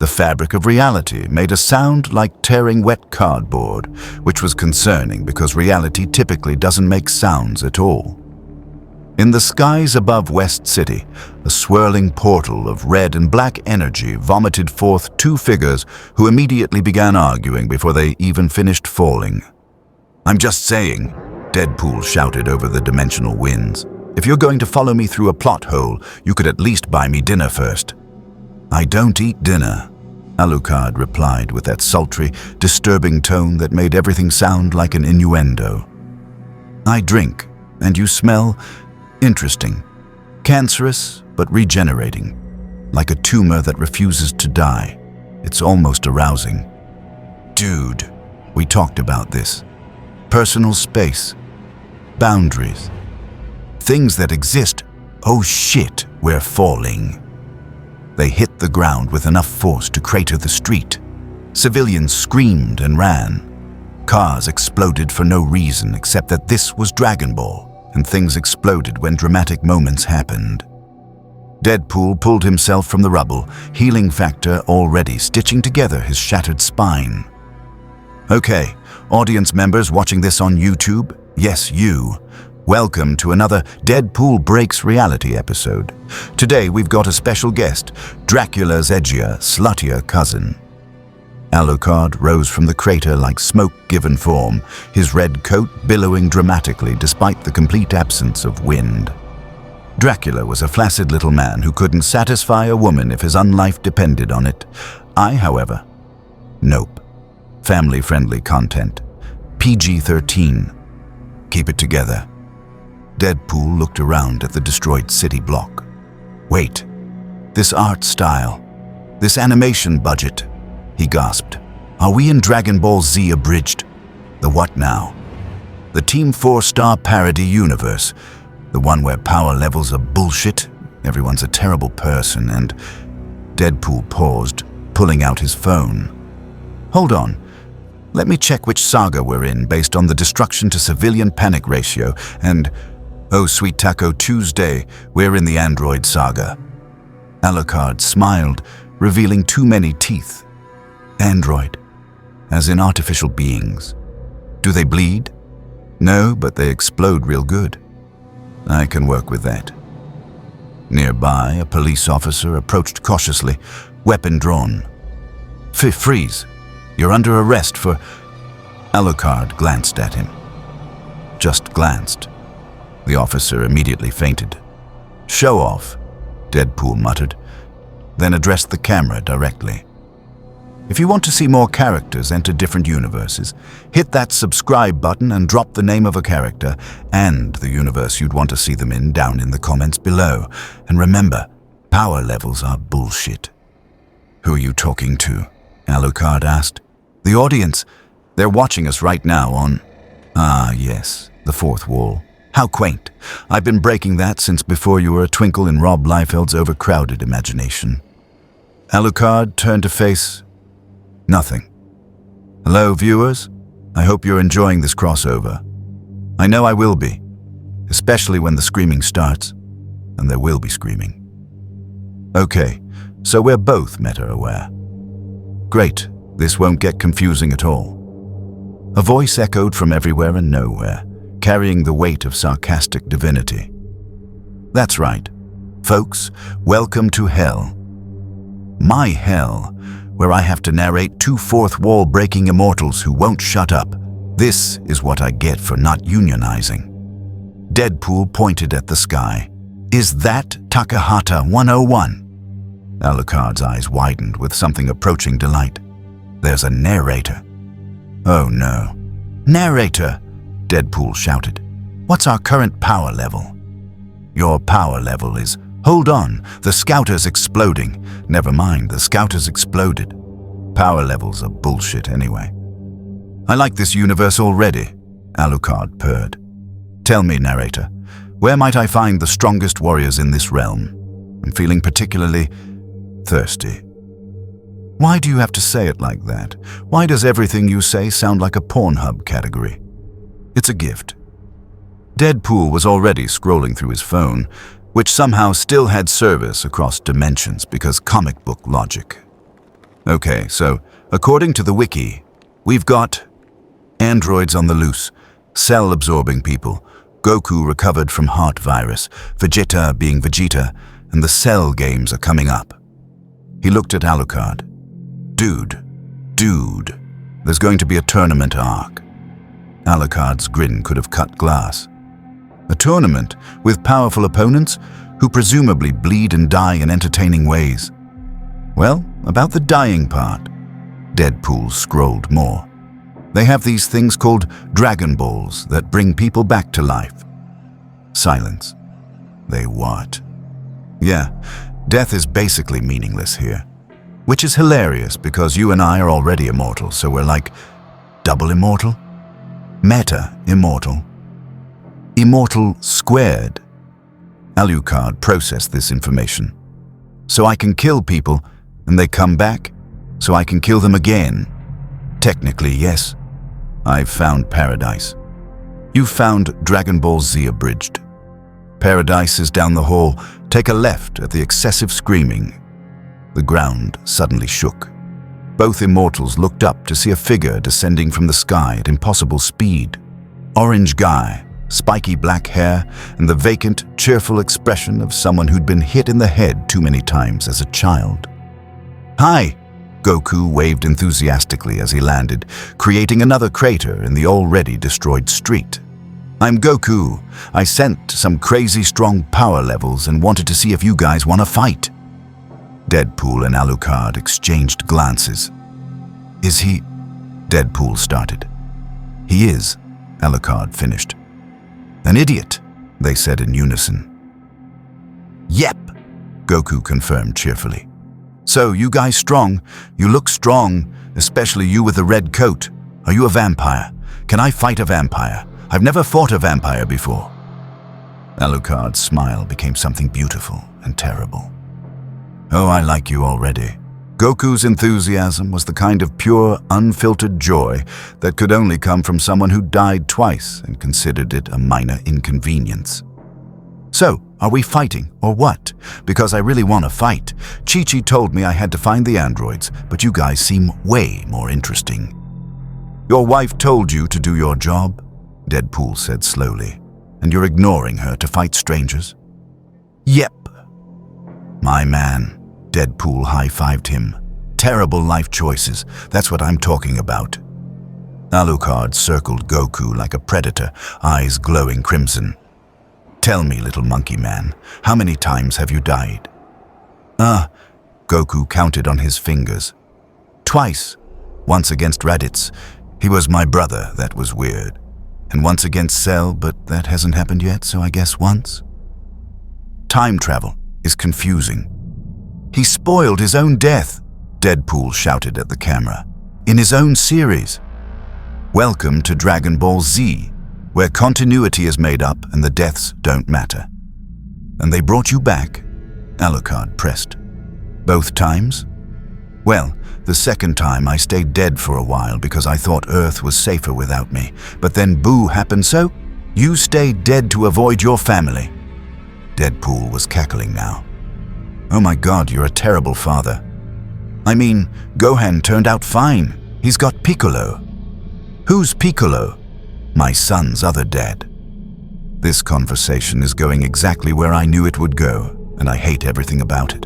The fabric of reality made a sound like tearing wet cardboard, which was concerning because reality typically doesn't make sounds at all. In the skies above West City, a swirling portal of red and black energy vomited forth two figures who immediately began arguing before they even finished falling. "I'm just saying," Deadpool shouted over the dimensional winds. "If you're going to follow me through a plot hole, you could at least buy me dinner first." "I don't eat dinner," Alucard replied with that sultry, disturbing tone that made everything sound like an innuendo. "I drink, and you smell interesting. Cancerous, but regenerating. Like a tumor that refuses to die. It's almost arousing." "Dude, we talked about this. Personal space. Boundaries. Things that exist. Oh shit, we're falling." They hit the ground with enough force to crater the street. Civilians screamed and ran. Cars exploded for no reason except that this was Dragon Ball, and things exploded when dramatic moments happened. Deadpool pulled himself from the rubble, healing factor already stitching together his shattered spine. "Okay, audience members watching this on YouTube, yes you, welcome to another Deadpool Breaks Reality episode. Today we've got a special guest, Dracula's edgier, sluttier cousin." Alucard rose from the crater like smoke given form, his red coat billowing dramatically despite the complete absence of wind. Dracula was a flaccid little man who couldn't satisfy a woman if his unlife depended on it. I, however, nope. Family-friendly content. PG-13. Keep it together. Deadpool looked around at the destroyed city block. "Wait, this art style, this animation budget," he gasped. "Are we in Dragon Ball Z Abridged? The what now? The Team 4-star parody universe, the one where power levels are bullshit, everyone's a terrible person, and..." Deadpool paused, pulling out his phone. "Hold on. Let me check which saga we're in based on the destruction to civilian panic ratio, and... oh, sweet Taco Tuesday, we're in the android saga." Alucard smiled, revealing too many teeth. "Android, as in artificial beings. Do they bleed?" "No, but they explode real good." "I can work with that." Nearby, a police officer approached cautiously, weapon drawn. Freeze! You're under arrest for..." Alucard glanced at him. Just glanced. The officer immediately fainted. "Show off," Deadpool muttered, then addressed the camera directly. "If you want to see more characters enter different universes, hit that subscribe button and drop the name of a character and the universe you'd want to see them in down in the comments below. And remember, power levels are bullshit." "Who are you talking to?" Alucard asked. "The audience. They're watching us right now on..." "Ah, yes, the fourth wall. How quaint. I've been breaking that since before you were a twinkle in Rob Liefeld's overcrowded imagination." Alucard turned to face nothing. "Hello, viewers. I hope you're enjoying this crossover. I know I will be, especially when the screaming starts, and there will be screaming." "Okay, so we're both meta-aware. Great, this won't get confusing at all." A voice echoed from everywhere and nowhere, carrying the weight of sarcastic divinity. "That's right. Folks, welcome to hell. My hell, where I have to narrate two fourth-wall breaking immortals who won't shut up. This is what I get for not unionizing." Deadpool pointed at the sky. "Is that Takahata 101? Alucard's eyes widened with something approaching delight. "There's a narrator." "Oh no." "Narrator!" Deadpool shouted. "What's our current power level?" "Your power level is..." "Hold on, the scouter's exploding." "Never mind, the scouter's exploded. Power levels are bullshit anyway." "I like this universe already," Alucard purred. "Tell me, narrator, where might I find the strongest warriors in this realm? I'm feeling particularly thirsty." "Why do you have to say it like that? Why does everything you say sound like a Pornhub category?" "It's a gift." Deadpool was already scrolling through his phone, which somehow still had service across dimensions because comic book logic. Okay, so according to the wiki, we've got androids on the loose, cell-absorbing people, Goku recovered from heart virus, Vegeta being Vegeta, and the Cell games are coming up. He looked at Alucard. Dude, there's going to be a tournament arc. Alucard's grin could have cut glass. A tournament with powerful opponents who presumably bleed and die in entertaining ways. Well, about the dying part, Deadpool scrolled more. They have these things called Dragon Balls that bring people back to life. Silence. They what? Yeah, death is basically meaningless here. Which is hilarious because you and I are already immortal, so we're like double immortal? Meta-immortal. Immortal squared. Alucard processed this information. So I can kill people and they come back, so I can kill them again. Technically, yes. I've found paradise. You've found Dragon Ball Z Abridged. Paradise is down the hall. Take a left at the excessive screaming. The ground suddenly shook. Both immortals looked up to see a figure descending from the sky at impossible speed. Orange guy, spiky black hair, and the vacant, cheerful expression of someone who'd been hit in the head too many times as a child. Hi! Goku waved enthusiastically as he landed, creating another crater in the already destroyed street. I'm Goku. I sent some crazy strong power levels and wanted to see if you guys want to fight. Deadpool and Alucard exchanged glances. Is he? Deadpool started. He is, Alucard finished. An idiot, they said in unison. Yep, Goku confirmed cheerfully. So, you guys strong. You look strong, especially you with the red coat. Are you a vampire? Can I fight a vampire? I've never fought a vampire before. Alucard's smile became something beautiful and terrible. Oh, I like you already. Goku's enthusiasm was the kind of pure, unfiltered joy that could only come from someone who died twice and considered it a minor inconvenience. So, are we fighting, or what? Because I really want to fight. Chi-Chi told me I had to find the androids, but you guys seem way more interesting. Your wife told you to do your job, Deadpool said slowly, and you're ignoring her to fight strangers? Yep. My man, Deadpool high-fived him. Terrible life choices, that's what I'm talking about. Alucard circled Goku like a predator, eyes glowing crimson. Tell me, little monkey man, how many times have you died? Goku counted on his fingers. Twice. Once against Raditz. He was my brother, that was weird. And once against Cell, but that hasn't happened yet, so I guess once. Time travel is confusing. He spoiled his own death, Deadpool shouted at the camera. In his own series. Welcome to Dragon Ball Z, where continuity is made up and the deaths don't matter. And they brought you back? Alucard pressed. Both times? Well, the second time I stayed dead for a while because I thought Earth was safer without me. But then Boo happened, so you stayed dead to avoid your family. Deadpool was cackling now. Oh my God, you're a terrible father. I mean, Gohan turned out fine. He's got Piccolo. Who's Piccolo? My son's other dad. This conversation is going exactly where I knew it would go, and I hate everything about it.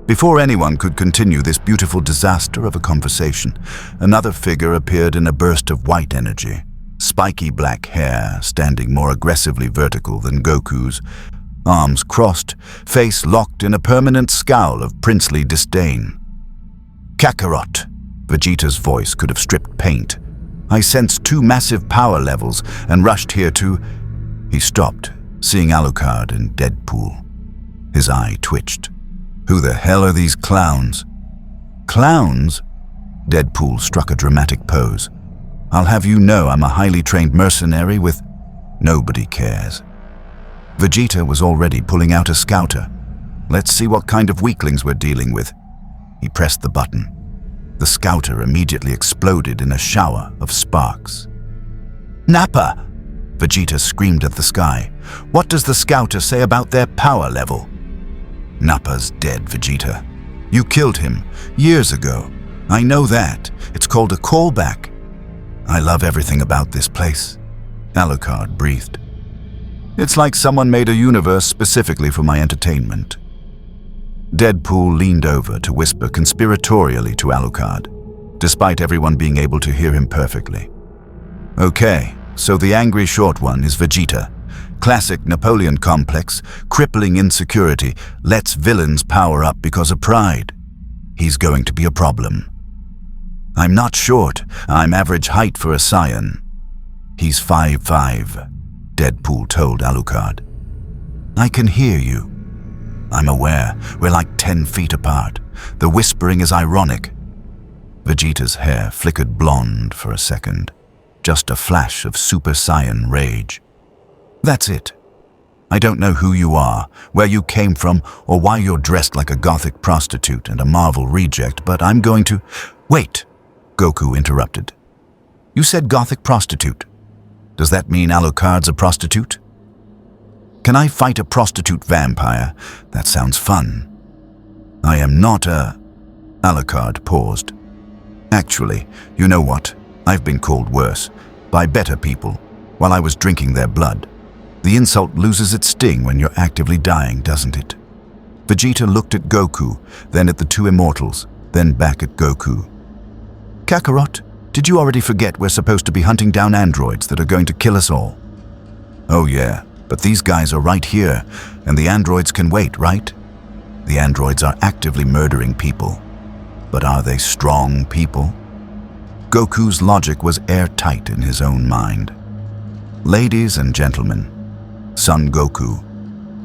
Before anyone could continue this beautiful disaster of a conversation, another figure appeared in a burst of white energy, spiky black hair standing more aggressively vertical than Goku's, arms crossed, face locked in a permanent scowl of princely disdain. Kakarot, Vegeta's voice could have stripped paint. I sensed 2 massive power levels and rushed here to... He stopped, seeing Alucard and Deadpool. His eye twitched. Who the hell are these clowns? Clowns? Deadpool struck a dramatic pose. I'll have you know I'm a highly trained mercenary with... Nobody cares. Vegeta was already pulling out a scouter. Let's see what kind of weaklings we're dealing with. He pressed the button. The scouter immediately exploded in a shower of sparks. Nappa! Vegeta screamed at the sky. What does the scouter say about their power level? Nappa's dead, Vegeta. You killed him years ago. I know that. It's called a callback. I love everything about this place. Alucard breathed. It's like someone made a universe specifically for my entertainment. Deadpool leaned over to whisper conspiratorially to Alucard, despite everyone being able to hear him perfectly. Okay, so the angry short one is Vegeta. Classic Napoleon complex, crippling insecurity, lets villains power up because of pride. He's going to be a problem. I'm not short. I'm average height for a Saiyan. He's 5'5", Deadpool told Alucard. I can hear you. I'm aware. We're like 10 feet apart. The whispering is ironic. Vegeta's hair flickered blonde for a second. Just a flash of Super Saiyan rage. That's it. I don't know who you are, where you came from, or why you're dressed like a gothic prostitute and a Marvel reject, but I'm going to— Wait, Goku interrupted. You said gothic prostitute. Does that mean Alucard's a prostitute? Can I fight a prostitute vampire? That sounds fun. I am not a— Alucard paused. Actually, you know what? I've been called worse, by better people, while I was drinking their blood. The insult loses its sting when you're actively dying, doesn't it? Vegeta looked at Goku, then at the two immortals, then back at Goku. Kakarot, did you already forget we're supposed to be hunting down androids that are going to kill us all? Oh yeah, but these guys are right here, and the androids can wait, right? The androids are actively murdering people. But are they strong people? Goku's logic was airtight in his own mind. Ladies and gentlemen, Son Goku,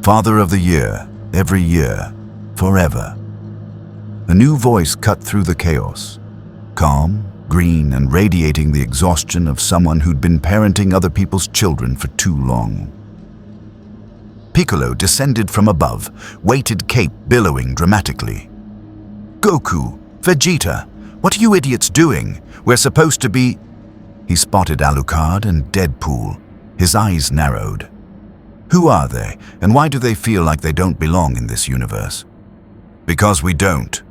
Father of the Year, every year, forever. A new voice cut through the chaos, calm, green, and radiating the exhaustion of someone who'd been parenting other people's children for too long. Piccolo descended from above, weighted cape billowing dramatically. Goku, Vegeta, what are you idiots doing? We're supposed to be— He spotted Alucard and Deadpool. His eyes narrowed. Who are they, and why do they feel like they don't belong in this universe? Because we don't,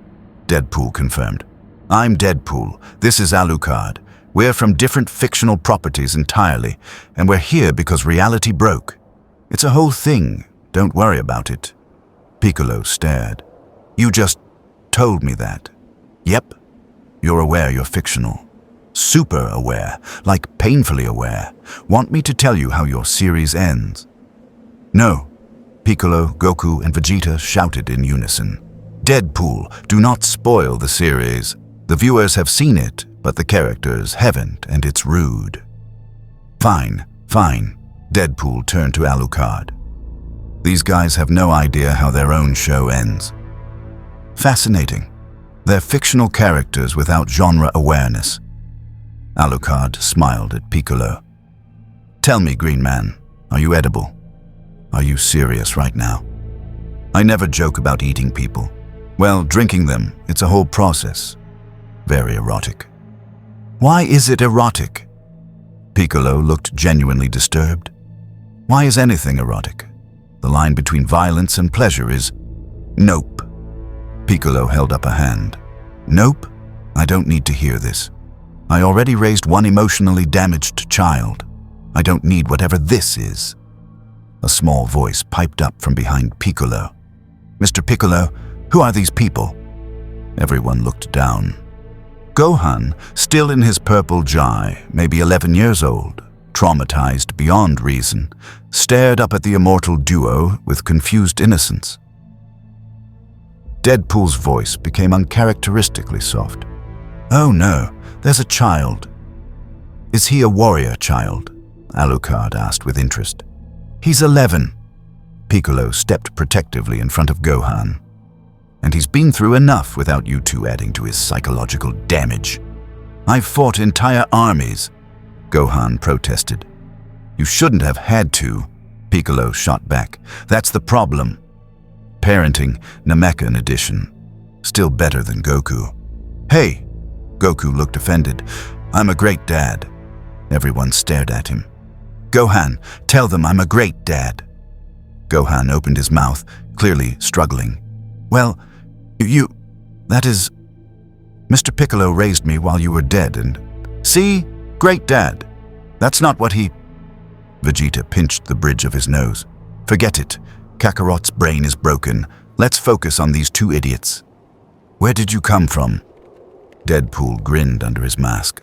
Deadpool confirmed. I'm Deadpool. This is Alucard. We're from different fictional properties entirely, and we're here because reality broke. It's a whole thing. Don't worry about it. Piccolo stared. You just told me that. Yep. You're aware you're fictional. Super aware, like painfully aware. Want me to tell you how your series ends? No. Piccolo, Goku, and Vegeta shouted in unison. Deadpool, do not spoil the series. The viewers have seen it, but the characters haven't, and it's rude. Fine, fine. Deadpool turned to Alucard. These guys have no idea how their own show ends. Fascinating. They're fictional characters without genre awareness. Alucard smiled at Piccolo. Tell me, Green Man, are you edible? Are you serious right now? I never joke about eating people. Well, drinking them, it's a whole process. Very erotic. Why is it erotic? Piccolo looked genuinely disturbed. Why is anything erotic? The line between violence and pleasure is— Nope. Piccolo held up a hand. Nope, I don't need to hear this. I already raised one emotionally damaged child. I don't need whatever this is. A small voice piped up from behind Piccolo. Mr. Piccolo, who are these people? Everyone looked down. Gohan, still in his purple jai, maybe 11 years old, traumatized beyond reason, stared up at the immortal duo with confused innocence. Deadpool's voice became uncharacteristically soft. Oh no, there's a child. Is he a warrior child? Alucard asked with interest. He's 11. Piccolo stepped protectively in front of Gohan. And he's been through enough without you two adding to his psychological damage. I've fought entire armies, Gohan protested. You shouldn't have had to, Piccolo shot back. That's the problem. Parenting, Namekian edition. Still better than Goku. Hey, Goku looked offended. I'm a great dad. Everyone stared at him. Gohan, tell them I'm a great dad. Gohan opened his mouth, clearly struggling. Well, That is, Mr. Piccolo raised me while you were dead and... See? Great Dad. That's not what he... Vegeta pinched the bridge of his nose. Forget it. Kakarot's brain is broken. Let's focus on these two idiots. Where did you come from? Deadpool grinned under his mask.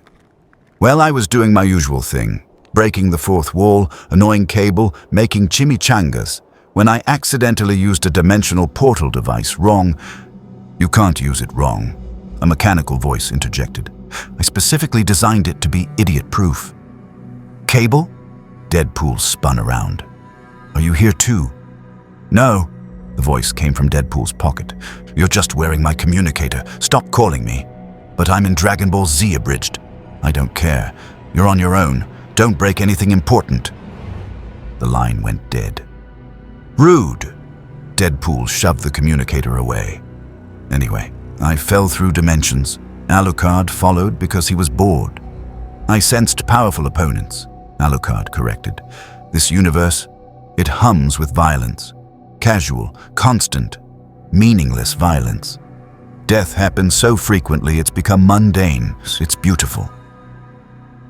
Well, I was doing my usual thing. Breaking the fourth wall, annoying Cable, making chimichangas. When I accidentally used a dimensional portal device wrong... You can't use it wrong. A mechanical voice interjected. I specifically designed it to be idiot-proof. Cable? Deadpool spun around. Are you here too? No. The voice came from Deadpool's pocket. You're just wearing my communicator. Stop calling me. But I'm in Dragon Ball Z Abridged. I don't care. You're on your own. Don't break anything important. The line went dead. Rude. Deadpool shoved the communicator away. Anyway, I fell through dimensions. Alucard followed because he was bored. I sensed powerful opponents, Alucard corrected. This universe, it hums with violence. Casual, constant, meaningless violence. Death happens so frequently it's become mundane. It's beautiful.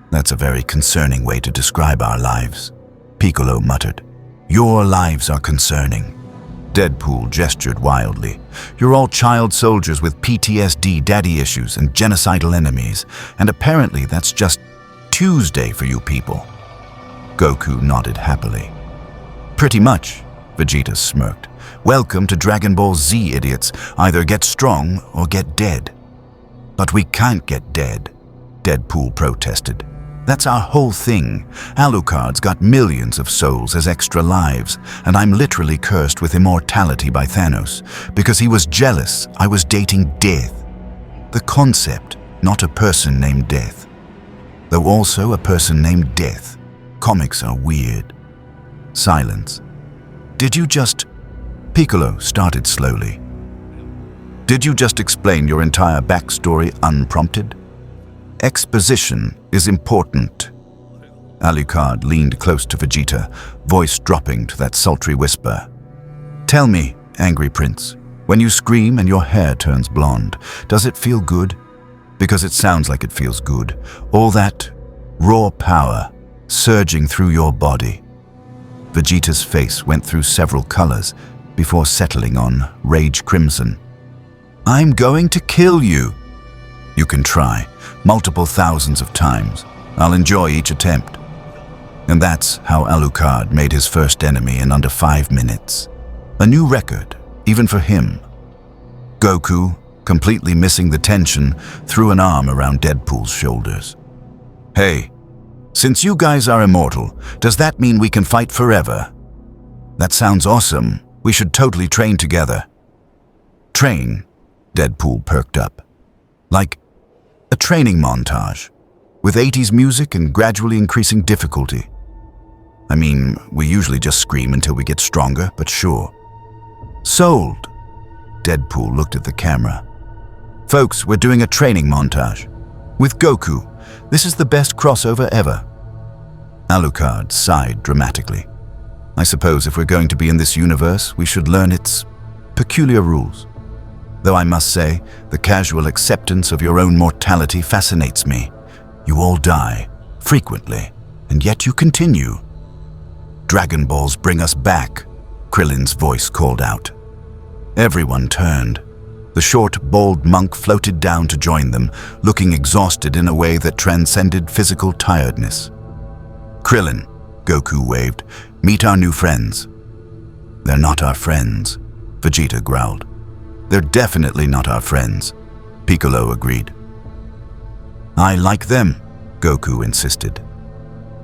That's a very concerning way to describe our lives, Piccolo muttered. Your lives are concerning. Deadpool gestured wildly. You're all child soldiers with PTSD, daddy issues, and genocidal enemies, and apparently that's just Tuesday for you people. Goku nodded happily. Pretty much, Vegeta smirked. Welcome to Dragon Ball Z, idiots. Either get strong or get dead. But we can't get dead, Deadpool protested. That's our whole thing. Alucard's got millions of souls as extra lives, and I'm literally cursed with immortality by Thanos. Because he was jealous, I was dating death. The concept, not a person named Death. Though also a person named Death. Comics are weird. Silence. Did you just... Piccolo started slowly. Did you just explain your entire backstory unprompted? Exposition is important. Alucard leaned close to Vegeta, voice dropping to that sultry whisper. Tell me, angry prince, when you scream and your hair turns blonde, does it feel good? Because it sounds like it feels good. All that raw power surging through your body. Vegeta's face went through several colors before settling on rage crimson. I'm going to kill you. You can try, multiple thousands of times. I'll enjoy each attempt. And that's how Alucard made his first enemy in under 5 minutes. A new record, even for him. Goku, completely missing the tension, threw an arm around Deadpool's shoulders. Hey, since you guys are immortal, does that mean we can fight forever? That sounds awesome. We should totally train together. Train? Deadpool perked up. Like a training montage, with 80s music and gradually increasing difficulty. I mean, we usually just scream until we get stronger, but sure. Sold. Deadpool looked at the camera. Folks, we're doing a training montage. With Goku. This is the best crossover ever. Alucard sighed dramatically. I suppose if we're going to be in this universe, we should learn its peculiar rules. Though I must say, the casual acceptance of your own mortality fascinates me. You all die, frequently, and yet you continue. Dragon Balls bring us back, Krillin's voice called out. Everyone turned. The short, bald monk floated down to join them, looking exhausted in a way that transcended physical tiredness. Krillin, Goku waved, meet our new friends. They're not our friends, Vegeta growled. They're definitely not our friends, Piccolo agreed. I like them, Goku insisted.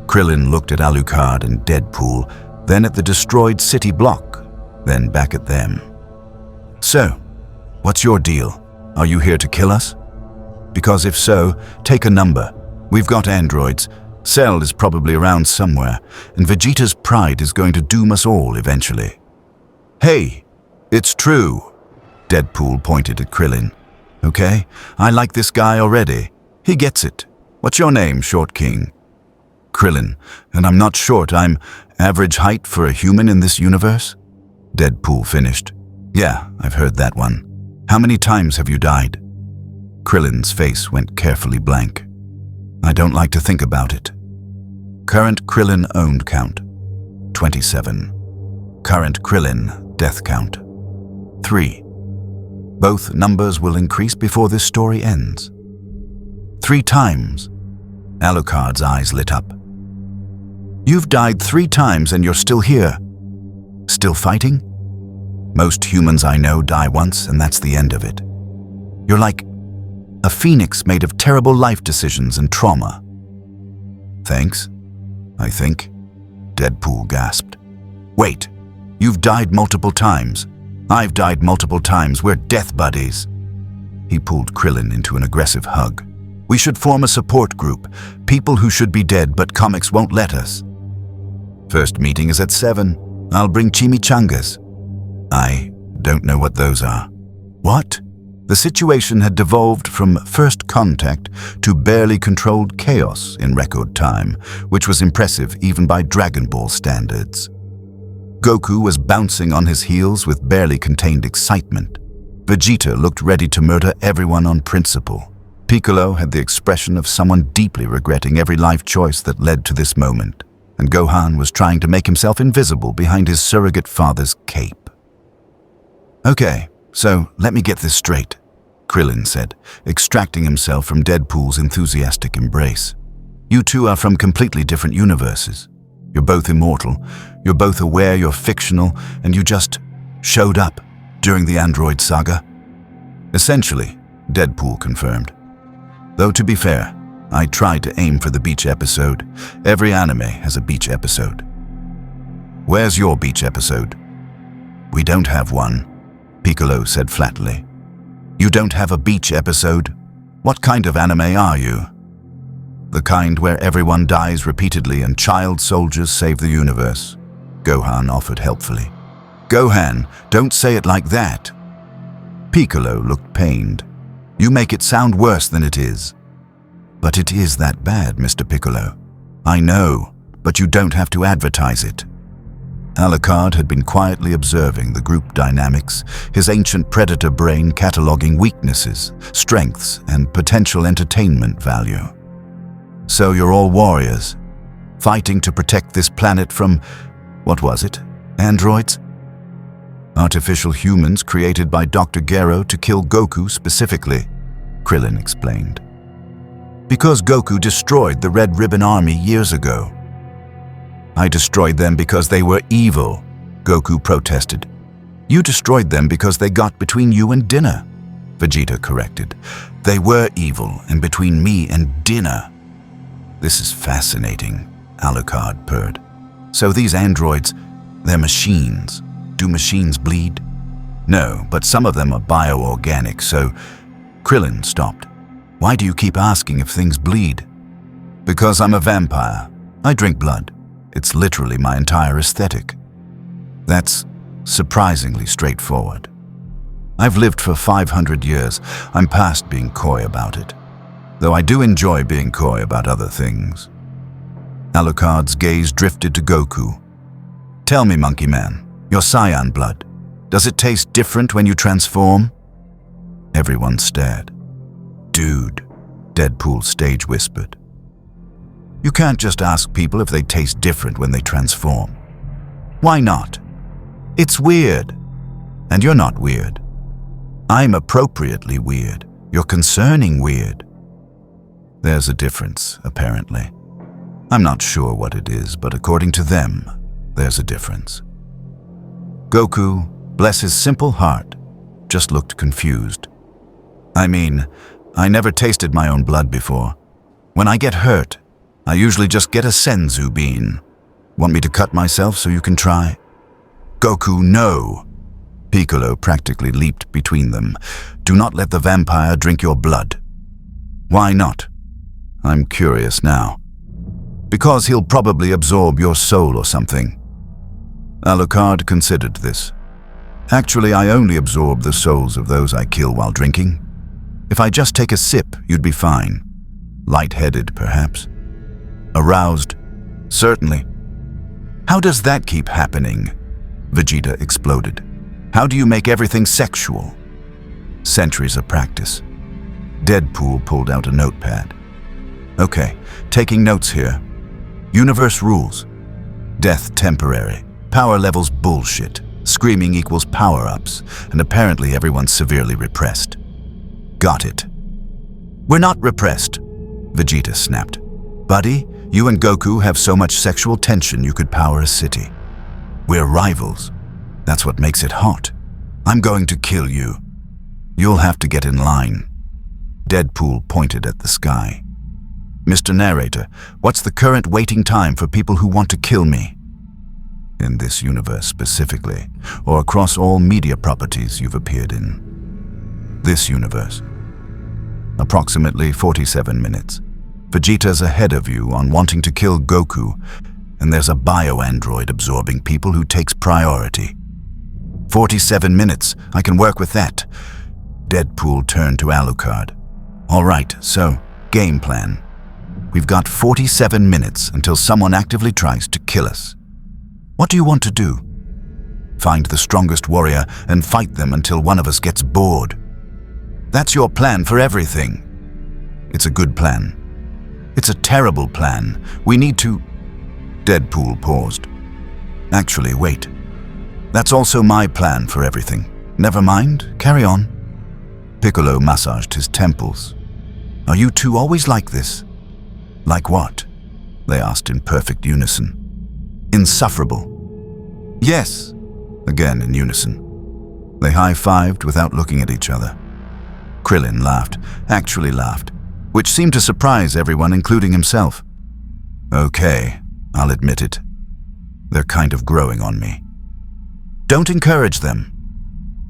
Krillin looked at Alucard and Deadpool, then at the destroyed city block, then back at them. So, what's your deal? Are you here to kill us? Because if so, take a number. We've got androids. Cell is probably around somewhere, and Vegeta's pride is going to doom us all eventually. Hey, it's true. Deadpool pointed at Krillin. Okay, I like this guy already. He gets it. What's your name, Short King? Krillin, and I'm not short, I'm average height for a human in this universe? Deadpool finished. Yeah, I've heard that one. How many times have you died? Krillin's face went carefully blank. I don't like to think about it. Current Krillin owned count, 27. Current Krillin death count, 3. Both numbers will increase before this story ends. 3 times. Alucard's eyes lit up. You've died 3 times and you're still here. Still fighting? Most humans I know die once and that's the end of it. You're like a phoenix made of terrible life decisions and trauma. Thanks, I think, Deadpool gasped. Wait, you've died multiple times. I've died multiple times. We're death buddies. He pulled Krillin into an aggressive hug. We should form a support group. People who should be dead, but comics won't let us. First meeting is at 7. I'll bring chimichangas. I don't know what those are. What? The situation had devolved from first contact to barely controlled chaos in record time, which was impressive even by Dragon Ball standards. Goku was bouncing on his heels with barely contained excitement. Vegeta looked ready to murder everyone on principle. Piccolo had the expression of someone deeply regretting every life choice that led to this moment, and Gohan was trying to make himself invisible behind his surrogate father's cape. Okay, so let me get this straight, Krillin said, extracting himself from Deadpool's enthusiastic embrace. You two are from completely different universes. You're both immortal, you're both aware you're fictional, and you just showed up during the android saga? Essentially, Deadpool confirmed. Though to be fair, I tried to aim for the beach episode. Every anime has a beach episode. Where's your beach episode? We don't have one, Piccolo said flatly. You don't have a beach episode? What kind of anime are you? The kind where everyone dies repeatedly and child soldiers save the universe, Gohan offered helpfully. Gohan, don't say it like that. Piccolo looked pained. You make it sound worse than it is. But it is that bad, Mr. Piccolo. I know, but you don't have to advertise it. Alucard had been quietly observing the group dynamics, his ancient predator brain cataloging weaknesses, strengths, and potential entertainment value. So you're all warriors, fighting to protect this planet from, what was it, androids? Artificial humans created by Dr. Gero to kill Goku specifically, Krillin explained. Because Goku destroyed the Red Ribbon Army years ago. I destroyed them because they were evil, Goku protested. You destroyed them because they got between you and dinner, Vegeta corrected. They were evil and between me and dinner. This is fascinating, Alucard purred. So these androids, they're machines. Do machines bleed? No, but some of them are bioorganic, so... Krillin stopped. Why do you keep asking if things bleed? Because I'm a vampire. I drink blood. It's literally my entire aesthetic. That's surprisingly straightforward. I've lived for 500 years. I'm past being coy about it. Though I do enjoy being coy about other things. Alucard's gaze drifted to Goku. Tell me, Monkey Man, your Saiyan blood, does it taste different when you transform? Everyone stared. Dude, Deadpool stage whispered. You can't just ask people if they taste different when they transform. Why not? It's weird. And you're not weird. I'm appropriately weird. You're concerning weird. There's a difference, apparently. I'm not sure what it is, but according to them, there's a difference. Goku, bless his simple heart, just looked confused. I mean, I never tasted my own blood before. When I get hurt, I usually just get a senzu bean. Want me to cut myself so you can try? Goku, no! Piccolo practically leaped between them. Do not let the vampire drink your blood. Why not? I'm curious now. Because he'll probably absorb your soul or something. Alucard considered this. Actually, I only absorb the souls of those I kill while drinking. If I just take a sip, you'd be fine. Light-headed, perhaps. Aroused? Certainly. How does that keep happening? Vegeta exploded. How do you make everything sexual? Centuries of practice. Deadpool pulled out a notepad. Okay, taking notes here. Universe rules. Death temporary. Power levels bullshit. Screaming equals power-ups, and apparently everyone's severely repressed. Got it. We're not repressed, Vegeta snapped. Buddy, you and Goku have so much sexual tension you could power a city. We're rivals. That's what makes it hot. I'm going to kill you. You'll have to get in line. Deadpool pointed at the sky. Mr. Narrator, what's the current waiting time for people who want to kill me? In this universe specifically, or across all media properties you've appeared in? This universe. Approximately 47 minutes. Vegeta's ahead of you on wanting to kill Goku, and there's a bio-android absorbing people who takes priority. 47 minutes, I can work with that. Deadpool turned to Alucard. All right, so, game plan. We've got 47 minutes until someone actively tries to kill us. What do you want to do? Find the strongest warrior and fight them until one of us gets bored. That's your plan for everything. It's a good plan. It's a terrible plan. We need to... Deadpool paused. Actually, wait. That's also my plan for everything. Never mind, carry on. Piccolo massaged his temples. Are you two always like this? Like what? They asked in perfect unison. Insufferable. Yes, again in unison. They high-fived without looking at each other. Krillin laughed, actually laughed, which seemed to surprise everyone, including himself. Okay, I'll admit it. They're kind of growing on me. Don't encourage them.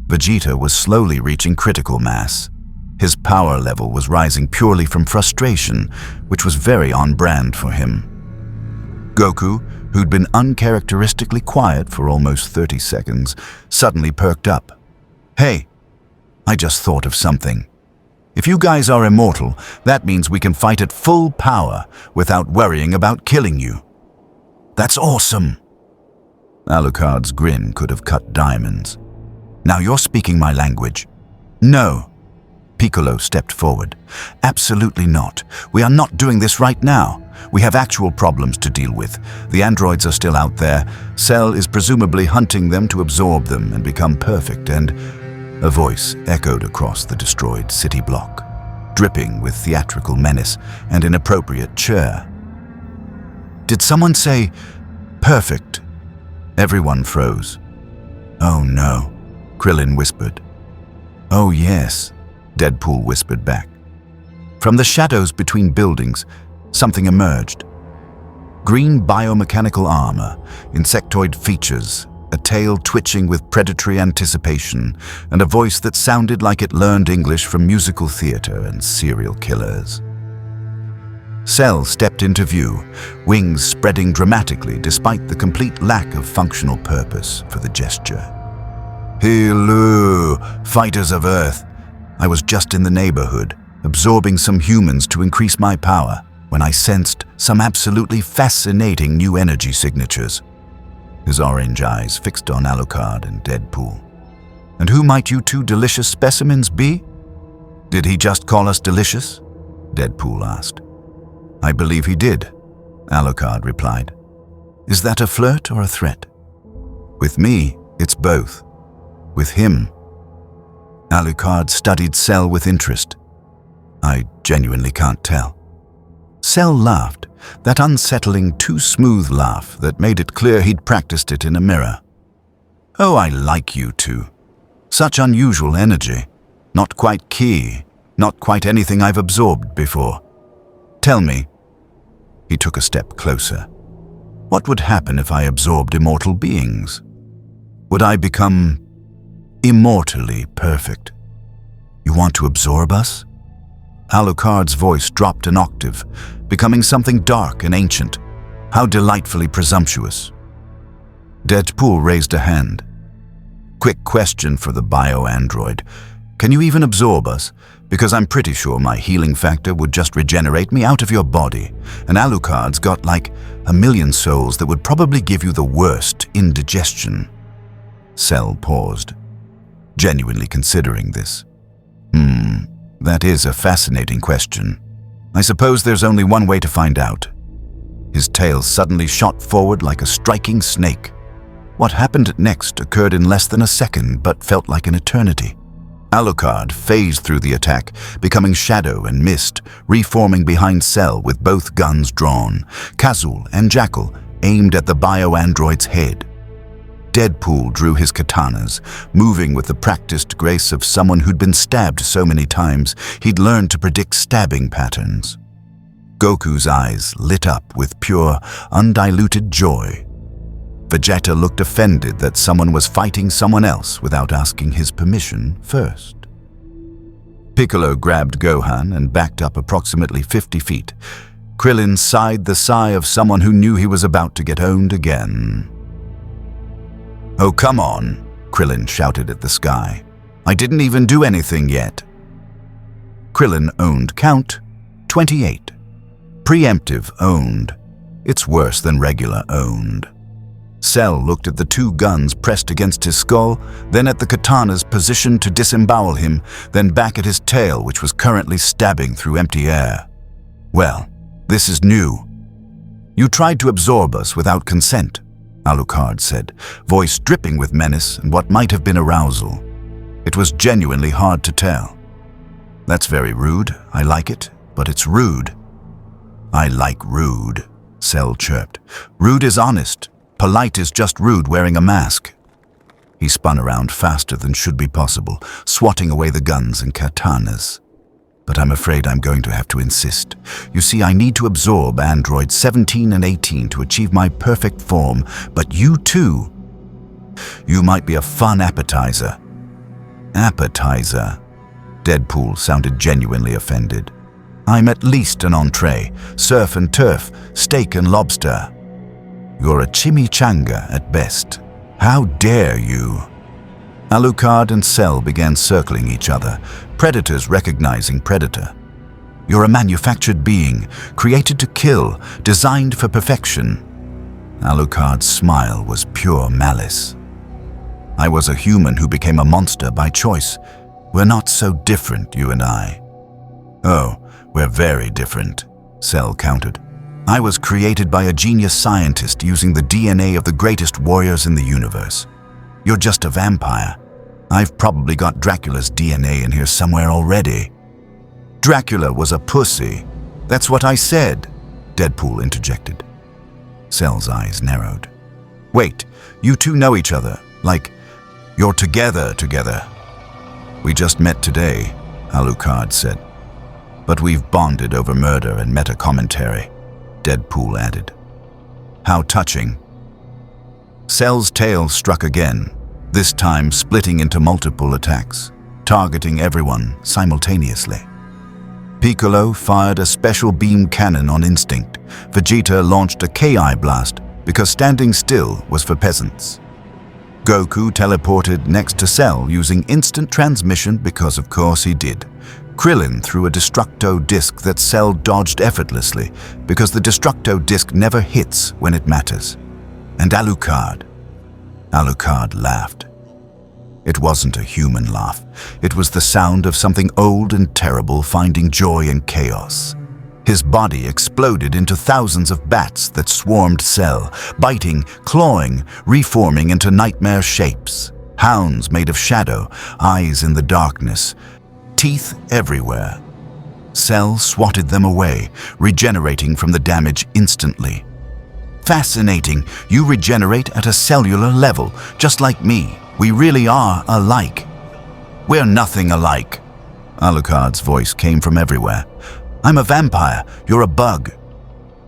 Vegeta was slowly reaching critical mass. His power level was rising purely from frustration, which was very on brand for him. Goku, who'd been uncharacteristically quiet for almost 30 seconds, suddenly perked up. Hey, I just thought of something. If you guys are immortal, that means we can fight at full power without worrying about killing you. That's awesome. Alucard's grin could have cut diamonds. Now you're speaking my language. No. Piccolo stepped forward. Absolutely not. We are not doing this right now. We have actual problems to deal with. The androids are still out there. Cell is presumably hunting them to absorb them and become perfect, and... A voice echoed across the destroyed city block, dripping with theatrical menace and inappropriate cheer. Did someone say, perfect? Everyone froze. Oh no, Krillin whispered. Oh yes, Deadpool whispered back. From the shadows between buildings, something emerged. Green biomechanical armor, insectoid features, a tail twitching with predatory anticipation, and a voice that sounded like it learned English from musical theater and serial killers. Cell stepped into view, wings spreading dramatically despite the complete lack of functional purpose for the gesture. Hello, fighters of Earth. I was just in the neighborhood, absorbing some humans to increase my power, when I sensed some absolutely fascinating new energy signatures. His orange eyes fixed on Alucard and Deadpool. And who might you two delicious specimens be? Did he just call us delicious? Deadpool asked. I believe he did, Alucard replied. Is that a flirt or a threat? With me, it's both. With him. Alucard studied Cell with interest. I genuinely can't tell. Cell laughed, that unsettling, too smooth laugh that made it clear he'd practiced it in a mirror. Oh, I like you two. Such unusual energy. Not quite key, not quite anything I've absorbed before. Tell me. He took a step closer. What would happen if I absorbed immortal beings? Would I become immortally perfect? You want to absorb us? Alucard's voice dropped an octave, becoming something dark and ancient. How delightfully presumptuous. Deadpool raised a hand. Quick question for the bio-android. Can you even absorb us? Because I'm pretty sure my healing factor would just regenerate me out of your body, and Alucard's got like 1,000,000 souls that would probably give you the worst indigestion. Cell paused, genuinely considering this. That is a fascinating question. I suppose there's only one way to find out. His tail suddenly shot forward like a striking snake. What happened next occurred in less than a second, but felt like an eternity. Alucard phased through the attack, becoming shadow and mist, reforming behind Cell with both guns drawn. Kazul and Jackal aimed at the bio-android's head. Deadpool drew his katanas, moving with the practiced grace of someone who'd been stabbed so many times he'd learned to predict stabbing patterns. Goku's eyes lit up with pure, undiluted joy. Vegeta looked offended that someone was fighting someone else without asking his permission first. Piccolo grabbed Gohan and backed up approximately 50 feet. Krillin sighed the sigh of someone who knew he was about to get owned again. "Oh, come on," Krillin shouted at the sky. "I didn't even do anything yet." Krillin owned count 28. Preemptive owned. It's worse than regular owned. Cell looked at the two guns pressed against his skull, then at the katanas positioned to disembowel him, then back at his tail, which was currently stabbing through empty air. "Well, this is new. You tried to absorb us without consent," Alucard said, voice dripping with menace and what might have been arousal. It was genuinely hard to tell. "That's very rude. I like it, but it's rude." "I like rude," Cell chirped. "Rude is honest. Polite is just rude wearing a mask." He spun around faster than should be possible, swatting away the guns and katanas. "But I'm afraid I'm going to have to insist. You see, I need to absorb androids 17 and 18 to achieve my perfect form, but you too. You might be a fun appetizer." "Appetizer?" Deadpool sounded genuinely offended. "I'm at least an entree, surf and turf, steak and lobster. You're a chimichanga at best. How dare you?" Alucard and Cell began circling each other, predators recognizing predator. "You're a manufactured being, created to kill, designed for perfection." Alucard's smile was pure malice. "I was a human who became a monster by choice. We're not so different, you and I." "Oh, we're very different," Cell countered. "I was created by a genius scientist using the DNA of the greatest warriors in the universe. You're just a vampire. I've probably got Dracula's DNA in here somewhere already." "Dracula was a pussy. That's what I said," Deadpool interjected. Cell's eyes narrowed. "Wait, you two know each other, like you're together. "We just met today," Alucard said. "But we've bonded over murder and meta-commentary," Deadpool added. "How touching." Cell's tail struck again, this time splitting into multiple attacks, targeting everyone simultaneously. Piccolo fired a special beam cannon on instinct. Vegeta launched a KI blast because standing still was for peasants. Goku teleported next to Cell using instant transmission because of course he did. Krillin threw a Destructo disc that Cell dodged effortlessly because the Destructo disc never hits when it matters. And Alucard laughed. It wasn't a human laugh. It was the sound of something old and terrible finding joy in chaos. His body exploded into thousands of bats that swarmed Cell, biting, clawing, reforming into nightmare shapes. Hounds made of shadow, eyes in the darkness, teeth everywhere. Cell swatted them away, regenerating from the damage instantly. "Fascinating. You regenerate at a cellular level, just like me. We really are alike." "We're nothing alike." Alucard's voice came from everywhere. "I'm a vampire. You're a bug."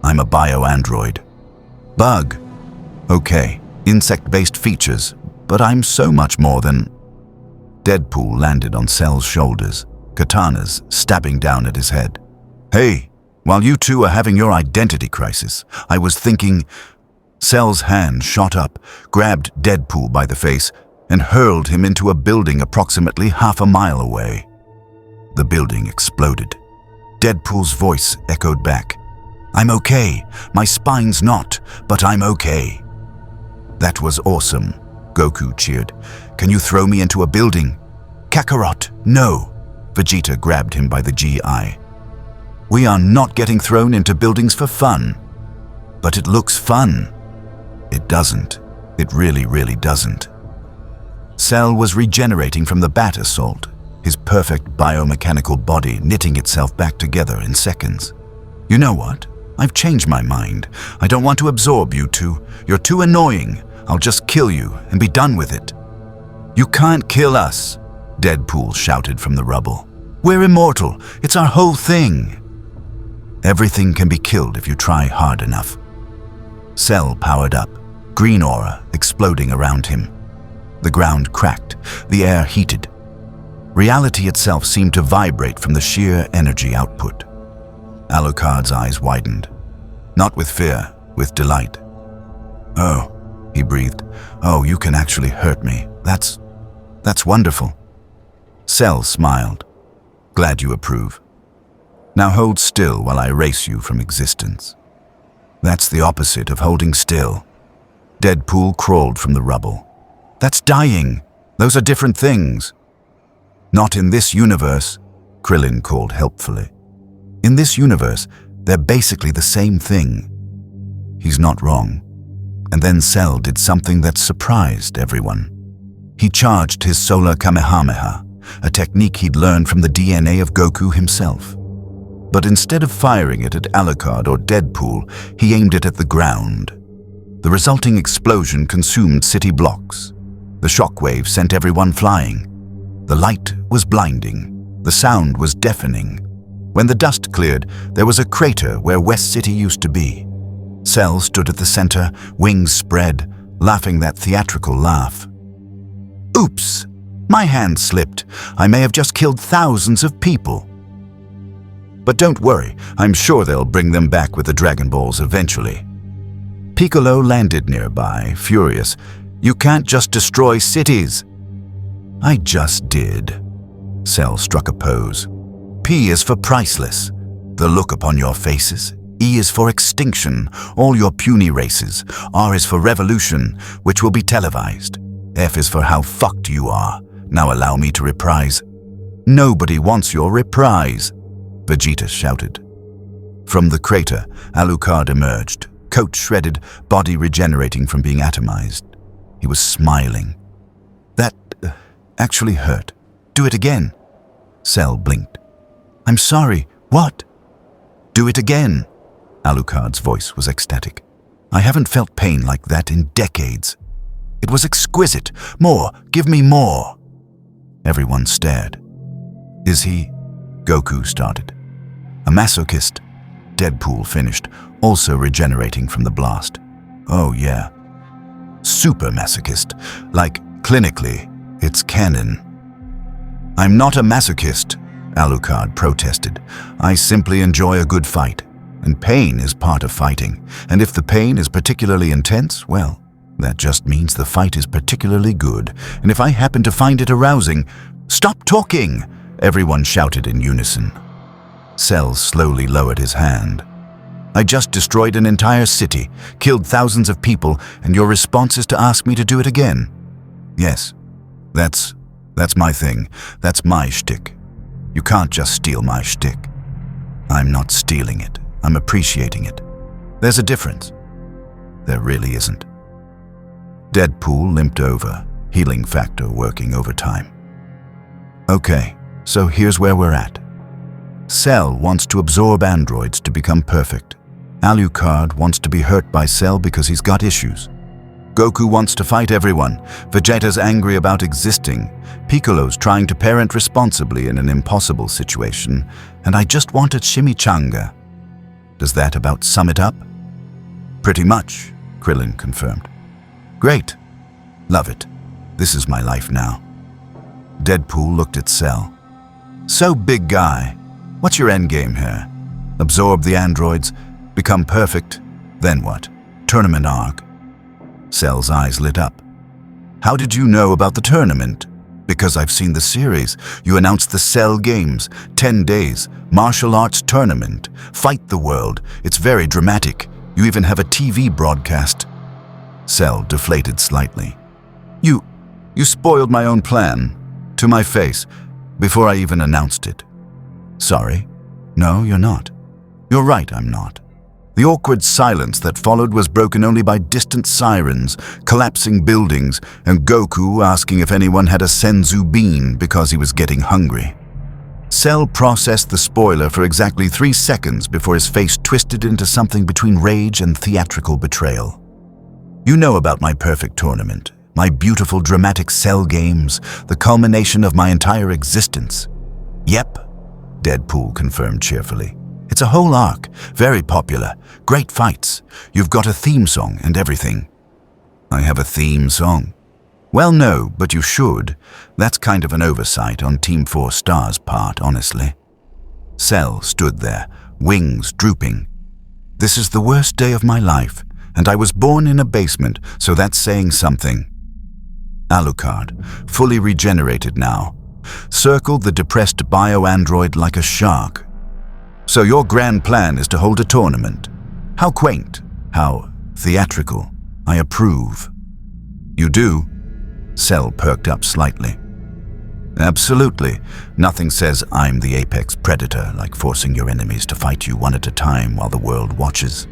"I'm a bio-android." "Bug? Okay, insect-based features, but I'm so much more than..." Deadpool landed on Cell's shoulders, katanas stabbing down at his head. "Hey, while you two are having your identity crisis, I was thinking..." Cell's hand shot up, grabbed Deadpool by the face, and hurled him into a building approximately half a mile away. The building exploded. Deadpool's voice echoed back. "I'm okay. My spine's not, but I'm okay." "That was awesome," Goku cheered. "Can you throw me into a building?" "Kakarot, no." Vegeta grabbed him by the GI. "We are not getting thrown into buildings for fun." "But it looks fun." "It doesn't. It really, really doesn't." Cell was regenerating from the bat assault, his perfect biomechanical body knitting itself back together in seconds. "You know what? I've changed my mind. I don't want to absorb you two. You're too annoying. I'll just kill you and be done with it." "You can't kill us," Deadpool shouted from the rubble. "We're immortal. It's our whole thing." "Everything can be killed if you try hard enough." Cell powered up, green aura exploding around him. The ground cracked, the air heated. Reality itself seemed to vibrate from the sheer energy output. Alucard's eyes widened, not with fear, with delight. "Oh," he breathed. "Oh, you can actually hurt me. That's wonderful." Cell smiled. "Glad you approve. Now hold still while I erase you from existence." "That's the opposite of holding still." Deadpool crawled from the rubble. "That's dying. Those are different things." "Not in this universe," Krillin called helpfully. "In this universe, they're basically the same thing." He's not wrong. And then Cell did something that surprised everyone. He charged his Solar Kamehameha, a technique he'd learned from the DNA of Goku himself. But instead of firing it at Alucard or Deadpool, he aimed it at the ground. The resulting explosion consumed city blocks. The shockwave sent everyone flying. The light was blinding. The sound was deafening. When the dust cleared, there was a crater where West City used to be. Cell stood at the center, wings spread, laughing that theatrical laugh. "Oops! My hand slipped. I may have just killed thousands of people." "But don't worry, I'm sure they'll bring them back with the Dragon Balls eventually." Piccolo landed nearby, furious. "You can't just destroy cities." "I just did." Cell struck a pose. "P is for priceless. The look upon your faces. E is for extinction, all your puny races. R is for revolution, which will be televised. F is for how fucked you are. Now allow me to reprise." "Nobody wants your reprise," Vegeta shouted. From the crater, Alucard emerged, coat shredded, body regenerating from being atomized. He was smiling. "That actually hurt. Do it again." Cell blinked. "I'm sorry, what?" "Do it again." Alucard's voice was ecstatic. "I haven't felt pain like that in decades. It was exquisite. More, give me more." Everyone stared. "Is he?" Goku started. "A masochist," Deadpool finished, also regenerating from the blast. "Oh yeah. Super masochist. Like, clinically, it's canon." "I'm not a masochist," Alucard protested. "I simply enjoy a good fight. And pain is part of fighting. And if the pain is particularly intense, well, that just means the fight is particularly good. And if I happen to find it arousing—" "Stop talking!" everyone shouted in unison. Cell slowly lowered his hand. "I just destroyed an entire city, killed thousands of people, and your response is to ask me to do it again?" "Yes, that's my thing. That's my shtick. You can't just steal my shtick." "I'm not stealing it. I'm appreciating it. There's a difference." "There really isn't." Deadpool limped over, healing factor working overtime. "Okay, so here's where we're at. Cell wants to absorb androids to become perfect. Alucard wants to be hurt by Cell because he's got issues. Goku wants to fight everyone. Vegeta's angry about existing. Piccolo's trying to parent responsibly in an impossible situation. And I just wanted chimichanga. Does that about sum it up?" "Pretty much," Krillin confirmed. "Great. Love it. This is my life now." Deadpool looked at Cell. "So, big guy, what's your endgame here? Absorb the androids, become perfect, then what? Tournament arc?" Cell's eyes lit up. "How did you know about the tournament?" "Because I've seen the series. You announced the Cell Games, 10 days, martial arts tournament, fight the world. It's very dramatic. You even have a TV broadcast." Cell deflated slightly. You spoiled my own plan. To my face. before I even announced it. Sorry. No, you're not. You're right, I'm not. The awkward silence that followed was broken only by distant sirens, collapsing buildings, and Goku asking if anyone had a senzu bean because he was getting hungry. Cell processed the spoiler for exactly 3 seconds before his face twisted into something between rage and theatrical betrayal. You know about my perfect tournament, my beautiful dramatic Cell games, the culmination of my entire existence. Yep, Deadpool confirmed cheerfully. It's a whole arc, very popular, great fights. You've got a theme song and everything. I have a theme song? Well, no, but you should. That's kind of an oversight on Team 4 Star's part, honestly. Cell stood there, wings drooping. This is the worst day of my life, and I was born in a basement, so that's saying something. Alucard, fully regenerated now, circled the depressed bio-android like a shark. So your grand plan is to hold a tournament. How quaint, how theatrical. I approve. You do? Cell perked up slightly. Absolutely. Nothing says I'm the apex predator like forcing your enemies to fight you one at a time while the world watches.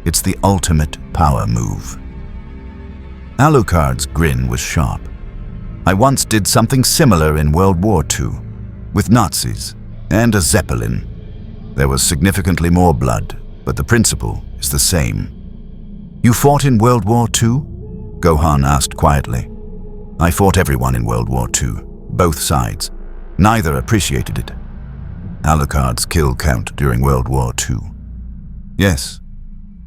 It's the ultimate power move. Alucard's grin was sharp. I once did something similar in World War II, with Nazis and a Zeppelin. There was significantly more blood, but the principle is the same. You fought in World War II? Gohan asked quietly. I fought everyone in World War II, both sides. Neither appreciated it. Alucard's kill count during World War II. Yes,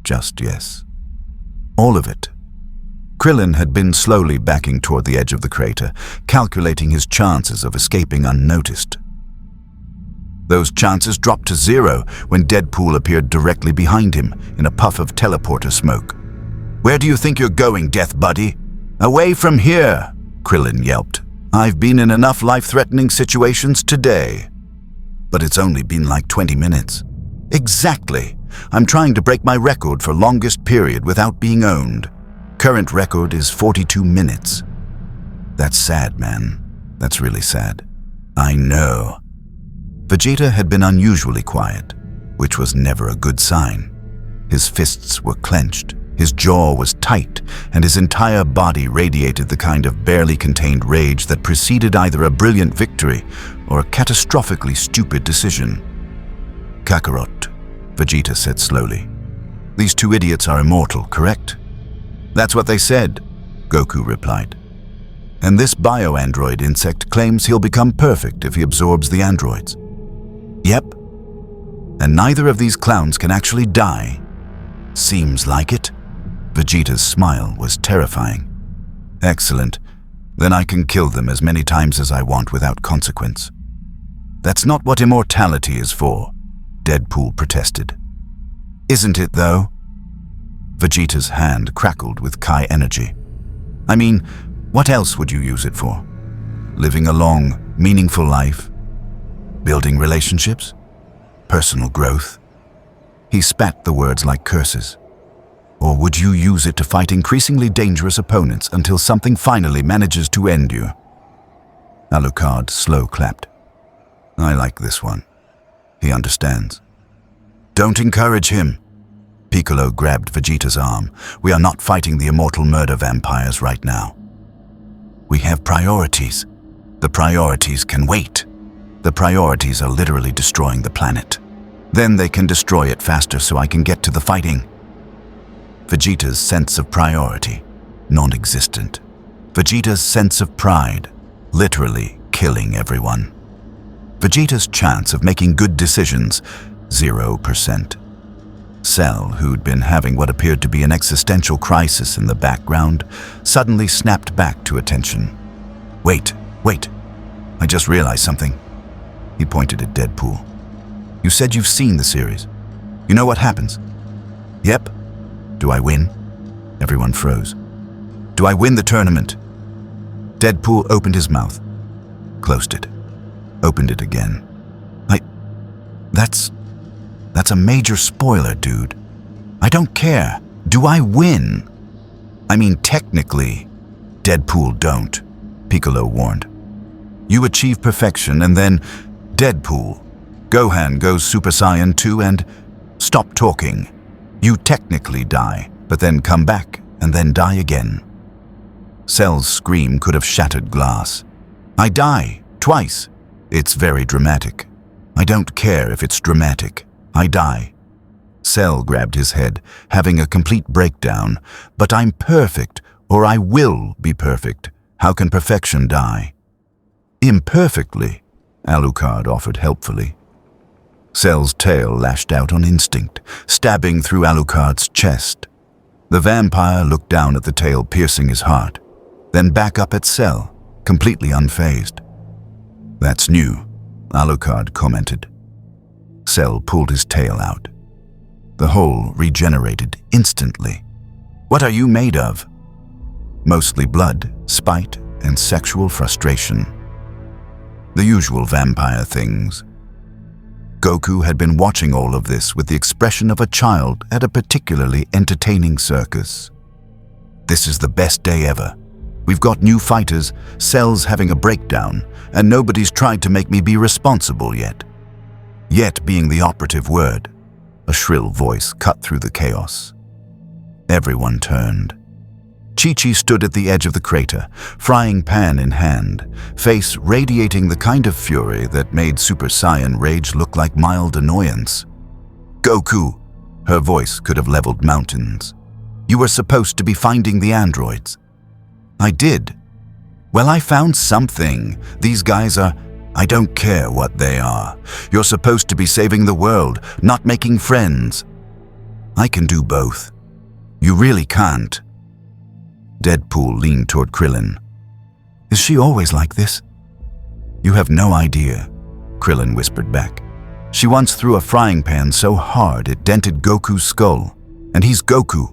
just yes. All of it. Krillin had been slowly backing toward the edge of the crater, calculating his chances of escaping unnoticed. Those chances dropped to 0 when Deadpool appeared directly behind him in a puff of teleporter smoke. Where do you think you're going, Death Buddy? Away from here, Krillin yelped. I've been in enough life-threatening situations today. But it's only been like 20 minutes. Exactly. I'm trying to break my record for longest period without being owned. Current record is 42 minutes. That's sad, man. That's really sad. I know. Vegeta had been unusually quiet, which was never a good sign. His fists were clenched, his jaw was tight, and his entire body radiated the kind of barely contained rage that preceded either a brilliant victory or a catastrophically stupid decision. Kakarot, Vegeta said slowly. These 2 idiots are immortal, correct? That's what they said, Goku replied. And this bio-android insect claims he'll become perfect if he absorbs the androids. Yep. And neither of these clowns can actually die. Seems like it. Vegeta's smile was terrifying. Excellent. Then I can kill them as many times as I want without consequence. That's not what immortality is for, Deadpool protested. Isn't it, though? Vegeta's hand crackled with Kai energy. I mean, what else would you use it for? Living a long, meaningful life? Building relationships? Personal growth? He spat the words like curses. Or would you use it to fight increasingly dangerous opponents until something finally manages to end you? Alucard slow clapped. I like this one. He understands. Don't encourage him. Piccolo grabbed Vegeta's arm. We are not fighting the immortal murder vampires right now. We have priorities. The priorities can wait. The priorities are literally destroying the planet. Then they can destroy it faster so I can get to the fighting. Vegeta's sense of priority, non-existent. Vegeta's sense of pride, literally killing everyone. Vegeta's chance of making good decisions, 0%. Cell, who'd been having what appeared to be an existential crisis in the background, suddenly snapped back to attention. Wait. I just realized something. He pointed at Deadpool. You said you've seen the series. You know what happens? Yep. Do I win? Everyone froze. Do I win the tournament? Deadpool opened his mouth, closed it, opened it again. That's a major spoiler, dude. I don't care. Do I win? I mean, technically. Deadpool, don't, Piccolo warned. You achieve perfection and then Deadpool. Gohan goes Super Saiyan 2 and stop talking. You technically die, but then come back and then die again. Cell's scream could have shattered glass. I die, twice. It's very dramatic. I don't care if it's dramatic. I die. Cell grabbed his head, having a complete breakdown. But I'm perfect, or I will be perfect. How can perfection die? Imperfectly, Alucard offered helpfully. Cell's tail lashed out on instinct, stabbing through Alucard's chest. The vampire looked down at the tail piercing his heart, then back up at Cell, completely unfazed. That's new, Alucard commented. Cell pulled his tail out. The hole regenerated instantly. What are you made of? Mostly blood, spite, and sexual frustration. The usual vampire things. Goku had been watching all of this with the expression of a child at a particularly entertaining circus. This is the best day ever. We've got new fighters, Cell's having a breakdown, and nobody's tried to make me be responsible yet. Yet being the operative word. A shrill voice cut through the chaos. Everyone turned. Chi-Chi stood at the edge of the crater, frying pan in hand, face radiating the kind of fury that made Super Saiyan rage look like mild annoyance. Goku, her voice could have leveled mountains. You were supposed to be finding the androids. I did. Well, I found something. These guys are... I don't care what they are. You're supposed to be saving the world, not making friends. I can do both. You really can't. Deadpool leaned toward Krillin. Is she always like this? You have no idea, Krillin whispered back. She once threw a frying pan so hard it dented Goku's skull. And he's Goku.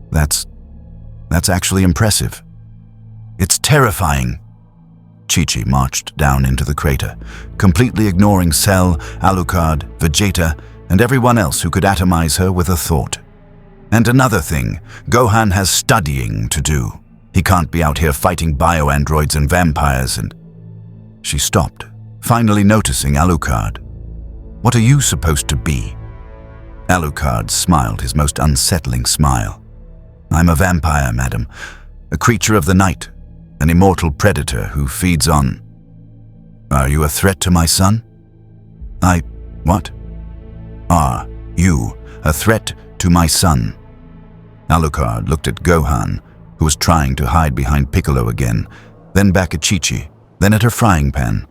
That's actually impressive. It's terrifying. Chi-Chi marched down into the crater, completely ignoring Cell, Alucard, Vegeta, and everyone else who could atomize her with a thought. And another thing, Gohan has studying to do. He can't be out here fighting bioandroids and vampires and... She stopped, finally noticing Alucard. What are you supposed to be? Alucard smiled his most unsettling smile. I'm a vampire, madam. A creature of the night. An immortal predator who feeds on... Are you a threat to my son? What? Are you a threat to my son? Alucard looked at Gohan, who was trying to hide behind Piccolo again, then back at Chi-Chi, then at her frying pan.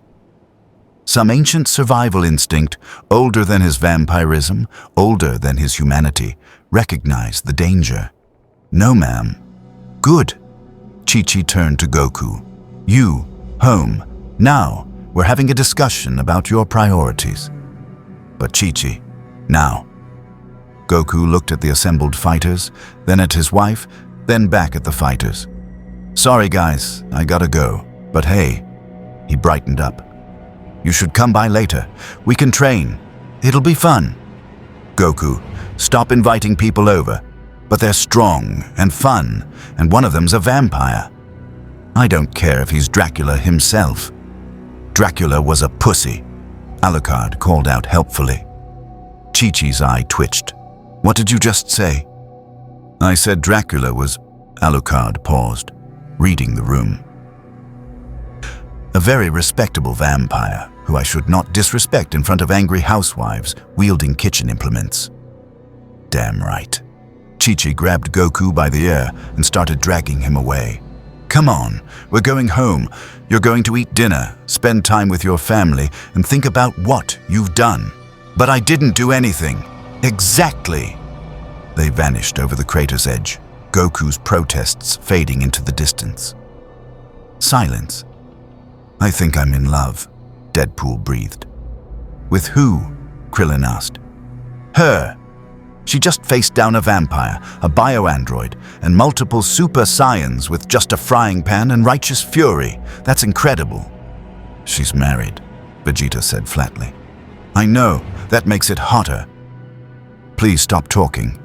Some ancient survival instinct, older than his vampirism, older than his humanity, recognized the danger. No, ma'am. Good. Chi-Chi turned to Goku. You, home. Now, we're having a discussion about your priorities. But Chi-Chi, now. Goku looked at the assembled fighters, then at his wife, then back at the fighters. Sorry guys, I gotta go. But hey, he brightened up. You should come by later. We can train. It'll be fun. Goku, stop inviting people over. But they're strong and fun, and one of them's a vampire. I don't care if he's Dracula himself. Dracula was a pussy, Alucard called out helpfully. Chi-Chi's eye twitched. What did you just say? I said Dracula was... Alucard paused, reading the room. A very respectable vampire, who I should not disrespect in front of angry housewives wielding kitchen implements. Damn right. Chi-Chi grabbed Goku by the ear and started dragging him away. Come on, we're going home. You're going to eat dinner, spend time with your family, and think about what you've done. But I didn't do anything. Exactly. They vanished over the crater's edge, Goku's protests fading into the distance. Silence. I think I'm in love, Deadpool breathed. With who? Krillin asked. Her. She just faced down a vampire, a bioandroid, and multiple Super Saiyans with just a frying pan and righteous fury. That's incredible. She's married, Vegeta said flatly. I know, that makes it hotter. Please stop talking.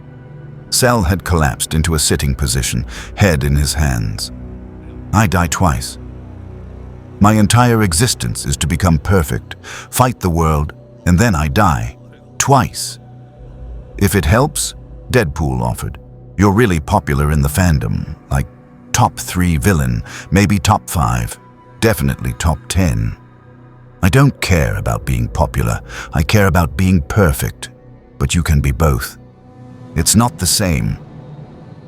Cell had collapsed into a sitting position, head in his hands. I die twice. My entire existence is to become perfect, fight the world, and then I die. Twice. If it helps, Deadpool offered. You're really popular in the fandom, like top 3 villain, maybe top 5, definitely top 10. I don't care about being popular, I care about being perfect, but you can be both. It's not the same.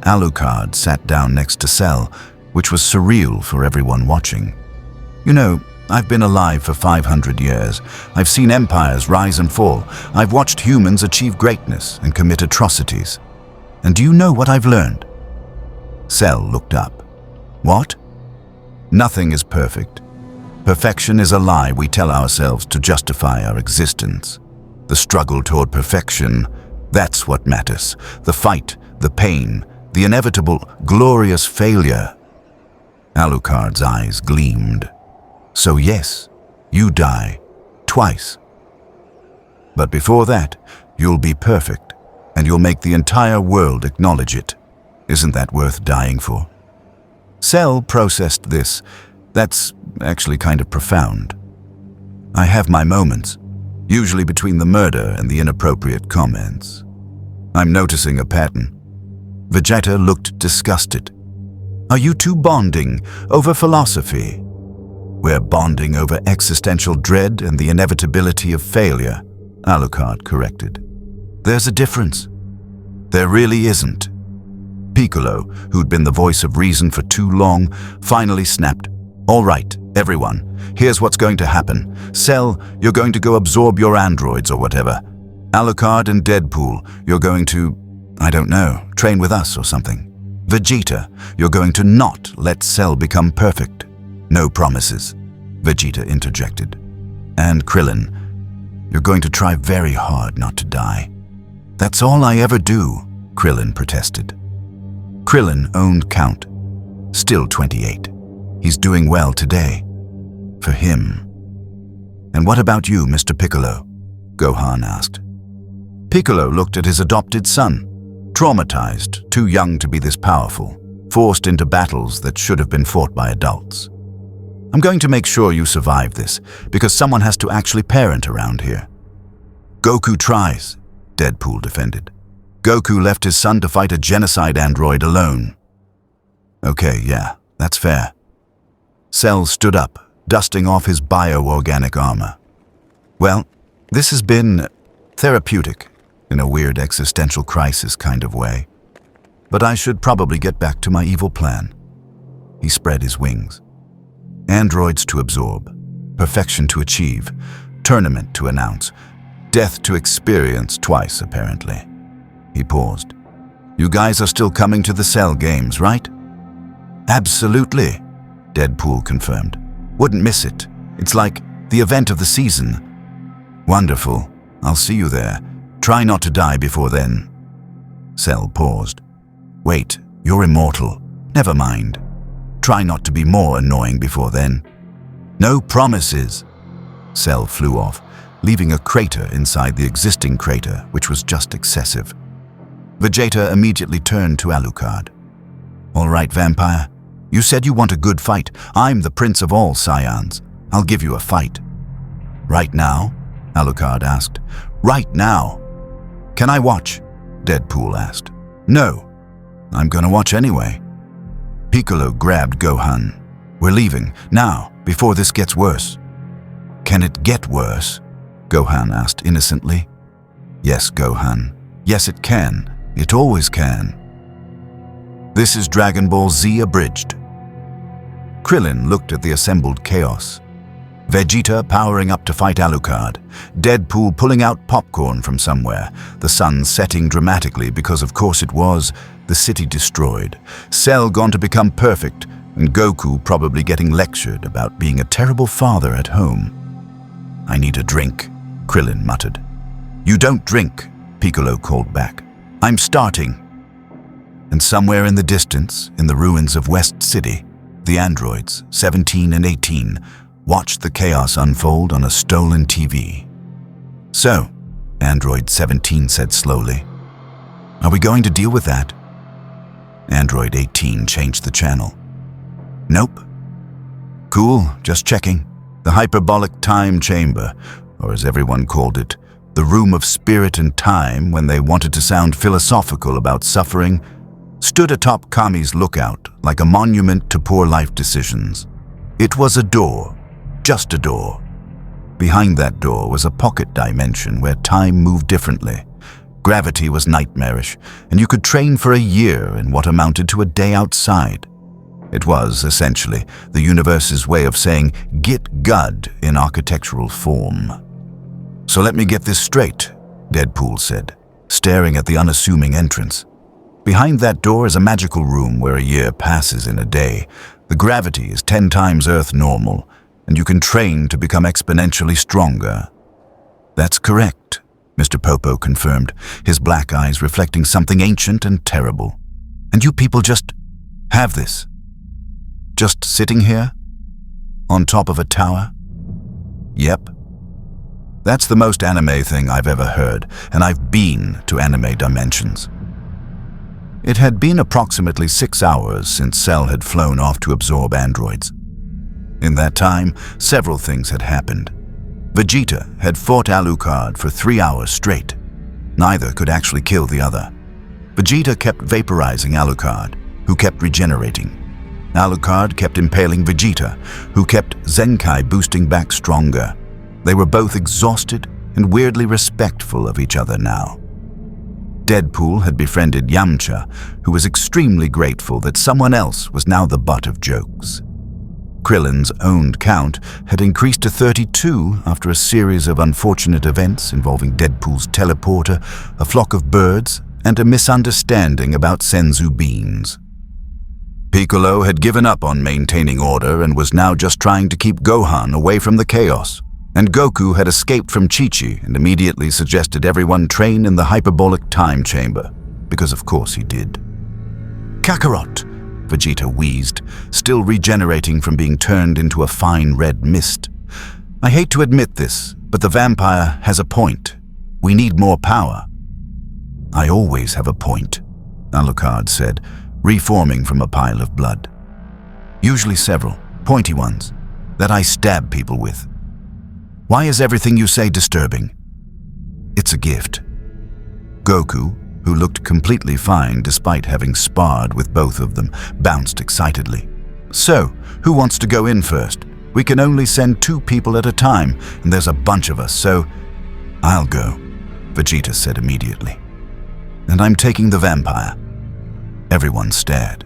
Alucard sat down next to Cell, which was surreal for everyone watching. You know, I've been alive for 500 years. I've seen empires rise and fall. I've watched humans achieve greatness and commit atrocities. And do you know what I've learned? Cell looked up. What? Nothing is perfect. Perfection is a lie we tell ourselves to justify our existence. The struggle toward perfection, that's what matters. The fight, the pain, the inevitable, glorious failure. Alucard's eyes gleamed. So yes, you die. Twice. But before that, you'll be perfect, and you'll make the entire world acknowledge it. Isn't that worth dying for? Cell processed this. That's actually kind of profound. I have my moments, usually between the murder and the inappropriate comments. I'm noticing a pattern. Vegeta looked disgusted. Are you two bonding over philosophy? We're bonding over existential dread and the inevitability of failure, Alucard corrected. There's a difference. There really isn't. Piccolo, who'd been the voice of reason for too long, finally snapped. All right, everyone, here's what's going to happen. Cell, you're going to go absorb your androids or whatever. Alucard and Deadpool, you're going to, I don't know, train with us or something. Vegeta, you're going to not let Cell become perfect. No promises, Vegeta interjected. And Krillin, you're going to try very hard not to die. That's all I ever do, Krillin protested. Krillin owned Count, still 28. He's doing well today. For him. And what about you, Mr. Piccolo? Gohan asked. Piccolo looked at his adopted son, traumatized, too young to be this powerful, forced into battles that should have been fought by adults. I'm going to make sure you survive this, because someone has to actually parent around here. Goku tries, Deadpool defended. Goku left his son to fight a genocide android alone. Okay, yeah, that's fair. Cell stood up, dusting off his bioorganic armor. Well, this has been therapeutic, in a weird existential crisis kind of way. But I should probably get back to my evil plan. He spread his wings. Androids to absorb, perfection to achieve, tournament to announce, death to experience twice, apparently. He paused. You guys are still coming to the Cell games, right? Absolutely, Deadpool confirmed. Wouldn't miss it. It's like the event of the season. Wonderful. I'll see you there. Try not to die before then. Cell paused. Wait, you're immortal. Never mind. Try not to be more annoying before then. No promises. Cell flew off, leaving a crater inside the existing crater, which was just excessive. Vegeta immediately turned to Alucard. All right, Vampire. You said you want a good fight. I'm the prince of all Saiyans. I'll give you a fight. Right now? Alucard asked. Right now. Can I watch? Deadpool asked. No. I'm gonna watch anyway. Piccolo grabbed Gohan. We're leaving, now, before this gets worse. Can it get worse? Gohan asked innocently. Yes, Gohan. Yes, it can. It always can. This is Dragon Ball Z Abridged. Krillin looked at the assembled chaos. Vegeta powering up to fight Alucard, Deadpool pulling out popcorn from somewhere, the sun setting dramatically because of course it was, the city destroyed, Cell gone to become perfect, and Goku probably getting lectured about being a terrible father at home. I need a drink, Krillin muttered. You don't drink, Piccolo called back. I'm starting. And somewhere in the distance, in the ruins of West City, the androids, 17 and 18, watched the chaos unfold on a stolen TV. So, Android 17 said slowly, are we going to deal with that? Android 18 changed the channel. Nope. Cool, just checking. The hyperbolic time chamber, or as everyone called it, the room of spirit and time when they wanted to sound philosophical about suffering, stood atop Kami's lookout like a monument to poor life decisions. It was a door, just a door. Behind that door was a pocket dimension where time moved differently. Gravity was nightmarish, and you could train for a year in what amounted to a day outside. It was, essentially, the universe's way of saying, "Get Gud" in architectural form. "So let me get this straight," Deadpool said, staring at the unassuming entrance. "Behind that door is a magical room where a year passes in a day. The gravity is 10 times Earth normal, and you can train to become exponentially stronger." "That's correct," Mr. Popo confirmed, his black eyes reflecting something ancient and terrible. "And you people just have this? Just sitting here? On top of a tower?" "Yep. That's the most anime thing I've ever heard, and I've been to anime dimensions." It had been approximately 6 hours since Cell had flown off to absorb androids. In that time, several things had happened. Vegeta had fought Alucard for 3 hours straight. Neither could actually kill the other. Vegeta kept vaporizing Alucard, who kept regenerating. Alucard kept impaling Vegeta, who kept Zenkai boosting back stronger. They were both exhausted and weirdly respectful of each other now. Deadpool had befriended Yamcha, who was extremely grateful that someone else was now the butt of jokes. Krillin's owned count had increased to 32 after a series of unfortunate events involving Deadpool's teleporter, a flock of birds, and a misunderstanding about senzu beans. Piccolo had given up on maintaining order and was now just trying to keep Gohan away from the chaos. And Goku had escaped from Chi-Chi and immediately suggested everyone train in the hyperbolic time chamber, because of course he did. "Kakarot," Vegeta wheezed, still regenerating from being turned into a fine red mist. "I hate to admit this, but the vampire has a point. We need more power." "I always have a point," Alucard said, reforming from a pile of blood. "Usually several, pointy ones, that I stab people with. Why is everything you say disturbing?" "It's a gift." Goku, who looked completely fine despite having sparred with both of them, bounced excitedly. "So, who wants to go in first? We can only send 2 people at a time, and there's a bunch of us, so—" "I'll go," Vegeta said immediately. "And I'm taking the vampire." Everyone stared.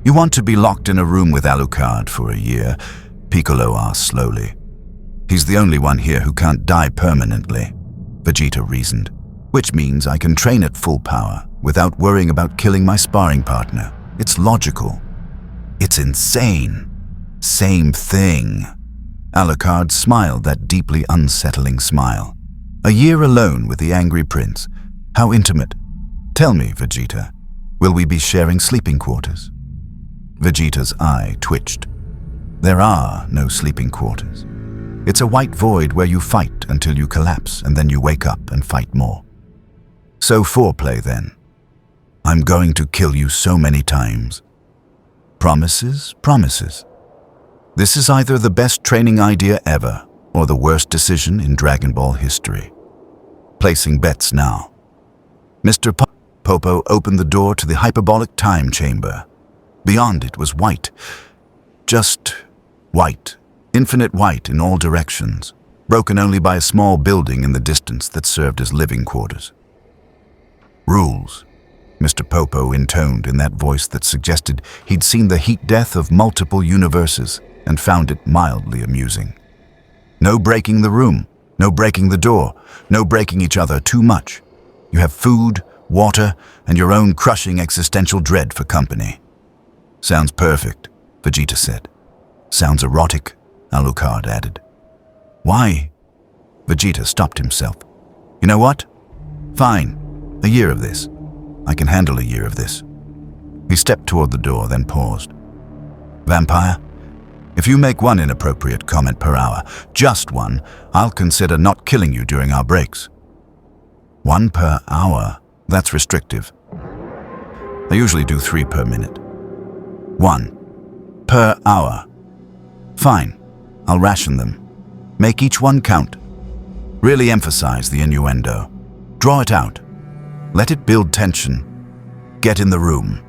"You want to be locked in a room with Alucard for a year?" Piccolo asked slowly. "He's the only one here who can't die permanently," Vegeta reasoned. "Which means I can train at full power without worrying about killing my sparring partner. It's logical." "It's insane." "Same thing." Alucard smiled that deeply unsettling smile. "A year alone with the angry prince. How intimate. Tell me, Vegeta, will we be sharing sleeping quarters?" Vegeta's eye twitched. "There are no sleeping quarters. It's a white void where you fight until you collapse and then you wake up and fight more. So foreplay then. I'm going to kill you so many times." Promises, promises. This is either the best training idea ever or the worst decision in Dragon Ball history. Placing bets now. Mr. Popo opened the door to the hyperbolic time chamber. Beyond it was white. Just white. Infinite white in all directions, broken only by a small building in the distance that served as living quarters. "Rules," Mr. Popo intoned in that voice that suggested he'd seen the heat death of multiple universes and found it mildly amusing. "No breaking the room, no breaking the door, no breaking each other too much. You have food, water, and your own crushing existential dread for company." "Sounds perfect," Vegeta said. "Sounds erotic," Alucard added. "Why?" Vegeta stopped himself. "You know what? Fine. A year of this. I can handle a year of this." He stepped toward the door, then paused. "Vampire, if you make one inappropriate comment per hour, just one, I'll consider not killing you during our breaks." "1 per hour? That's restrictive. I usually do 3 per minute." "1 per hour." Fine, I'll ration them. Make each one count. Really emphasize the innuendo. Draw it out. Let it build tension. Get in the room.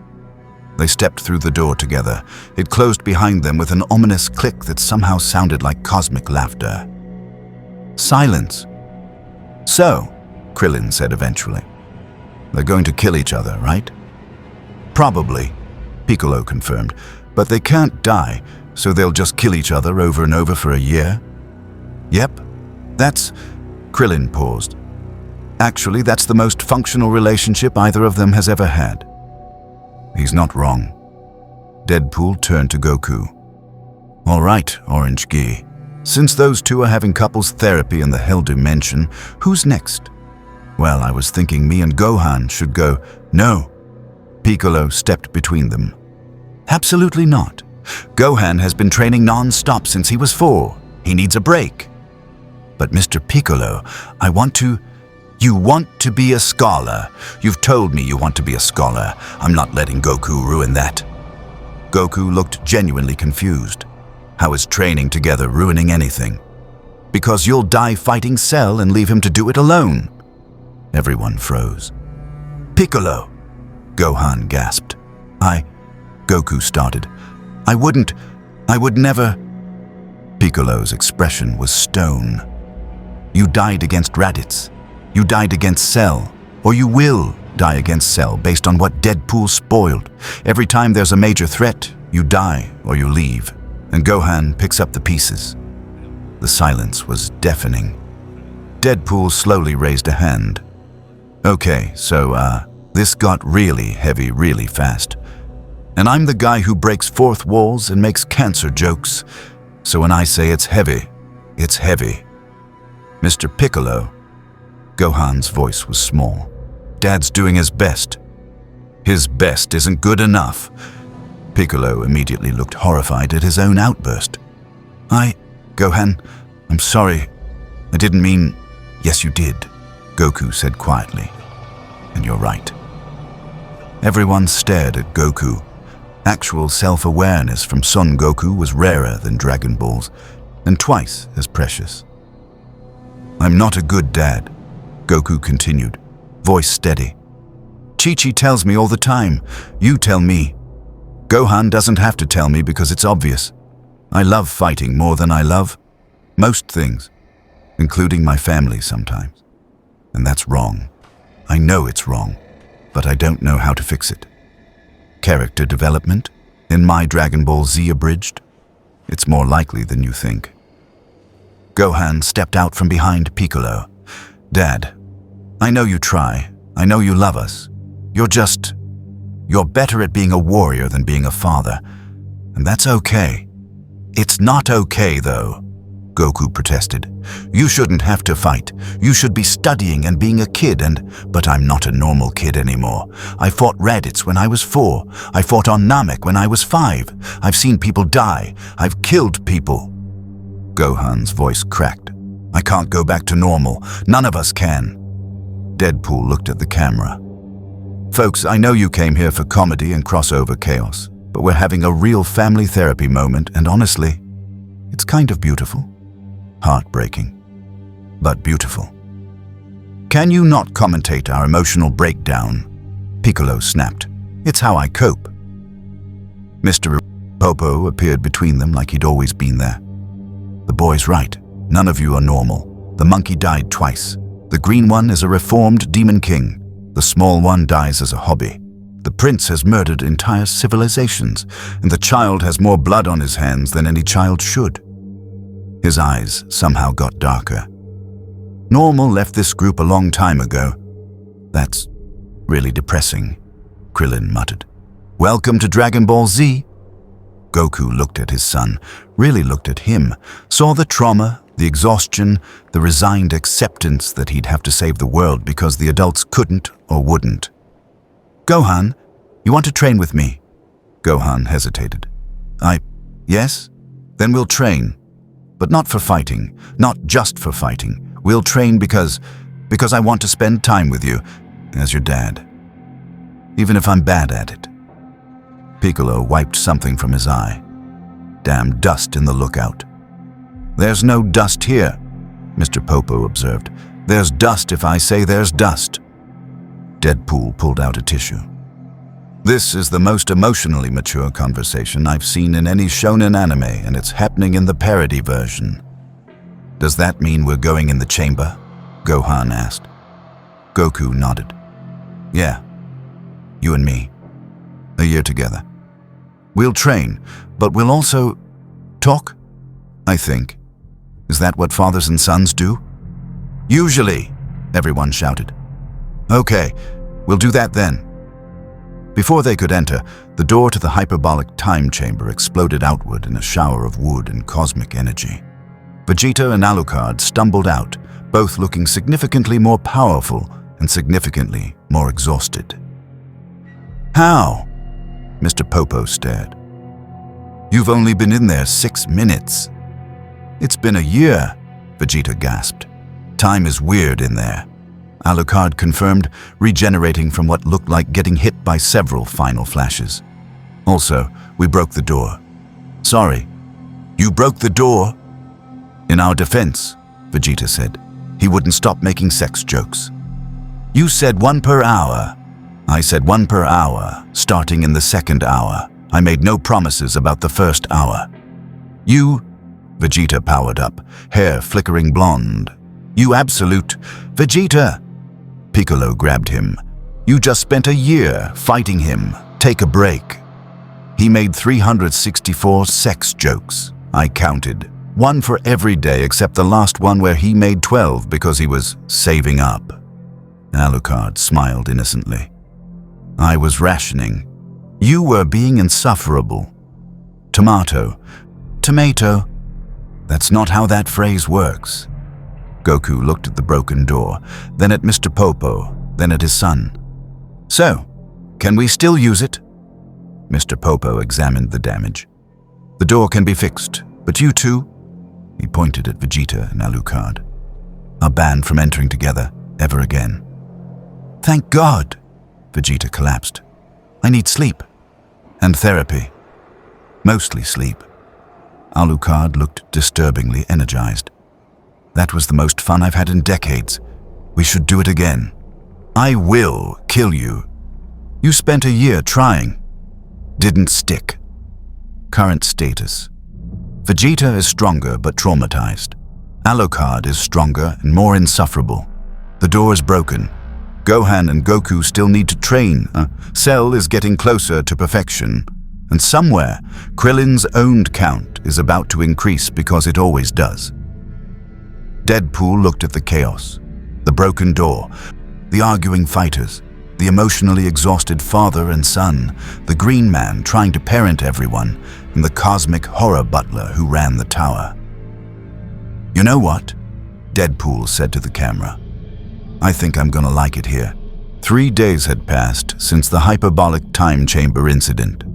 They stepped through the door together. It closed behind them with an ominous click that somehow sounded like cosmic laughter. Silence. So, Krillin said eventually. They're going to kill each other, right? Probably, Piccolo confirmed. But they can't die, so they'll just kill each other over and over for a year? Yep, that's... Krillin paused. Actually, that's the most functional relationship either of them has ever had. He's not wrong. Deadpool turned to Goku. All right, Orange Gi. Since those two are having couples therapy in the Hell Dimension, who's next? Well, I was thinking me and Gohan should go. No. Piccolo stepped between them. Absolutely not. Gohan has been training non-stop since he was 4. He needs a break. But Mr. Piccolo, I want to... You want to be a scholar. You've told me you want to be a scholar. I'm not letting Goku ruin that. Goku looked genuinely confused. How is training together ruining anything? Because you'll die fighting Cell and leave him to do it alone. Everyone froze. Piccolo! Gohan gasped. Goku started. I would never... Piccolo's expression was stone. You died against Raditz. You died against Cell. Or you will die against Cell based on what Deadpool spoiled. Every time there's a major threat, you die or you leave. And Gohan picks up the pieces. The silence was deafening. Deadpool slowly raised a hand. Okay, so, this got really heavy really fast. And I'm the guy who breaks fourth walls and makes cancer jokes. So when I say it's heavy, it's heavy. Mr. Piccolo. Gohan's voice was small. Dad's doing his best. His best isn't good enough. Piccolo immediately looked horrified at his own outburst. Gohan, I'm sorry. I didn't mean... Yes, you did, Goku said quietly. And you're right. Everyone stared at Goku. Actual self-awareness from Son Goku was rarer than Dragon Ball's, and twice as precious. I'm not a good dad, Goku continued, voice steady. Chi-Chi tells me all the time. You tell me. Gohan doesn't have to tell me because it's obvious. I love fighting more than I love most things, including my family sometimes. And that's wrong. I know it's wrong, but I don't know how to fix it. Character development? In my Dragon Ball Z Abridged? It's more likely than you think. Gohan stepped out from behind Piccolo. Dad, I know you try. I know you love us. You're better at being a warrior than being a father. And that's okay. It's not okay, though, Goku protested. You shouldn't have to fight. You should be studying and being a kid but I'm not a normal kid anymore. I fought Raditz when I was 4. I fought on Namek when I was 5. I've seen people die. I've killed people. Gohan's voice cracked. I can't go back to normal. None of us can. Deadpool looked at the camera. Folks, I know you came here for comedy and crossover chaos, but we're having a real family therapy moment, and honestly, it's kind of beautiful. Heartbreaking, but beautiful. Can you not commentate our emotional breakdown? Piccolo snapped. It's how I cope. Mr. Popo appeared between them like he'd always been there. The boy's right. None of you are normal. The monkey died twice. The green one is a reformed demon king. The small one dies as a hobby. The prince has murdered entire civilizations, and the child has more blood on his hands than any child should. His eyes somehow got darker. Normal left this group a long time ago. That's really depressing, Krillin muttered. Welcome to Dragon Ball Z. Goku looked at his son, really looked at him, saw the trauma, the exhaustion, the resigned acceptance that he'd have to save the world because the adults couldn't or wouldn't. Gohan, you want to train with me? Gohan hesitated. Yes? Then we'll train. But not for fighting, not just for fighting. We'll train because I want to spend time with you, as your dad. Even if I'm bad at it. Piccolo wiped something from his eye. damn dust in the lookout. There's no dust here, Mr. Popo observed. There's dust if I say there's dust. Deadpool pulled out a tissue. This is the most emotionally mature conversation I've seen in any shonen anime, and it's happening in the parody version. Does that mean we're going in the chamber? Gohan asked. Goku nodded. Yeah, you and me. A year together. We'll train, but we'll also talk, I think. Is that what fathers and sons do? Usually, everyone shouted. Okay, we'll do that then. Before they could enter, the door to the hyperbolic time chamber exploded outward in a shower of wood and cosmic energy. Vegeta and Alucard stumbled out, both looking significantly more powerful and significantly more exhausted. How? Mr. Popo stared. You've only been in there 6 minutes. It's been a year, Vegeta gasped. Time is weird in there. Alucard confirmed, regenerating from what looked like getting hit by several final flashes. Also, we broke the door. Sorry. You broke the door? In our defense, Vegeta said. He wouldn't stop making sex jokes. You said 1 per hour. I said 1 per hour, starting in the 2nd hour. I made no promises about the 1st hour. You, Vegeta powered up, hair flickering blonde. You absolute Vegeta! Piccolo grabbed him. You just spent a year fighting him. Take a break. He made 364 sex jokes. I counted. 1 for every day except the last one where he made 12 because he was saving up. Alucard smiled innocently. I was rationing. You were being insufferable. Tomato. Tomato. That's not how that phrase works. Goku looked at the broken door, then at Mr. Popo, then at his son. So, can we still use it? Mr. Popo examined the damage. The door can be fixed, but you two, he pointed at Vegeta and Alucard, are banned from entering together ever again. Thank God, Vegeta collapsed. I need sleep. And therapy. Mostly sleep. Alucard looked disturbingly energized. That was the most fun I've had in decades. We should do it again. I will kill you. You spent a year trying. Didn't stick. Current status. Vegeta is stronger but traumatized. Alucard is stronger and more insufferable. The door is broken. Gohan and Goku still need to train. Cell is getting closer to perfection. And somewhere, Krillin's owned count is about to increase because it always does. Deadpool looked at the chaos, the broken door, the arguing fighters, the emotionally exhausted father and son, the green man trying to parent everyone, and the cosmic horror butler who ran the tower. You know what? Deadpool said to the camera. I think I'm gonna like it here. 3 days had passed since the hyperbolic time chamber incident.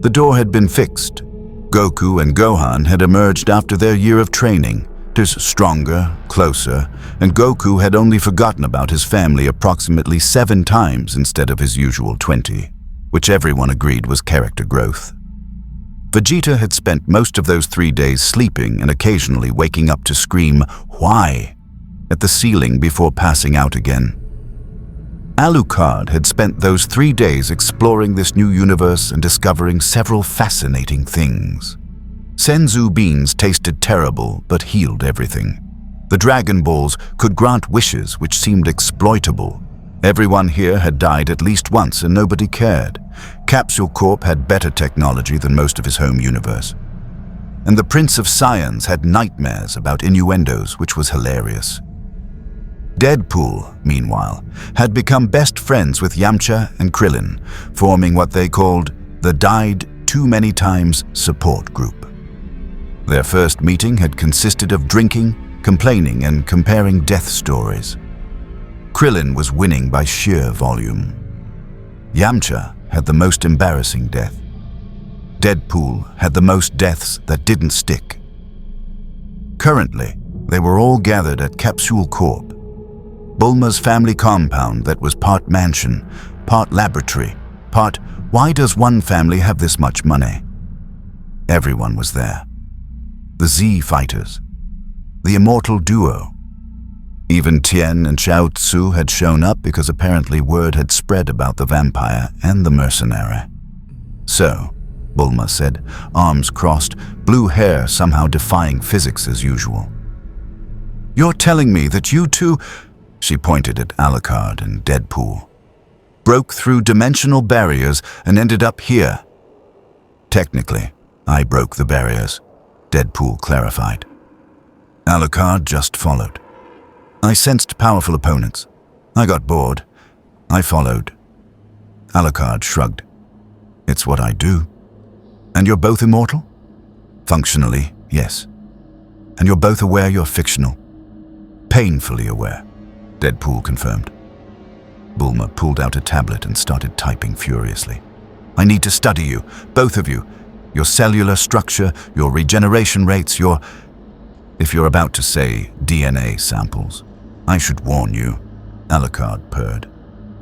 The door had been fixed. Goku and Gohan had emerged after their year of training, stronger, closer, and Goku had only forgotten about his family approximately 7 times instead of his usual 20, which everyone agreed was character growth. Vegeta had spent most of those 3 days sleeping and occasionally waking up to scream, "Why?" at the ceiling before passing out again. Alucard had spent those 3 days exploring this new universe and discovering several fascinating things. Senzu beans tasted terrible but healed everything. The Dragon Balls could grant wishes which seemed exploitable. Everyone here had died at least once and nobody cared. Capsule Corp had better technology than most of his home universe. And the Prince of Science had nightmares about innuendos, which was hilarious. Deadpool, meanwhile, had become best friends with Yamcha and Krillin, forming what they called the Died Too Many Times Support Group. Their first meeting had consisted of drinking, complaining, and comparing death stories. Krillin was winning by sheer volume. Yamcha had the most embarrassing death. Deadpool had the most deaths that didn't stick. Currently, they were all gathered at Capsule Corp, Bulma's family compound that was part mansion, part laboratory, part why does one family have this much money? Everyone was there. The Z fighters. The immortal duo. Even Tien and Xiao Tzu had shown up because apparently word had spread about the vampire and the mercenary. So, Bulma said, arms crossed, blue hair somehow defying physics as usual. "You're telling me that you two," she pointed at Alucard and Deadpool, "broke through dimensional barriers and ended up here?" "Technically, I broke the barriers," Deadpool clarified. Alucard just followed. "I sensed powerful opponents. I got bored. I followed." Alucard shrugged. "It's what I do." "And you're both immortal?" "Functionally, yes." "And you're both aware you're fictional?" "Painfully aware," Deadpool confirmed. Bulma pulled out a tablet and started typing furiously. "I need to study you, both of you. Your cellular structure, your regeneration rates, your... If you're about to say DNA samples, I should warn you," Alucard purred.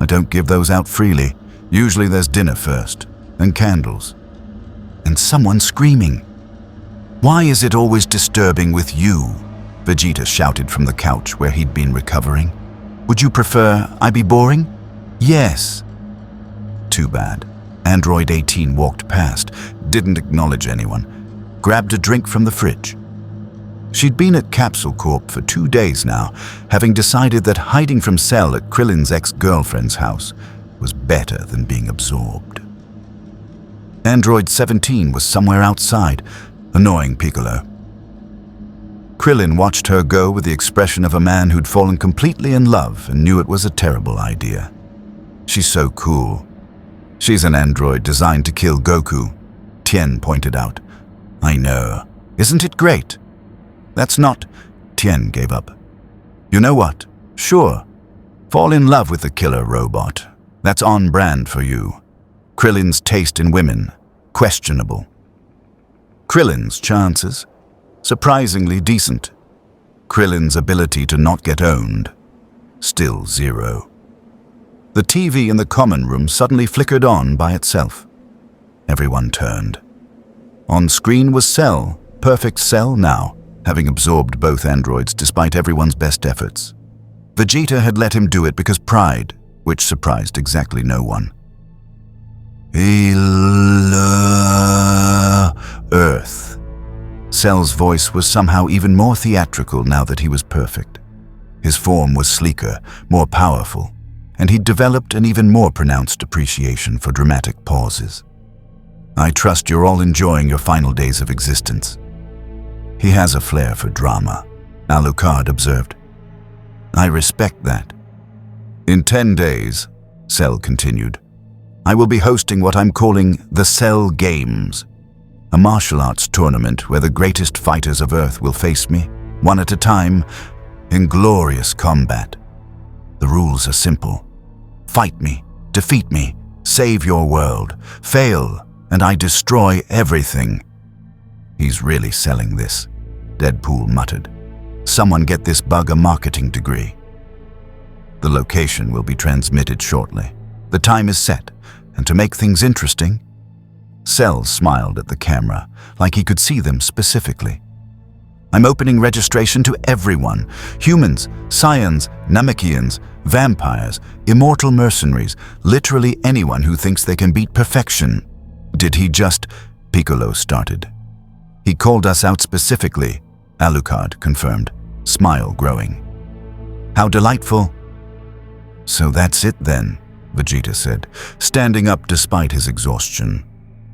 "I don't give those out freely. Usually there's dinner first, and candles. And someone screaming. Why is it always disturbing with you?" Vegeta shouted from the couch where he'd been recovering. "Would you prefer I be boring?" "Yes." Too bad. Android 18 walked past, didn't acknowledge anyone, grabbed a drink from the fridge. She'd been at Capsule Corp for 2 days now, having decided that hiding from Cell at Krillin's ex-girlfriend's house was better than being absorbed. Android 17 was somewhere outside, annoying Piccolo. Krillin watched her go with the expression of a man who'd fallen completely in love and knew it was a terrible idea. "She's so cool. She's an android designed to kill Goku," Tien pointed out. "I know. Isn't it great?" "That's not..." Tien gave up. "You know what? Sure. Fall in love with the killer robot. That's on brand for you. Krillin's taste in women, questionable. Krillin's chances, surprisingly decent. Krillin's ability to not get owned, still zero." The TV in the common room suddenly flickered on by itself. Everyone turned. On screen was Cell, perfect Cell now, having absorbed both androids despite everyone's best efforts. Vegeta had let him do it because pride, which surprised exactly no one. Earth. Cell's voice was somehow even more theatrical now that he was perfect. His form was sleeker, more powerful, and he'd developed an even more pronounced appreciation for dramatic pauses. "I trust you're all enjoying your final days of existence." "He has a flair for drama," Alucard observed. "I respect that." "In 10 days, Cell continued, "I will be hosting what I'm calling the Cell Games, a martial arts tournament where the greatest fighters of Earth will face me, one at a time, in glorious combat. The rules are simple. Fight me, defeat me, save your world, fail, and I destroy everything." "He's really selling this," Deadpool muttered. "Someone get this bug a marketing degree." "The location will be transmitted shortly. The time is set, and to make things interesting..." Cell smiled at the camera, like he could see them specifically. "I'm opening registration to everyone. Humans, Saiyans, Namekians, vampires, immortal mercenaries, literally anyone who thinks they can beat perfection." "Did he just..." Piccolo started. "He called us out specifically," Alucard confirmed, smile growing. "How delightful." "So that's it then," Vegeta said, standing up despite his exhaustion.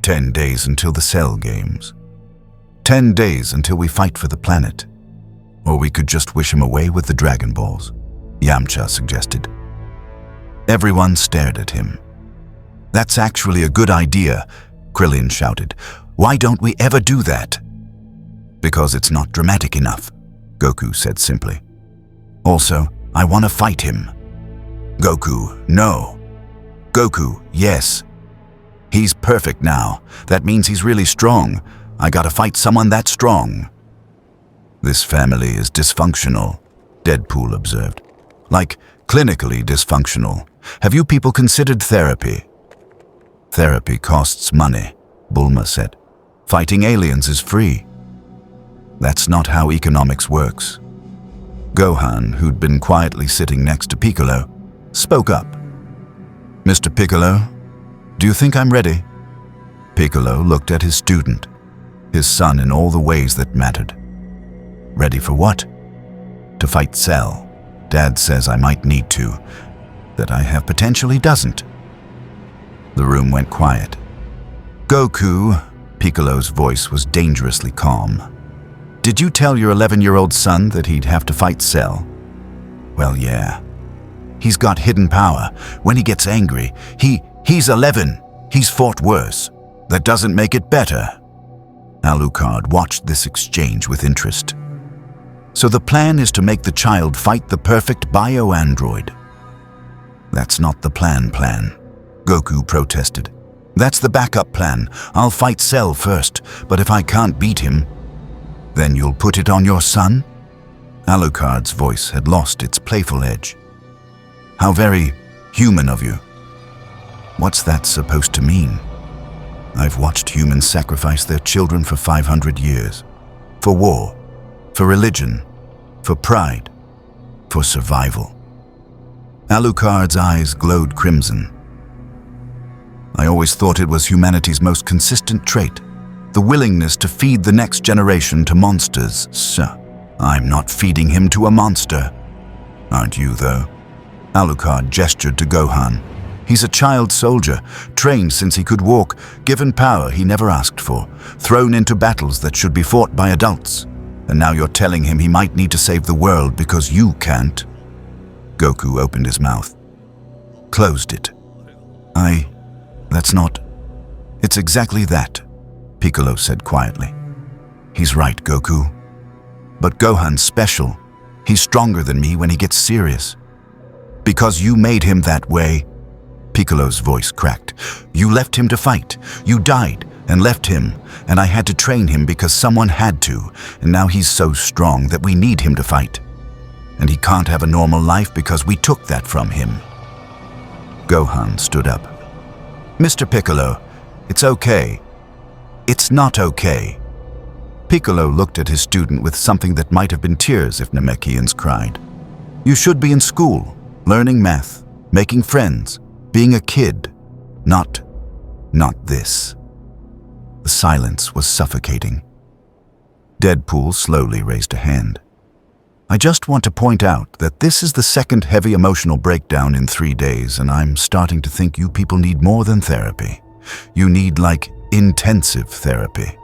10 days until the Cell Games. 10 days until we fight for the planet. Or we could just wish him away with the Dragon Balls," Yamcha suggested. Everyone stared at him. "That's actually a good idea," Krillin shouted. "Why don't we ever do that?" "Because it's not dramatic enough," Goku said simply. "Also, I want to fight him." "Goku, no." "Goku, yes. He's perfect now. That means he's really strong. I gotta fight someone that strong." "This family is dysfunctional," Deadpool observed. "Like, clinically dysfunctional. Have you people considered therapy?" "Therapy costs money," Bulma said. Fighting aliens is free. That's not how economics works. Gohan, who'd been quietly sitting next to Piccolo, spoke up. "Mr. Piccolo, do you think I'm ready?" Piccolo looked at his student, his son in all the ways that mattered. "Ready for what?" "To fight Cell. Dad says I might need to, that I have potentially doesn't." The room went quiet. "Goku," Piccolo's voice was dangerously calm. "Did you tell your 11-year-old son that he'd have to fight Cell?" "Well, yeah. He's got hidden power. When he gets angry, he's 11. He's fought worse. That doesn't make it better." Alucard watched this exchange with interest. "So the plan is to make the child fight the perfect bio-android?" "That's not the plan, Goku protested. "That's the backup plan. I'll fight Cell first, but if I can't beat him, then you'll put it on your son?" Alucard's voice had lost its playful edge. "How very human of you." "What's that supposed to mean? I've watched humans sacrifice their children for 500 years. For war, for religion, for pride, for survival." Alucard's eyes glowed crimson. "I always thought it was humanity's most consistent trait, the willingness to feed the next generation to monsters, sir. I'm not feeding him to a monster." "Aren't you, though?" Alucard gestured to Gohan. "He's a child soldier, trained since he could walk, given power he never asked for, thrown into battles that should be fought by adults. And now you're telling him he might need to save the world because you can't?" Goku opened his mouth. Closed it. That's not... "It's exactly that," Piccolo said quietly. "He's right, Goku. But Gohan's special. He's stronger than me when he gets serious. Because you made him that way." Piccolo's voice cracked. "You left him to fight. You died and left him, and I had to train him because someone had to, and now he's so strong that we need him to fight. And he can't have a normal life because we took that from him." Gohan stood up. "Mr. Piccolo, it's okay." "It's not okay." Piccolo looked at his student with something that might have been tears if Namekians cried. "You should be in school, learning math, making friends, being a kid. Not this." The silence was suffocating. Deadpool slowly raised a hand. "I just want to point out that this is the second heavy emotional breakdown in 3 days, and I'm starting to think you people need more than therapy. You need, like, intensive therapy.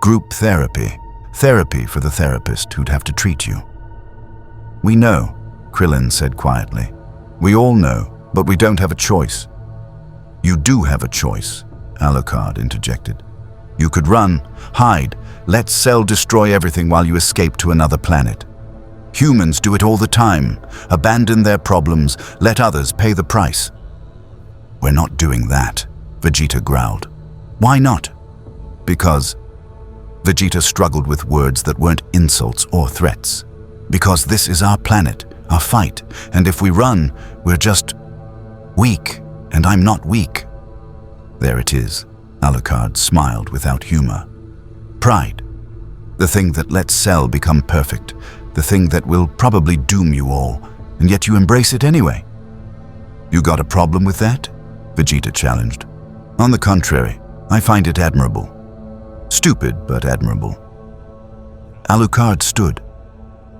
Group therapy. Therapy for the therapist who'd have to treat you." "We know," Krillin said quietly. "We all know, but we don't have a choice." "You do have a choice," Alucard interjected. "You could run, hide, let Cell destroy everything while you escape to another planet. Humans do it all the time. Abandon their problems, let others pay the price." "We're not doing that," Vegeta growled. "Why not?" "Because..." Vegeta struggled with words that weren't insults or threats. "Because this is our planet, our fight, and if we run, we're just weak, and I'm not weak." "There it is," Alucard smiled without humor. "Pride. The thing that lets Cell become perfect. The thing that will probably doom you all, and yet you embrace it anyway." "You got a problem with that?" Vegeta challenged. "On the contrary, I find it admirable. Stupid, but admirable." Alucard stood.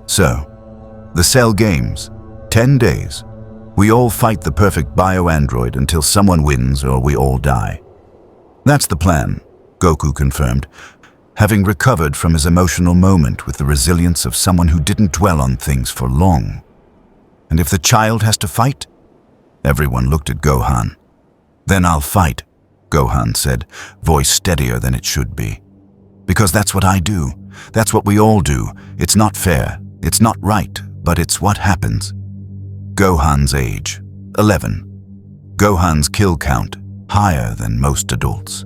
"So, the Cell Games, 10 days. We all fight the perfect bio-android until someone wins or we all die." "That's the plan," Goku confirmed, having recovered from his emotional moment with the resilience of someone who didn't dwell on things for long. "And if the child has to fight?" Everyone looked at Gohan. "Then I'll fight," Gohan said, voice steadier than it should be. "Because that's what I do. That's what we all do. It's not fair. It's not right, but it's what happens." Gohan's age, 11. Gohan's kill count, higher than most adults.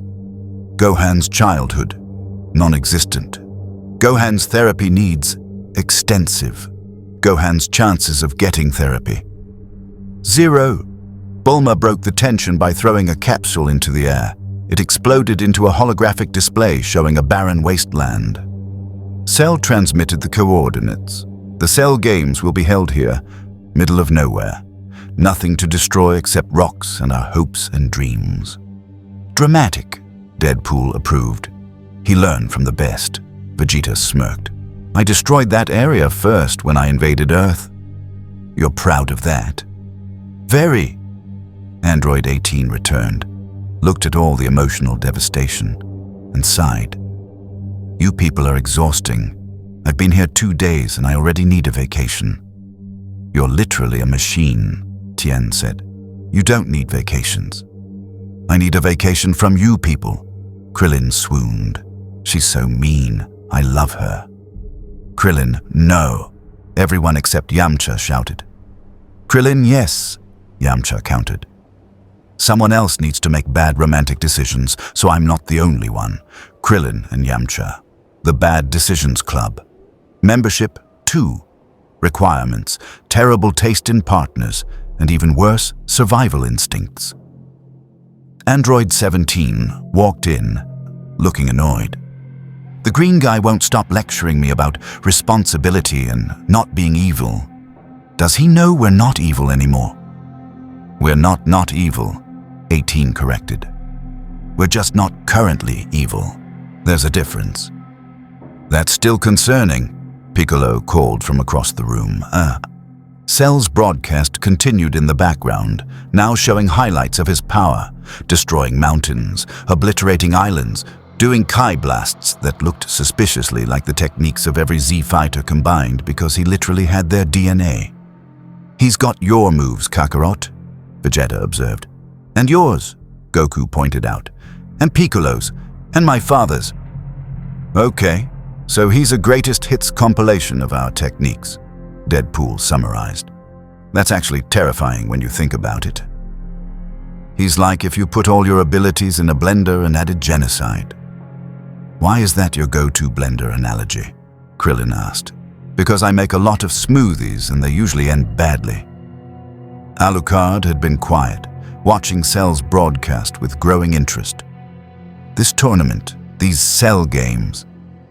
Gohan's childhood, non-existent. Gohan's therapy needs, extensive. Gohan's chances of getting therapy, 0. Bulma broke the tension by throwing a capsule into the air. It exploded into a holographic display showing a barren wasteland. Cell transmitted the coordinates. The Cell Games will be held here, middle of nowhere. Nothing to destroy except rocks and our hopes and dreams. Dramatic, Deadpool approved. He learned from the best. Vegeta smirked. I destroyed that area first when I invaded Earth. You're proud of that? Very. Android 18 returned, looked at all the emotional devastation, and sighed. You people are exhausting. I've been here 2 days and I already need a vacation. You're literally a machine, Tien said. You don't need vacations. I need a vacation from you people. Krillin swooned. She's so mean. I love her. Krillin, no. Everyone except Yamcha shouted. Krillin, yes, Yamcha countered. Someone else needs to make bad romantic decisions, so I'm not the only one. Krillin and Yamcha. The Bad Decisions Club. Membership 2. Requirements, terrible taste in partners, and even worse, survival instincts. Android 17 walked in, looking annoyed. The green guy won't stop lecturing me about responsibility and not being evil. Does he know we're not evil anymore? We're not evil, 18 corrected. We're just not currently evil. There's a difference. That's still concerning, Piccolo called from across the room. Cell's broadcast continued in the background, now showing highlights of his power, destroying mountains, obliterating islands, doing Kai blasts that looked suspiciously like the techniques of every Z fighter combined because he literally had their DNA. He's got your moves, Kakarot, Vegeta observed. And yours, Goku pointed out. And Piccolo's, and my father's. Okay, so he's a greatest hits compilation of our techniques, Deadpool summarized. That's actually terrifying when you think about it. He's like if you put all your abilities in a blender and added genocide. Why is that your go-to blender analogy? Krillin asked. Because I make a lot of smoothies and they usually end badly. Alucard had been quiet, watching Cell's broadcast with growing interest. This tournament, these Cell games,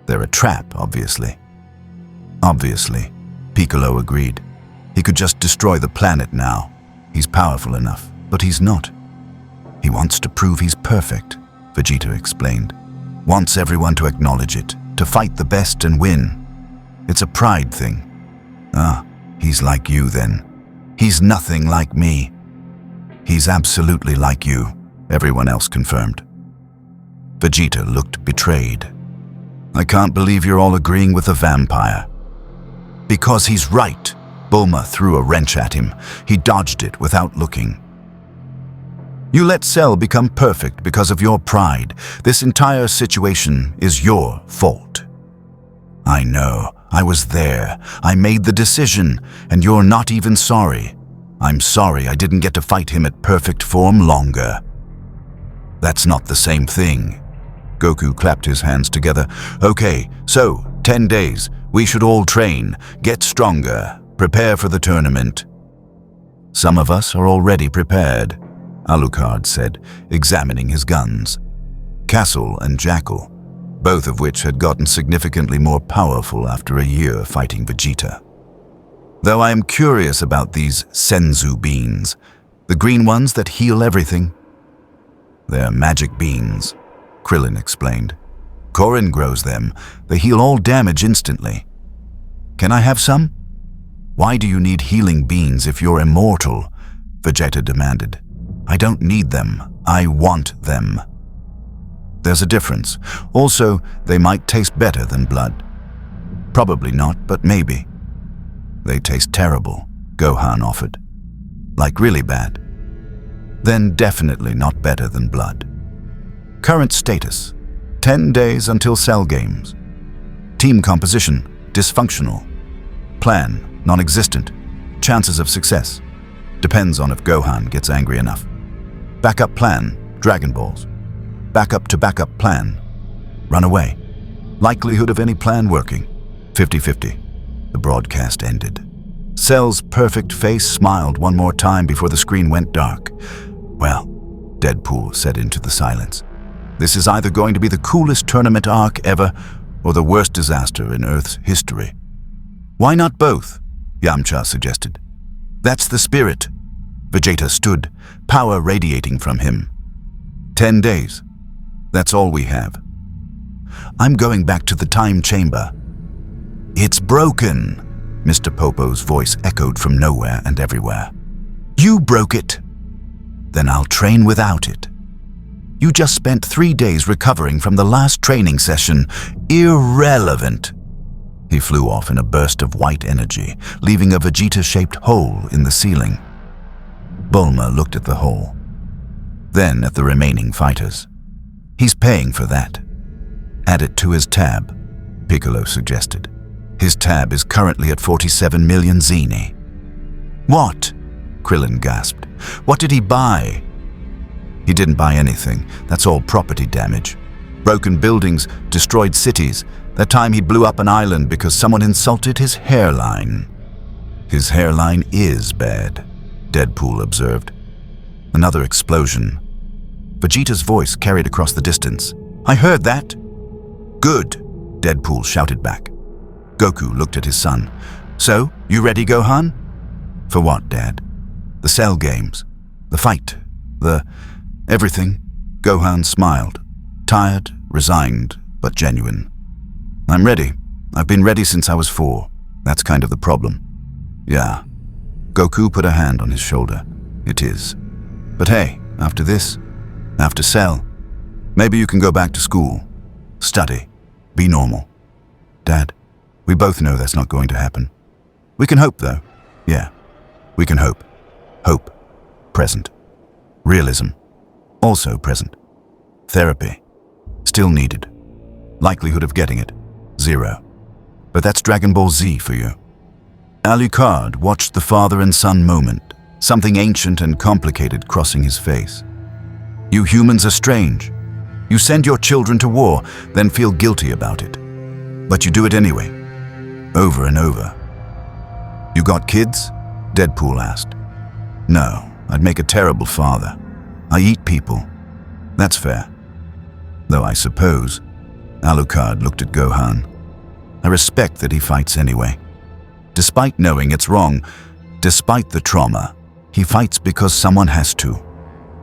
they're a trap, obviously. Obviously, Piccolo agreed. He could just destroy the planet now. He's powerful enough, but he's not. He wants to prove he's perfect, Vegeta explained. Wants everyone to acknowledge it, to fight the best and win. It's a pride thing. He's like you then. He's nothing like me. He's absolutely like you, everyone else confirmed. Vegeta looked betrayed. I can't believe you're all agreeing with the vampire. Because he's right. Bulma threw a wrench at him. He dodged it without looking. You let Cell become perfect because of your pride. This entire situation is your fault. I know. I was there. I made the decision, and you're not even sorry. I'm sorry I didn't get to fight him at perfect form longer. That's not the same thing. Goku clapped his hands together. Okay, so 10 days. We should all train, get stronger, prepare for the tournament. Some of us are already prepared, Alucard said, examining his guns. Castle and Jackal, both of which had gotten significantly more powerful after a year fighting Vegeta. Though I am curious about these Senzu beans, the green ones that heal everything. They're magic beans, Krillin explained. Korin grows them. They heal all damage instantly. Can I have some? Why do you need healing beans if you're immortal? Vegeta demanded. I don't need them. I want them. There's a difference. Also, they might taste better than blood. Probably not, but maybe. They taste terrible, Gohan offered. Like really bad. Then definitely not better than blood. Current status. 10 days until Cell Games. Team composition, dysfunctional. Plan, non-existent. Chances of success. Depends on if Gohan gets angry enough. Backup plan, Dragon Balls. Backup to backup plan. Run away. Likelihood of any plan working, 50-50. The broadcast ended. Cell's perfect face smiled one more time before the screen went dark. Well, Deadpool said into the silence. This is either going to be the coolest tournament arc ever or the worst disaster in Earth's history. Why not both? Yamcha suggested. That's the spirit. Vegeta stood, power radiating from him. 10 days. That's all we have. I'm going back to the time chamber. It's broken, Mr. Popo's voice echoed from nowhere and everywhere. You broke it. Then I'll train without it. You just spent 3 days recovering from the last training session. Irrelevant. He flew off in a burst of white energy, leaving a Vegeta-shaped hole in the ceiling. Bulma looked at the hole, then at the remaining fighters. He's paying for that. Add it to his tab, Piccolo suggested. His tab is currently at 47 million zeni. What? Krillin gasped. What did he buy? He didn't buy anything. That's all property damage. Broken buildings, destroyed cities. That time he blew up an island because someone insulted his hairline. His hairline is bad, Deadpool observed. Another explosion. Vegeta's voice carried across the distance. I heard that. Good, Deadpool shouted back. Goku looked at his son. So, you ready, Gohan? For what, Dad? The Cell games. The fight. Everything. Gohan smiled. Tired, resigned, but genuine. I'm ready. I've been ready since I was 4. That's kind of the problem. Yeah. Goku put a hand on his shoulder. It is. But hey, after this, after Cell, maybe you can go back to school. Study. Be normal. Dad, we both know that's not going to happen. We can hope, though. Yeah. We can hope. Hope. Present. Realism. Also present. Therapy. Still needed. Likelihood of getting it. 0. But that's Dragon Ball Z for you. Alucard watched the father and son moment, something ancient and complicated crossing his face. You humans are strange. You send your children to war, then feel guilty about it. But you do it anyway. Over and over. You got kids? Deadpool asked. No, I'd make a terrible father. I eat people. That's fair. Though I suppose, Alucard looked at Gohan. I respect that he fights anyway. Despite knowing it's wrong, despite the trauma, he fights because someone has to.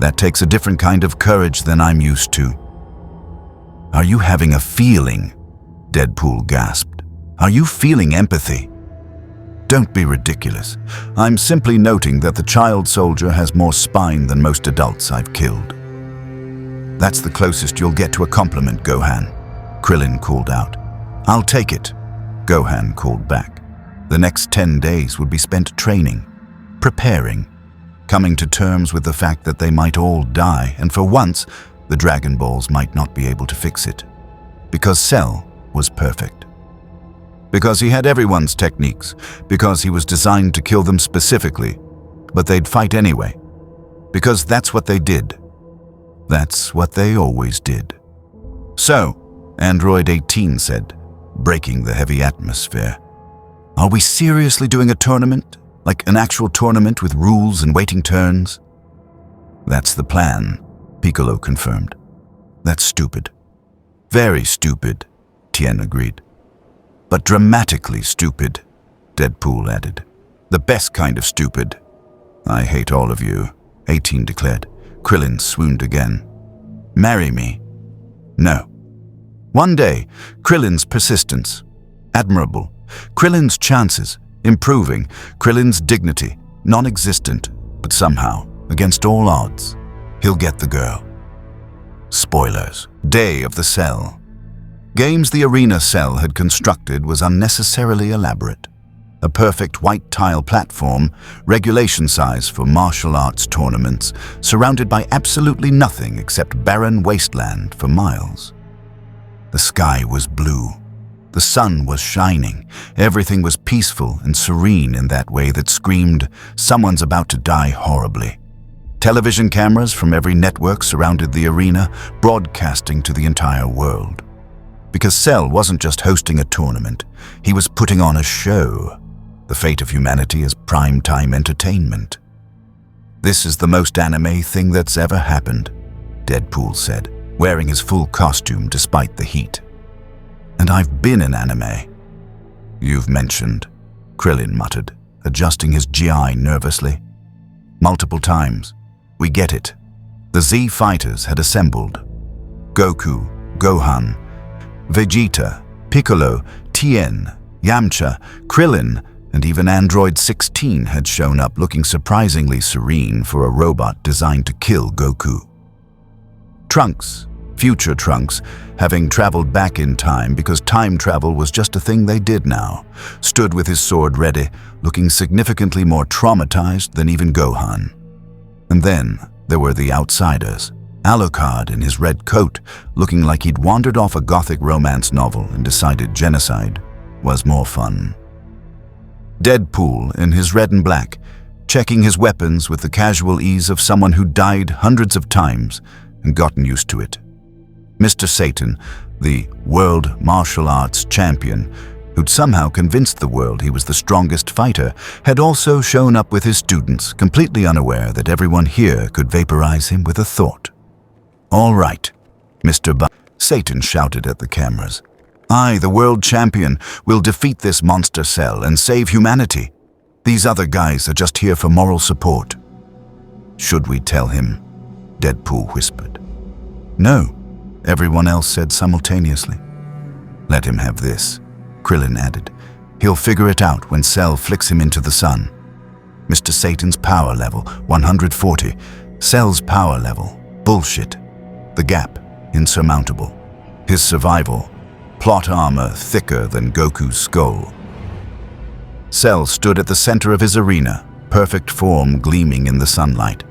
That takes a different kind of courage than I'm used to. Are you having a feeling? Deadpool gasped. Are you feeling empathy? Don't be ridiculous. I'm simply noting that the child soldier has more spine than most adults I've killed. That's the closest you'll get to a compliment, Gohan, Krillin called out. I'll take it, Gohan called back. The next 10 days would be spent training, preparing, coming to terms with the fact that they might all die, and for once, the Dragon Balls might not be able to fix it. Because Cell was perfect. Because he had everyone's techniques, because he was designed to kill them specifically, but they'd fight anyway. Because that's what they did. That's what they always did. So, Android 18 said, breaking the heavy atmosphere, are we seriously doing a tournament? Like an actual tournament with rules and waiting turns? That's the plan, Piccolo confirmed. That's stupid. Very stupid, Tien agreed. But dramatically stupid, Deadpool added. The best kind of stupid. I hate all of you, 18 declared. Krillin swooned again. Marry me. No. One day, Krillin's persistence. Admirable. Krillin's chances. Improving. Krillin's dignity. Non-existent. But somehow, against all odds, he'll get the girl. Spoilers. Day of the Cell. Games the arena Cell had constructed was unnecessarily elaborate. A perfect white tile platform, regulation size for martial arts tournaments, surrounded by absolutely nothing except barren wasteland for miles. The sky was blue. The sun was shining. Everything was peaceful and serene in that way that screamed, someone's about to die horribly. Television cameras from every network surrounded the arena, broadcasting to the entire world. Because Cell wasn't just hosting a tournament, he was putting on a show. The fate of humanity as prime-time entertainment. This is the most anime thing that's ever happened, Deadpool said. wearing his full costume despite the heat. And I've been in anime. You've mentioned, Krillin muttered, adjusting his GI nervously. Multiple times. We get it. The Z fighters had assembled. Goku, Gohan, Vegeta, Piccolo, Tien, Yamcha, Krillin, and even Android 16 had shown up looking surprisingly serene for a robot designed to kill Goku. Trunks, future Trunks, having traveled back in time because time travel was just a thing they did now, stood with his sword ready, looking significantly more traumatized than even Gohan. And then there were the outsiders. Alucard in his red coat, looking like he'd wandered off a gothic romance novel and decided genocide was more fun. Deadpool in his red and black, checking his weapons with the casual ease of someone who died hundreds of times and gotten used to it. Mr. Satan, the world martial arts champion, who'd somehow convinced the world he was the strongest fighter, had also shown up with his students, completely unaware that everyone here could vaporize him with a thought. "All right, Mr. Satan shouted at the cameras. "I, the world champion, will defeat this monster cell and save humanity. These other guys are just here for moral support." "Should we tell him?" Deadpool whispered. "No," everyone else said simultaneously. "Let him have this," Krillin added. "He'll figure it out when Cell flicks him into the sun." Mr. Satan's power level, 140. Cell's power level, bullshit. The gap, insurmountable. His survival, plot armor thicker than Goku's skull. Cell stood at the center of his arena, perfect form gleaming in the sunlight.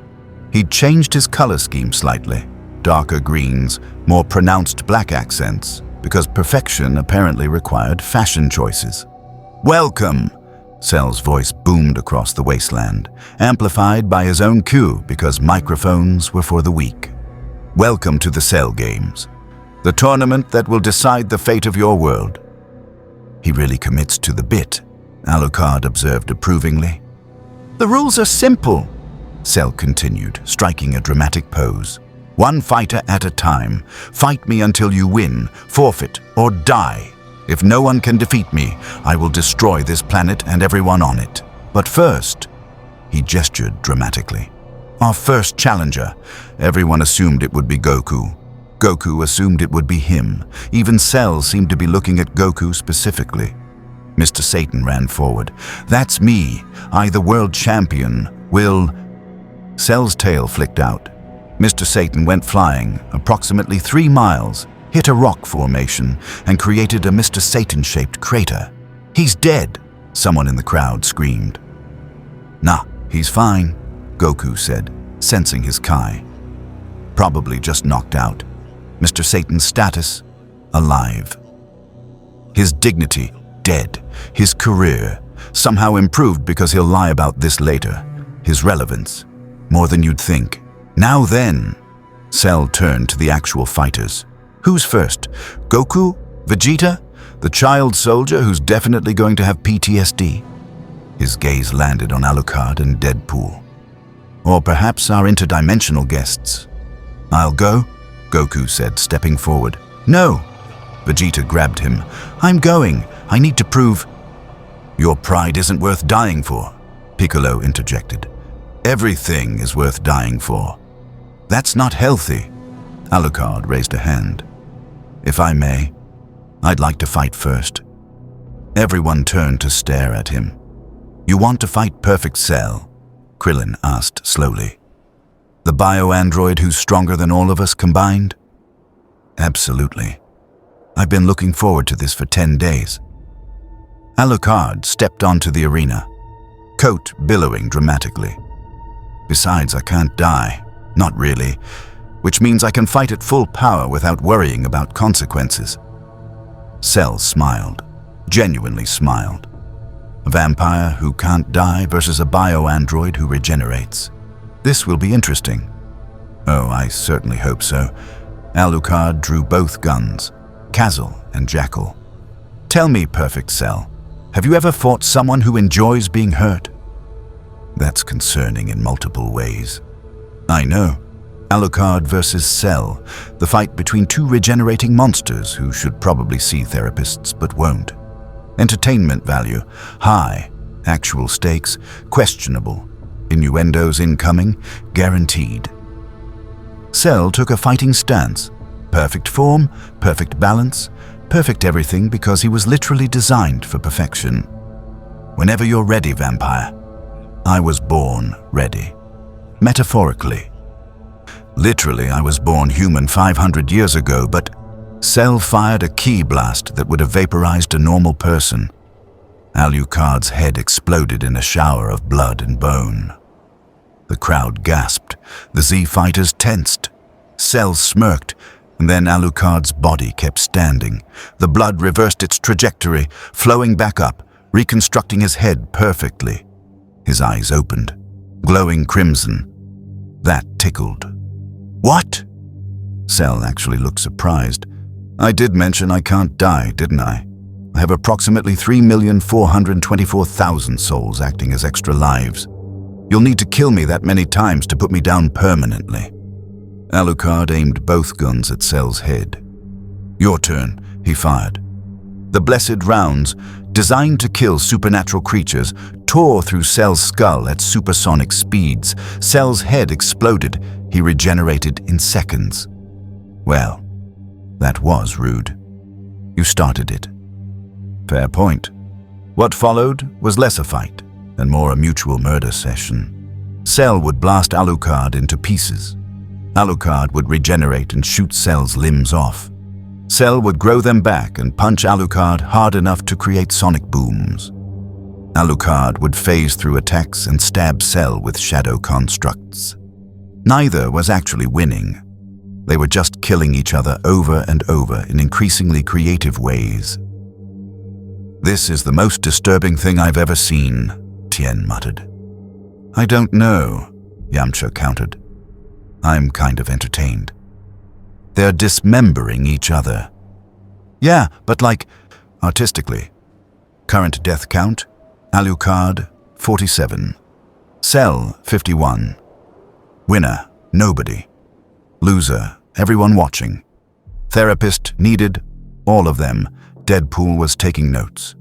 He'd changed his color scheme slightly, darker greens, more pronounced black accents, because perfection apparently required fashion choices. "Welcome!" Cell's voice boomed across the wasteland, amplified by his own cue because microphones were for the weak. "Welcome to the Cell Games, the tournament that will decide the fate of your world." "He really commits to the bit," Alucard observed approvingly. "The rules are simple," Cell continued, striking a dramatic pose. "One fighter at a time. Fight me until you win, forfeit, or die. If no one can defeat me, I will destroy this planet and everyone on it. But first," he gestured dramatically, "our first challenger." Everyone assumed it would be Goku. Goku assumed it would be him. Even Cell seemed to be looking at Goku specifically. Mr. Satan ran forward. "That's me. I, the world champion, will..." Cell's tail flicked out. Mr. Satan went flying, approximately 3 miles, hit a rock formation, and created a Mr. Satan-shaped crater. "He's dead," someone in the crowd screamed. "Nah, he's fine," Goku said, sensing his Kai. "Probably just knocked out. Mr. Satan's status, alive. His dignity, dead. His career, somehow improved because he'll lie about this later. His relevance, more than you'd think. Now then," Cell turned to the actual fighters. "Who's first? Goku? Vegeta? The child soldier who's definitely going to have PTSD?" His gaze landed on Alucard and Deadpool. "Or perhaps our interdimensional guests." "I'll go," Goku said, stepping forward. "No!" Vegeta grabbed him. "I'm going. I need to prove..." "Your pride isn't worth dying for," Piccolo interjected. "Everything is worth dying for." "That's not healthy." Alucard raised a hand. "If I may, I'd like to fight first." Everyone turned to stare at him. "You want to fight Perfect Cell?" Krillin asked slowly. "The bio-android who's stronger than all of us combined?" "Absolutely. I've been looking forward to this for 10 days. Alucard stepped onto the arena, coat billowing dramatically. "Besides, I can't die. Not really. Which means I can fight at full power without worrying about consequences." Cell smiled, genuinely smiled. A vampire who can't die versus a bio-android who regenerates. This will be interesting. "Oh, I certainly hope so." Alucard drew both guns, Kazal and Jackal. "Tell me, Perfect Cell, have you ever fought someone who enjoys being hurt?" "That's concerning in multiple ways." "I know." Alucard versus Cell, the fight between two regenerating monsters who should probably see therapists but won't. Entertainment value, high. Actual stakes, questionable. Innuendos incoming, guaranteed. Cell took a fighting stance. Perfect form, perfect balance, perfect everything because he was literally designed for perfection. Whenever you're ready, vampire. I was born ready. Metaphorically. Literally, I was born human 500 years ago, but Cell fired a ki blast that would have vaporized a normal person. Alucard's head exploded in a shower of blood and bone. The crowd gasped. The Z fighters tensed. Cell smirked, and then Alucard's body kept standing. The blood reversed its trajectory, flowing back up, reconstructing his head perfectly. His eyes opened, glowing crimson. That tickled. What? Cell actually looked surprised. I did mention I can't die, didn't I? I have approximately 3,424,000 souls acting as extra lives. You'll need to kill me that many times to put me down permanently. Alucard aimed both guns at Cell's head. Your turn, he fired. The blessed rounds, designed to kill supernatural creatures, tore through Cell's skull at supersonic speeds. Cell's head exploded. He regenerated in seconds. Well, that was rude. You started it. Fair point. What followed was less a fight and more a mutual murder session. Cell would blast Alucard into pieces. Alucard would regenerate and shoot Cell's limbs off. Cell would grow them back and punch Alucard hard enough to create sonic booms. Alucard would phase through attacks and stab Cell with shadow constructs. Neither was actually winning. They were just killing each other over and over in increasingly creative ways. This is the most disturbing thing I've ever seen, Tien muttered. I don't know, Yamcha countered. I'm kind of entertained. They're dismembering each other. Yeah, but like, artistically. Current death count, Alucard, 47. Cell, 51. Winner, nobody. Loser, everyone watching. Therapist, needed, all of them. Deadpool was taking notes.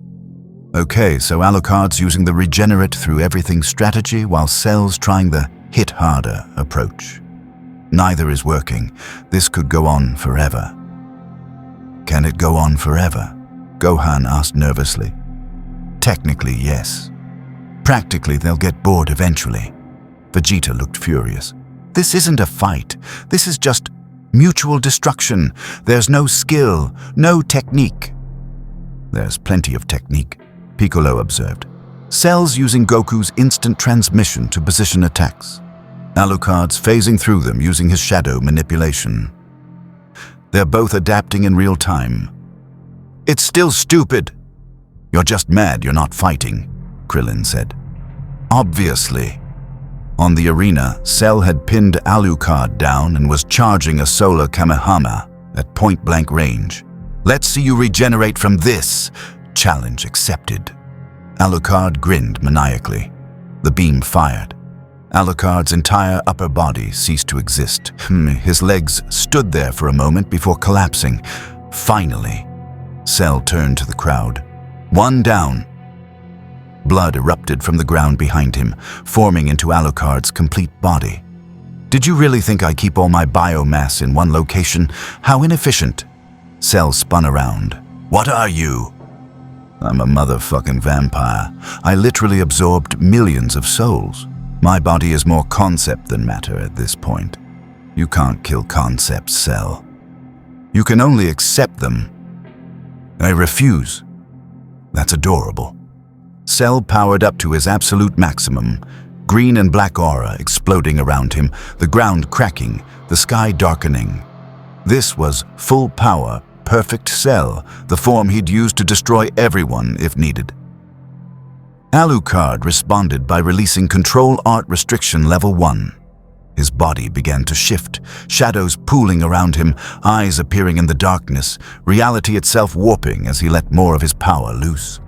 Okay, so Alucard's using the regenerate through everything strategy while Cell's trying the hit harder approach. Neither is working. This could go on forever. Can it go on forever? Gohan asked nervously. Technically, yes. Practically, they'll get bored eventually. Vegeta looked furious. This isn't a fight. This is just mutual destruction. There's no skill, no technique. There's plenty of technique, Piccolo observed. Cell's using Goku's instant transmission to position attacks. Alucard's phasing through them using his shadow manipulation. They're both adapting in real time. It's still stupid. You're just mad you're not fighting, Krillin said. Obviously. On the arena, Cell had pinned Alucard down and was charging a solar Kamehameha at point-blank range. Let's see you regenerate from this. Challenge accepted. Alucard grinned maniacally. The beam fired. Alucard's entire upper body ceased to exist. His legs stood there for a moment before collapsing. Finally, Cell turned to the crowd. One down. Blood erupted from the ground behind him, forming into Alucard's complete body. Did you really think I keep all my biomass in one location? How inefficient. Cell spun around. What are you? I'm a motherfucking vampire. I literally absorbed millions of souls. My body is more concept than matter at this point. You can't kill concepts, Cell. You can only accept them. I refuse. That's adorable. Cell powered up to his absolute maximum, green and black aura exploding around him, the ground cracking, the sky darkening. This was full power, perfect Cell, the form he'd use to destroy everyone if needed. Alucard responded by releasing Control Art Restriction Level 1. His body began to shift, shadows pooling around him, eyes appearing in the darkness, reality itself warping as he let more of his power loose.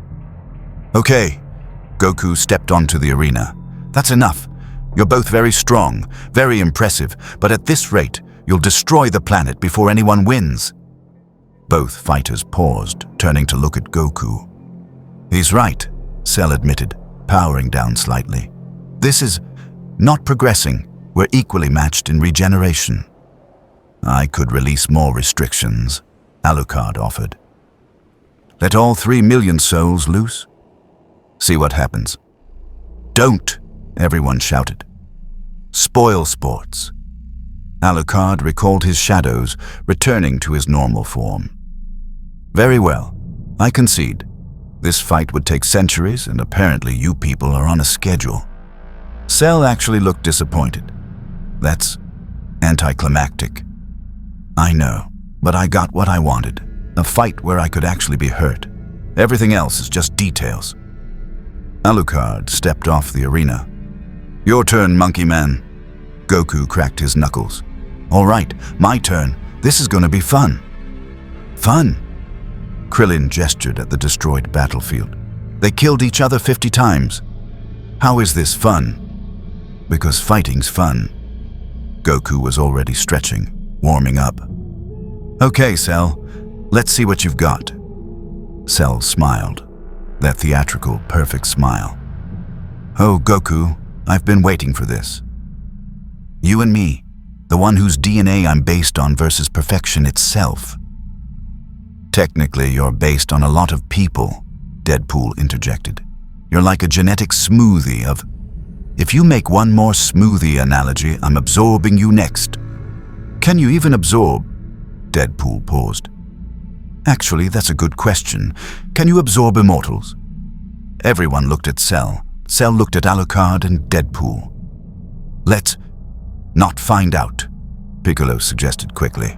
Okay, Goku stepped onto the arena. That's enough. You're both very strong, very impressive, but at this rate, you'll destroy the planet before anyone wins." Both fighters paused, turning to look at Goku. "He's right," Cell admitted, powering down slightly. "This is not progressing. We're equally matched in regeneration." "I could release more restrictions," Alucard offered. "Let all 3 million souls loose? See what happens." "Don't!" everyone shouted. "Spoil sports." Alucard recalled his shadows, returning to his normal form. "Very well, I concede. This fight would take centuries, and apparently you people are on a schedule." Cell actually looked disappointed. "That's anticlimactic." "I know, but I got what I wanted. A fight where I could actually be hurt. Everything else is just details." Alucard stepped off the arena. "Your turn, Monkey Man." Goku cracked his knuckles. "All right, my turn. This is going to be fun." "Fun?" Krillin gestured at the destroyed battlefield. "They killed each other 50 times. How is this fun?" "Because fighting's fun." Goku was already stretching, warming up. "Okay, Cell, let's see what you've got." Cell smiled, that theatrical, perfect smile. "Oh, Goku, I've been waiting for this. You and me, the one whose DNA I'm based on versus perfection itself." "Technically, you're based on a lot of people," Deadpool interjected. "You're like a genetic smoothie of... If you make one more smoothie analogy, I'm absorbing you next." "Can you even absorb?" Deadpool paused. "Actually, that's a good question. Can you absorb immortals?" Everyone looked at Cell. Cell looked at Alucard and Deadpool. "Let's not find out," Piccolo suggested quickly.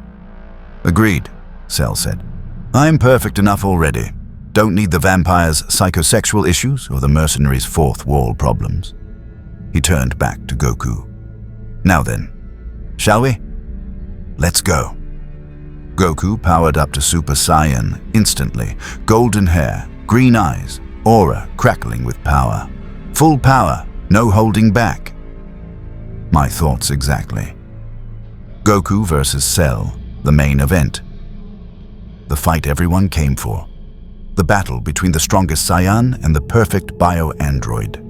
"Agreed," Cell said. "I'm perfect enough already. Don't need the vampire's psychosexual issues or the mercenary's fourth wall problems." He turned back to Goku. "Now then, shall we? Let's go." Goku powered up to Super Saiyan instantly. Golden hair, green eyes, aura crackling with power. Full power, no holding back. My thoughts exactly. Goku versus Cell, the main event. The fight everyone came for. The battle between the strongest Saiyan and the perfect bio-android.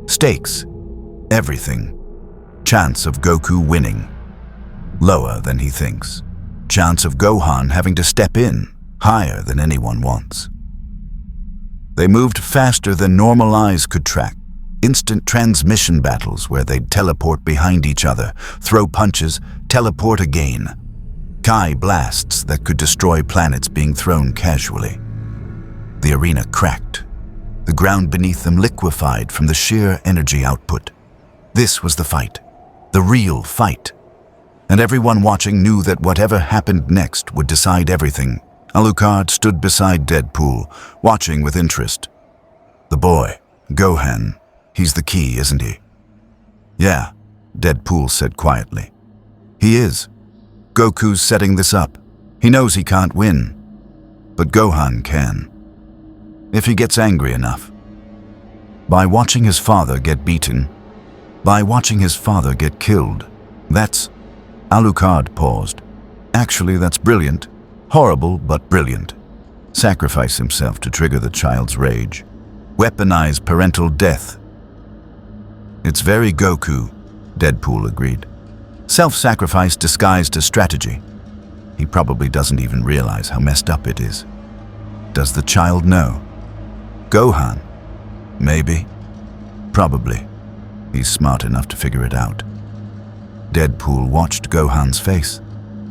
Stakes. Everything. Chance of Goku winning. Lower than he thinks. Chance of Gohan having to step in. Higher than anyone wants. They moved faster than normal eyes could track. Instant transmission battles where they'd teleport behind each other, throw punches, teleport again. Kai blasts that could destroy planets being thrown casually. The arena cracked. The ground beneath them liquefied from the sheer energy output. This was the fight. The real fight. And everyone watching knew that whatever happened next would decide everything. Alucard stood beside Deadpool, watching with interest. "The boy, Gohan, he's the key, isn't he?" "Yeah," Deadpool said quietly. "He is. Goku's setting this up. He knows he can't win. But Gohan can. If he gets angry enough. By watching his father get beaten. By watching his father get killed. That's..." Alucard paused. "Actually, that's brilliant. Horrible, but brilliant. Sacrifice himself to trigger the child's rage. Weaponize parental death." "It's very Goku," Deadpool agreed. "Self-sacrifice disguised as strategy. He probably doesn't even realize how messed up it is. Does the child know? Gohan? Maybe. Probably. He's smart enough to figure it out." Deadpool watched Gohan's face,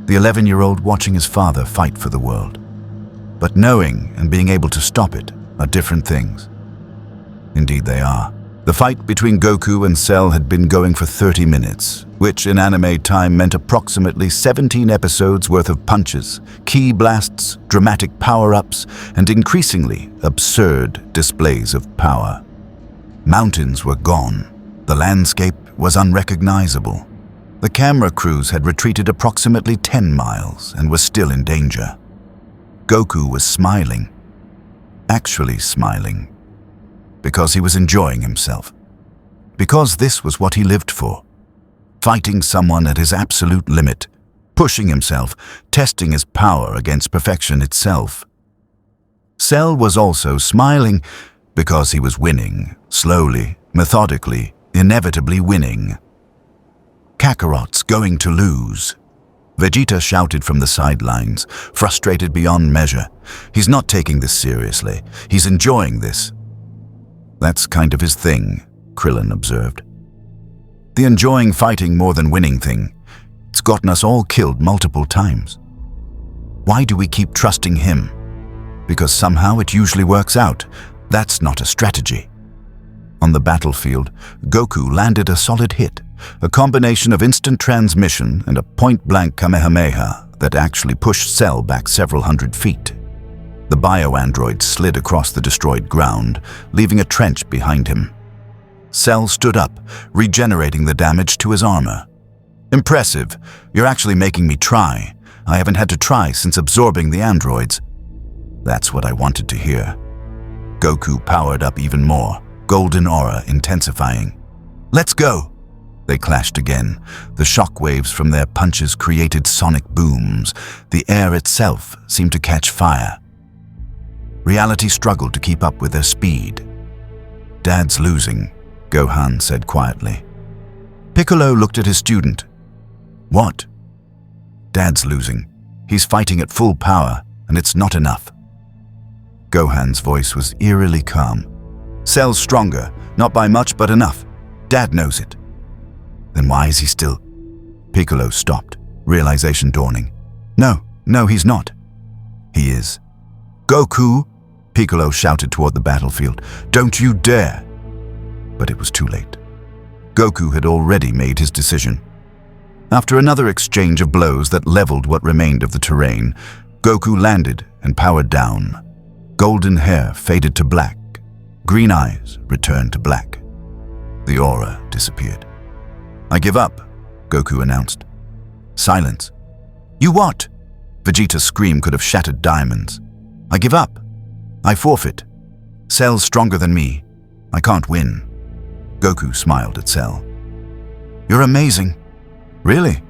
the 11-year-old watching his father fight for the world. But knowing and being able to stop it are different things. Indeed they are. The fight between Goku and Cell had been going for 30 minutes, which in anime time meant approximately 17 episodes worth of punches, ki blasts, dramatic power-ups, and increasingly absurd displays of power. Mountains were gone. The landscape was unrecognizable. The camera crews had retreated approximately 10 miles and were still in danger. Goku was smiling. Actually smiling. Because he was enjoying himself. because this was what he lived for. Fighting someone at his absolute limit, pushing himself, testing his power against perfection itself. Cell was also smiling because he was winning, slowly, methodically, inevitably winning. Kakarot's going to lose. Vegeta shouted from the sidelines, frustrated beyond measure. He's not taking this seriously. He's enjoying this. That's kind of his thing, Krillin observed. The enjoying fighting more than winning thing. It's gotten us all killed multiple times. Why do we keep trusting him? Because somehow it usually works out. That's not a strategy. On the battlefield, Goku landed a solid hit, a combination of instant transmission and a point-blank Kamehameha that actually pushed Cell back several hundred feet. The bio-android slid across the destroyed ground, leaving a trench behind him. Cell stood up, regenerating the damage to his armor. Impressive. You're actually making me try. I haven't had to try since absorbing the androids. That's what I wanted to hear. Goku powered up even more, golden aura intensifying. Let's go! They clashed again. The shock waves from their punches created sonic booms. The air itself seemed to catch fire. Reality struggled to keep up with their speed. Dad's losing, Gohan said quietly. Piccolo looked at his student. What? Dad's losing. He's fighting at full power, and it's not enough. Gohan's voice was eerily calm. Cell's stronger, not by much, but enough. Dad knows it. Then why is he still? Piccolo stopped, realization dawning. No, he's not. He is. Goku! Piccolo shouted toward the battlefield. Don't you dare! But it was too late. Goku had already made his decision. After another exchange of blows that leveled what remained of the terrain, Goku landed and powered down. Golden hair faded to black. Green eyes returned to black. The aura disappeared. I give up, Goku announced. Silence. You what? Vegeta's scream could have shattered diamonds. I give up. I forfeit. Cell's stronger than me. I can't win. Goku smiled at Cell. You're amazing. Really?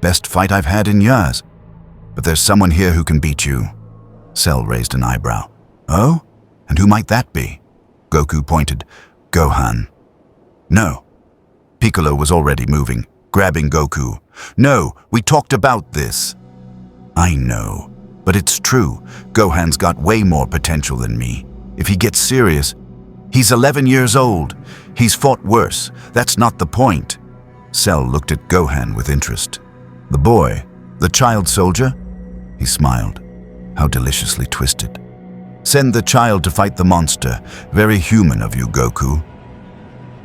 Best fight I've had in years. But there's someone here who can beat you. Cell raised an eyebrow. Oh? And who might that be? Goku pointed. Gohan. No. Piccolo was already moving, grabbing Goku. No, we talked about this. I know, but it's true. Gohan's got way more potential than me. If he gets serious, he's 11 years old. He's fought worse. That's not the point. Cell looked at Gohan with interest. The boy, the child soldier? He smiled. How deliciously twisted. Send the child to fight the monster. Very human of you, Goku.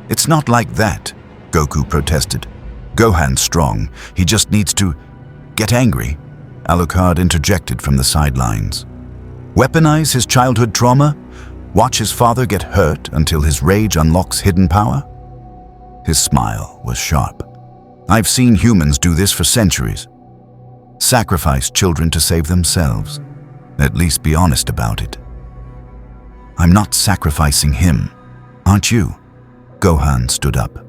It's not like that, Goku protested. Gohan's strong. He just needs to get angry. Alucard interjected from the sidelines. Weaponize his childhood trauma? Watch his father get hurt until his rage unlocks hidden power? His smile was sharp. I've seen humans do this for centuries. Sacrifice children to save themselves. At least be honest about it. I'm not sacrificing him, aren't you? Gohan stood up.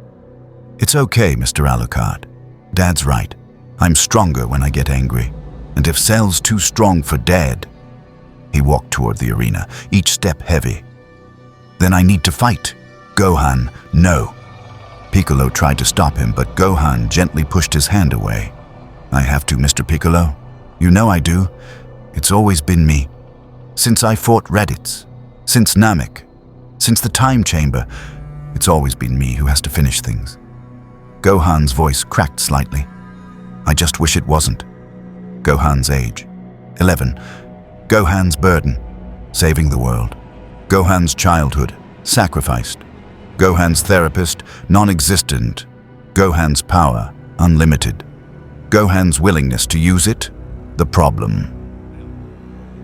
It's okay, Mr. Alucard. Dad's right. I'm stronger when I get angry. And if Cell's too strong for Dad... He walked toward the arena, each step heavy. Then I need to fight. Gohan, no. Piccolo tried to stop him, but Gohan gently pushed his hand away. I have to, Mr. Piccolo. You know I do. It's always been me. Since I fought Raditz, since Namek, since the Time Chamber, it's always been me who has to finish things. Gohan's voice cracked slightly. I just wish it wasn't. Gohan's age, 11. Gohan's burden, saving the world. Gohan's childhood, sacrificed. Gohan's therapist, non-existent. Gohan's power, unlimited. Gohan's willingness to use it, the problem.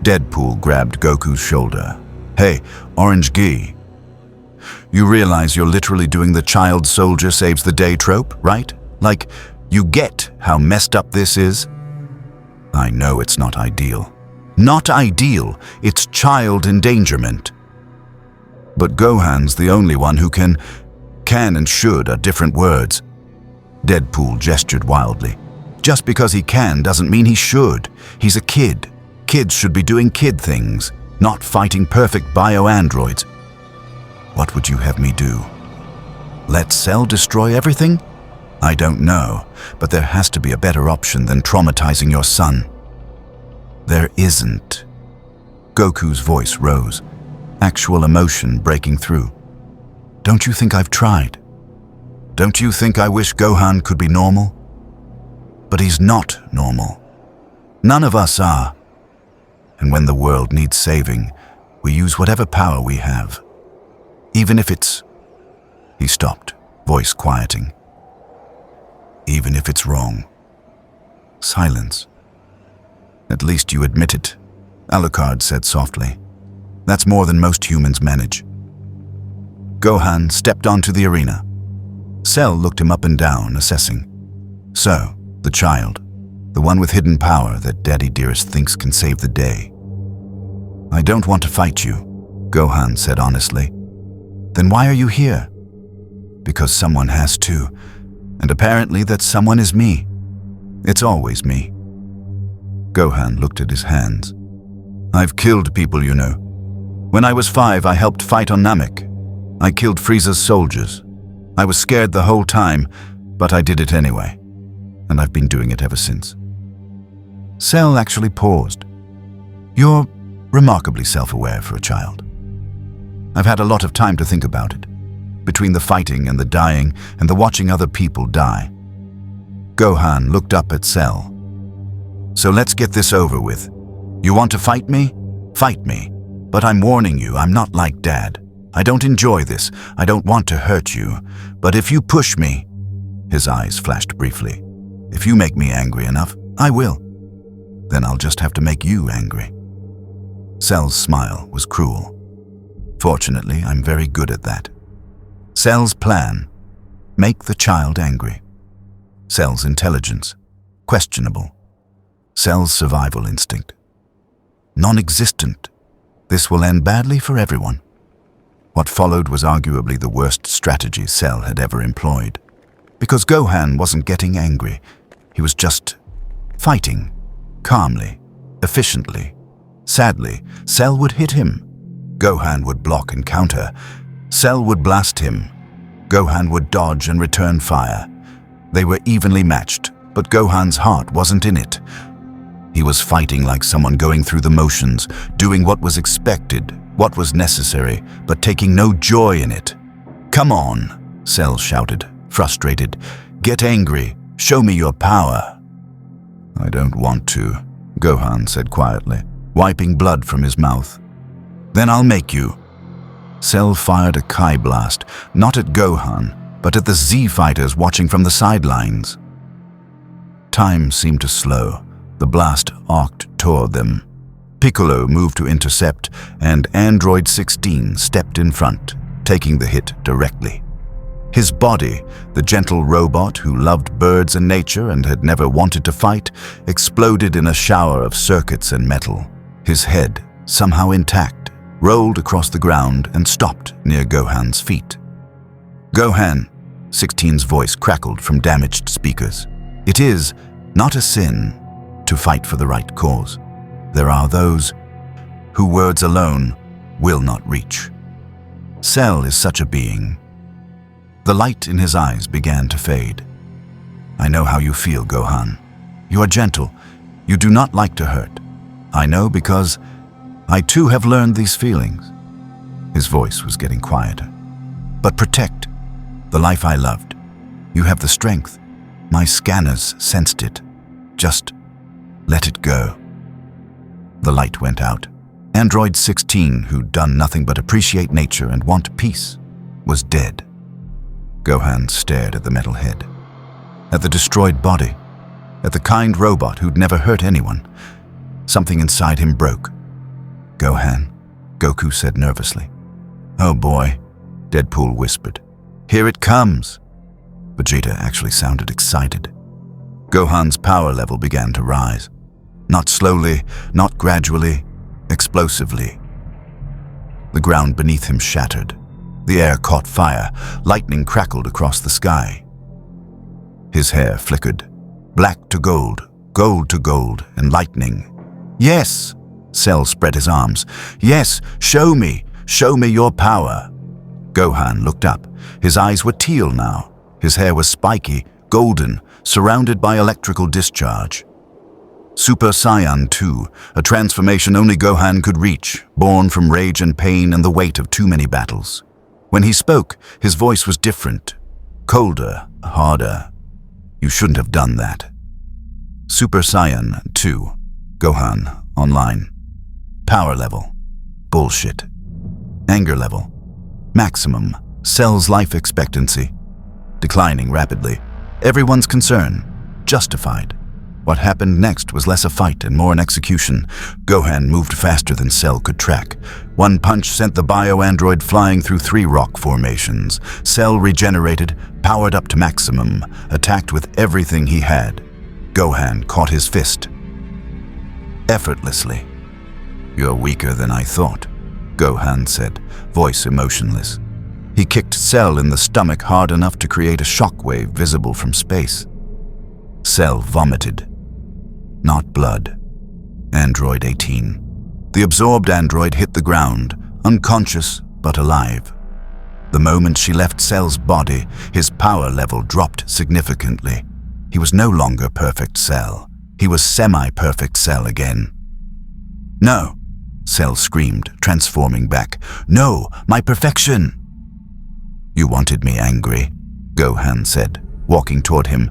Deadpool grabbed Goku's shoulder. Hey, Orange Gi. You realize you're literally doing the child soldier saves the day trope, right? Like, you get how messed up this is? I know it's not ideal. Not ideal, it's child endangerment. But Gohan's the only one who can Can and should are different words. Deadpool gestured wildly. Just because he can doesn't mean he should. He's a kid. Kids should be doing kid things, not fighting perfect bio-androids. What would you have me do? Let Cell destroy everything? I don't know, but there has to be a better option than traumatizing your son. There isn't. Goku's voice rose, actual emotion breaking through. Don't you think I've tried? Don't you think I wish Gohan could be normal? But he's not normal. None of us are. And when the world needs saving, we use whatever power we have. Even if it's... He stopped, voice quieting. Even if it's wrong. Silence. At least you admit it, Alucard said softly. That's more than most humans manage. Gohan stepped onto the arena. Cell looked him up and down, assessing. So, the child, the one with hidden power that Daddy Dearest thinks can save the day. I don't want to fight you, Gohan said honestly. Then why are you here? Because someone has to, and apparently that someone is me. It's always me. Gohan looked at his hands. I've killed people, you know. When I was 5, I helped fight on Namek. I killed Frieza's soldiers. I was scared the whole time, but I did it anyway. And I've been doing it ever since. Cell actually paused. You're remarkably self-aware for a child. I've had a lot of time to think about it. Between the fighting and the dying and the watching other people die. Gohan looked up at Cell. So let's get this over with. You want to fight me? Fight me. But I'm warning you, I'm not like Dad. I don't enjoy this. I don't want to hurt you. But if you push me... His eyes flashed briefly. If you make me angry enough, I will. Then I'll just have to make you angry. Cell's smile was cruel. Fortunately, I'm very good at that. Cell's plan, make the child angry. Cell's intelligence, questionable. Cell's survival instinct, non-existent. This will end badly for everyone. What followed was arguably the worst strategy Cell had ever employed. Because Gohan wasn't getting angry. He was just fighting, calmly, efficiently. Sadly, Cell would hit him. Gohan would block and counter. Cell would blast him. Gohan would dodge and return fire. They were evenly matched, but Gohan's heart wasn't in it. He was fighting like someone going through the motions, doing what was expected, what was necessary, but taking no joy in it. Come on, Cell shouted, frustrated. Get angry. Show me your power. I don't want to, Gohan said quietly, wiping blood from his mouth. Then I'll make you. Cell fired a Kai blast, not at Gohan, but at the Z fighters watching from the sidelines. Time seemed to slow. The blast arced toward them. Piccolo moved to intercept, and Android 16 stepped in front, taking the hit directly. His body, the gentle robot who loved birds and nature and had never wanted to fight, exploded in a shower of circuits and metal. His head, somehow intact, rolled across the ground and stopped near Gohan's feet. Gohan, 16's voice crackled from damaged speakers. It is not a sin to fight for the right cause. There are those who words alone will not reach. Cell is such a being. The light in his eyes began to fade. I know how you feel, Gohan. You are gentle. You do not like to hurt. I know because I too have learned these feelings. His voice was getting quieter. But protect the life I loved. You have the strength. My scanners sensed it. Just let it go. The light went out. Android 16, who'd done nothing but appreciate nature and want peace, was dead. Gohan stared at the metal head, at the destroyed body, at the kind robot who'd never hurt anyone. Something inside him broke. Gohan, Goku said nervously. Oh boy, Deadpool whispered. Here it comes. Vegeta actually sounded excited. Gohan's power level began to rise. Not slowly, not gradually, explosively. The ground beneath him shattered. The air caught fire. Lightning crackled across the sky. His hair flickered. Black to gold, gold to gold, and lightning. "Yes!" Cell spread his arms. "Yes, show me your power." Gohan looked up. His eyes were teal now. His hair was spiky, golden, surrounded by electrical discharge. Super Saiyan 2, a transformation only Gohan could reach, born from rage and pain and the weight of too many battles. When he spoke, his voice was different, colder, harder. "You shouldn't have done that." Super Saiyan 2, Gohan, online. Power level, bullshit. Anger level, maximum. Cell's life expectancy, declining rapidly. Everyone's concern, justified. What happened next was less a fight and more an execution. Gohan moved faster than Cell could track. One punch sent the bio-android flying through 3 rock formations. Cell regenerated, powered up to maximum, attacked with everything he had. Gohan caught his fist. Effortlessly. "You're weaker than I thought," Gohan said, voice emotionless. He kicked Cell in the stomach hard enough to create a shockwave visible from space. Cell vomited. Not blood. Android 18. The absorbed android hit the ground, unconscious but alive. The moment she left Cell's body, his power level dropped significantly. He was no longer perfect Cell. He was semi-perfect Cell again. "No!" Cell screamed, transforming back. "No, my perfection!" "You wanted me angry," Gohan said, walking toward him.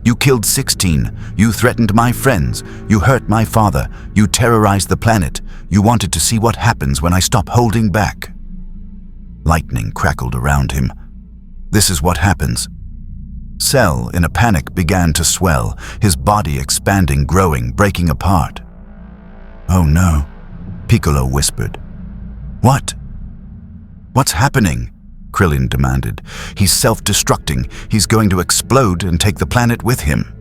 "You killed 16. You threatened my friends. You hurt my father. You terrorized the planet. You wanted to see what happens when I stop holding back." Lightning crackled around him. "This is what happens." Cell, in a panic, began to swell, his body expanding, growing, breaking apart. "Oh no," Piccolo whispered. "What? What's happening?" Krillin demanded. "He's self-destructing. He's going to explode and take the planet with him."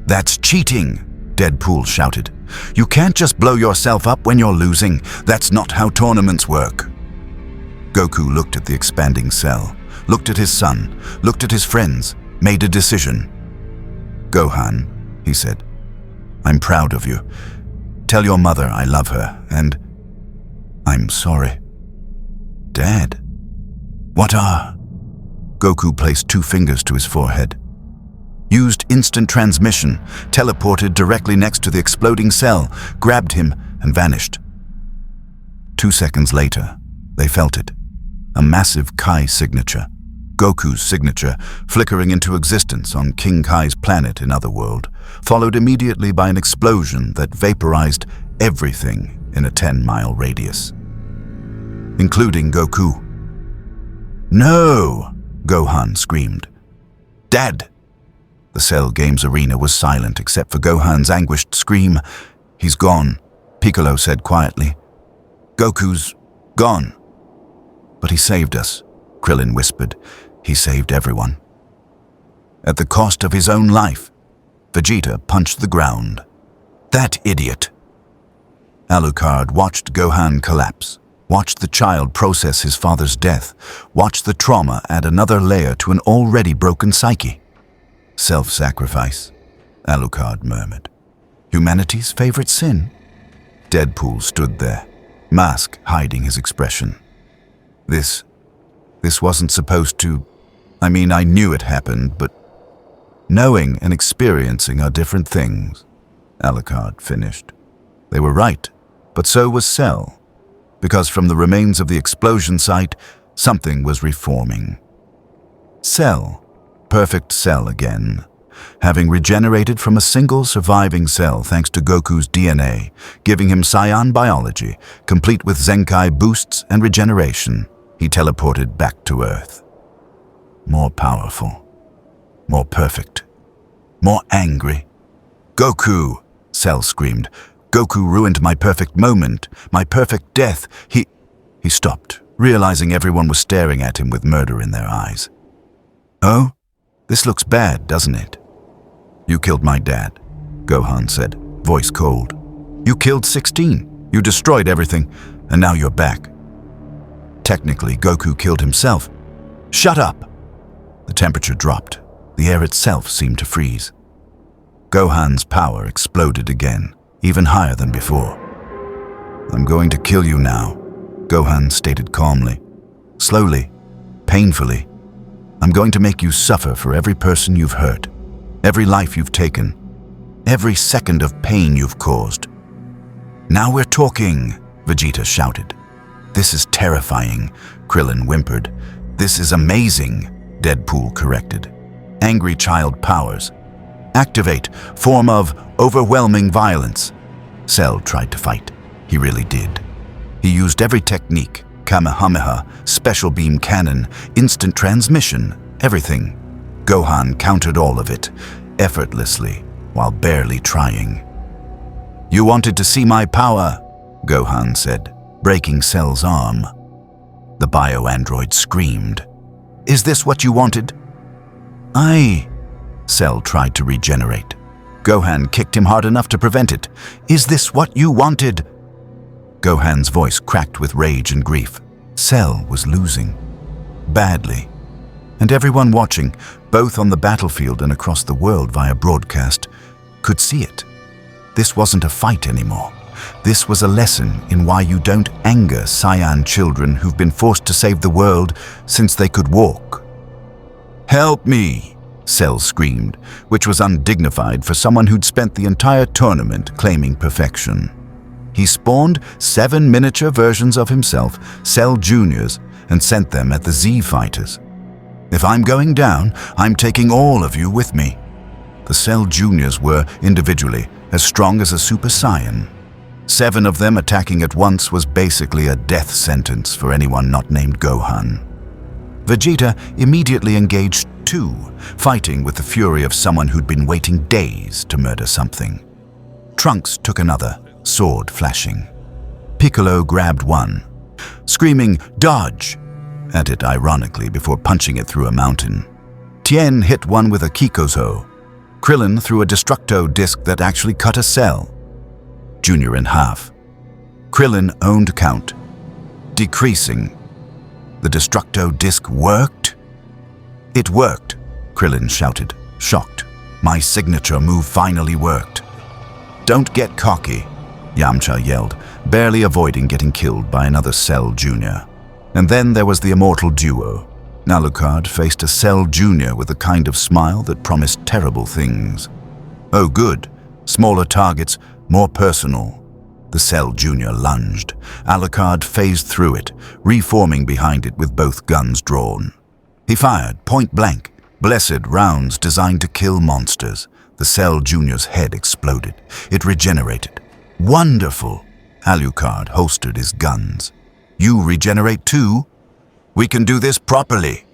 "That's cheating," Deadpool shouted. "You can't just blow yourself up when you're losing. That's not how tournaments work." Goku looked at the expanding Cell, looked at his son, looked at his friends, made a decision. "Gohan," he said, "I'm proud of you. Tell your mother I love her, and I'm sorry." "Dad? What are?" Goku placed 2 fingers to his forehead. Used instant transmission, teleported directly next to the exploding Cell, grabbed him, and vanished. 2 seconds later, they felt it. A massive Kai signature, Goku's signature, flickering into existence on King Kai's planet in Otherworld, followed immediately by an explosion that vaporized everything in a 10-mile radius, including Goku. "No!" Gohan screamed. "Dad!" The Cell Games arena was silent except for Gohan's anguished scream. "He's gone," Piccolo said quietly. "Goku's gone." "But he saved us," Krillin whispered. "He saved everyone." At the cost of his own life, Vegeta punched the ground. "That idiot!" Alucard watched Gohan collapse, watched the child process his father's death, watched the trauma add another layer to an already broken psyche. "Self-sacrifice," Alucard murmured. "Humanity's favorite sin?" Deadpool stood there, mask hiding his expression. This wasn't supposed to... I mean, I knew it happened, but knowing and experiencing are different things," Alucard finished. They were right, but so was Cell, because from the remains of the explosion site, something was reforming. Cell, perfect Cell again, having regenerated from a single surviving cell thanks to Goku's DNA, giving him Saiyan biology, complete with Zenkai boosts and regeneration. He teleported back to Earth. More powerful, more perfect, more angry. "Goku!" Cell screamed. "Goku ruined my perfect moment, my perfect death." He stopped, realizing everyone was staring at him with murder in their eyes. "Oh? This looks bad, doesn't it?" "You killed my dad," Gohan said, voice cold. "You killed 16. You destroyed everything, and now you're back." Technically, Goku killed himself. Shut up! The temperature dropped. The air itself seemed to freeze. Gohan's power exploded again, even higher than before. I'm going to kill you now, Gohan stated calmly. Slowly, painfully. I'm going to make you suffer for every person you've hurt, every life you've taken, every second of pain you've caused. Now we're talking, Vegeta shouted. This is terrifying, Krillin whimpered. This is amazing, Deadpool corrected. Angry child powers. Activate, form of overwhelming violence. Cell tried to fight. He really did. He used every technique, Kamehameha, special beam cannon, instant transmission, everything. Gohan countered all of it, effortlessly, while barely trying. You wanted to see my power, Gohan said, breaking Cell's arm. The bio-android screamed. Is this what you wanted? Aye. Cell tried to regenerate. Gohan kicked him hard enough to prevent it. Is this what you wanted? Gohan's voice cracked with rage and grief. Cell was losing. Badly. And everyone watching, both on the battlefield and across the world via broadcast, could see it. This wasn't a fight anymore. This was a lesson in why you don't anger Saiyan children who've been forced to save the world since they could walk. Help me, Cell screamed, which was undignified for someone who'd spent the entire tournament claiming perfection. He spawned 7 miniature versions of himself, Cell Juniors, and sent them at the Z Fighters. If I'm going down, I'm taking all of you with me. The Cell Juniors were, individually, as strong as a Super Saiyan. 7 of them attacking at once was basically a death sentence for anyone not named Gohan. Vegeta immediately engaged 2, fighting with the fury of someone who'd been waiting days to murder something. Trunks took another, sword flashing. Piccolo grabbed one, screaming, "Dodge!" at it ironically before punching it through a mountain. Tien hit one with a Kikozo. Krillin threw a Destructo disc that actually cut a Cell. Junior in half. Krillin owned count. Decreasing. The Destructo disc worked? It worked, Krillin shouted, shocked. My signature move finally worked. Don't get cocky, Yamcha yelled, barely avoiding getting killed by another Cell Jr. And then there was the immortal duo. Alucard faced a Cell Jr. with a kind of smile that promised terrible things. Oh good, smaller targets, more personal. The Cell Jr. lunged. Alucard phased through it, reforming behind it with both guns drawn. He fired, point blank, blessed rounds designed to kill monsters. The Cell Jr.'s head exploded. It regenerated. Wonderful! Alucard holstered his guns. You regenerate too? We can do this properly.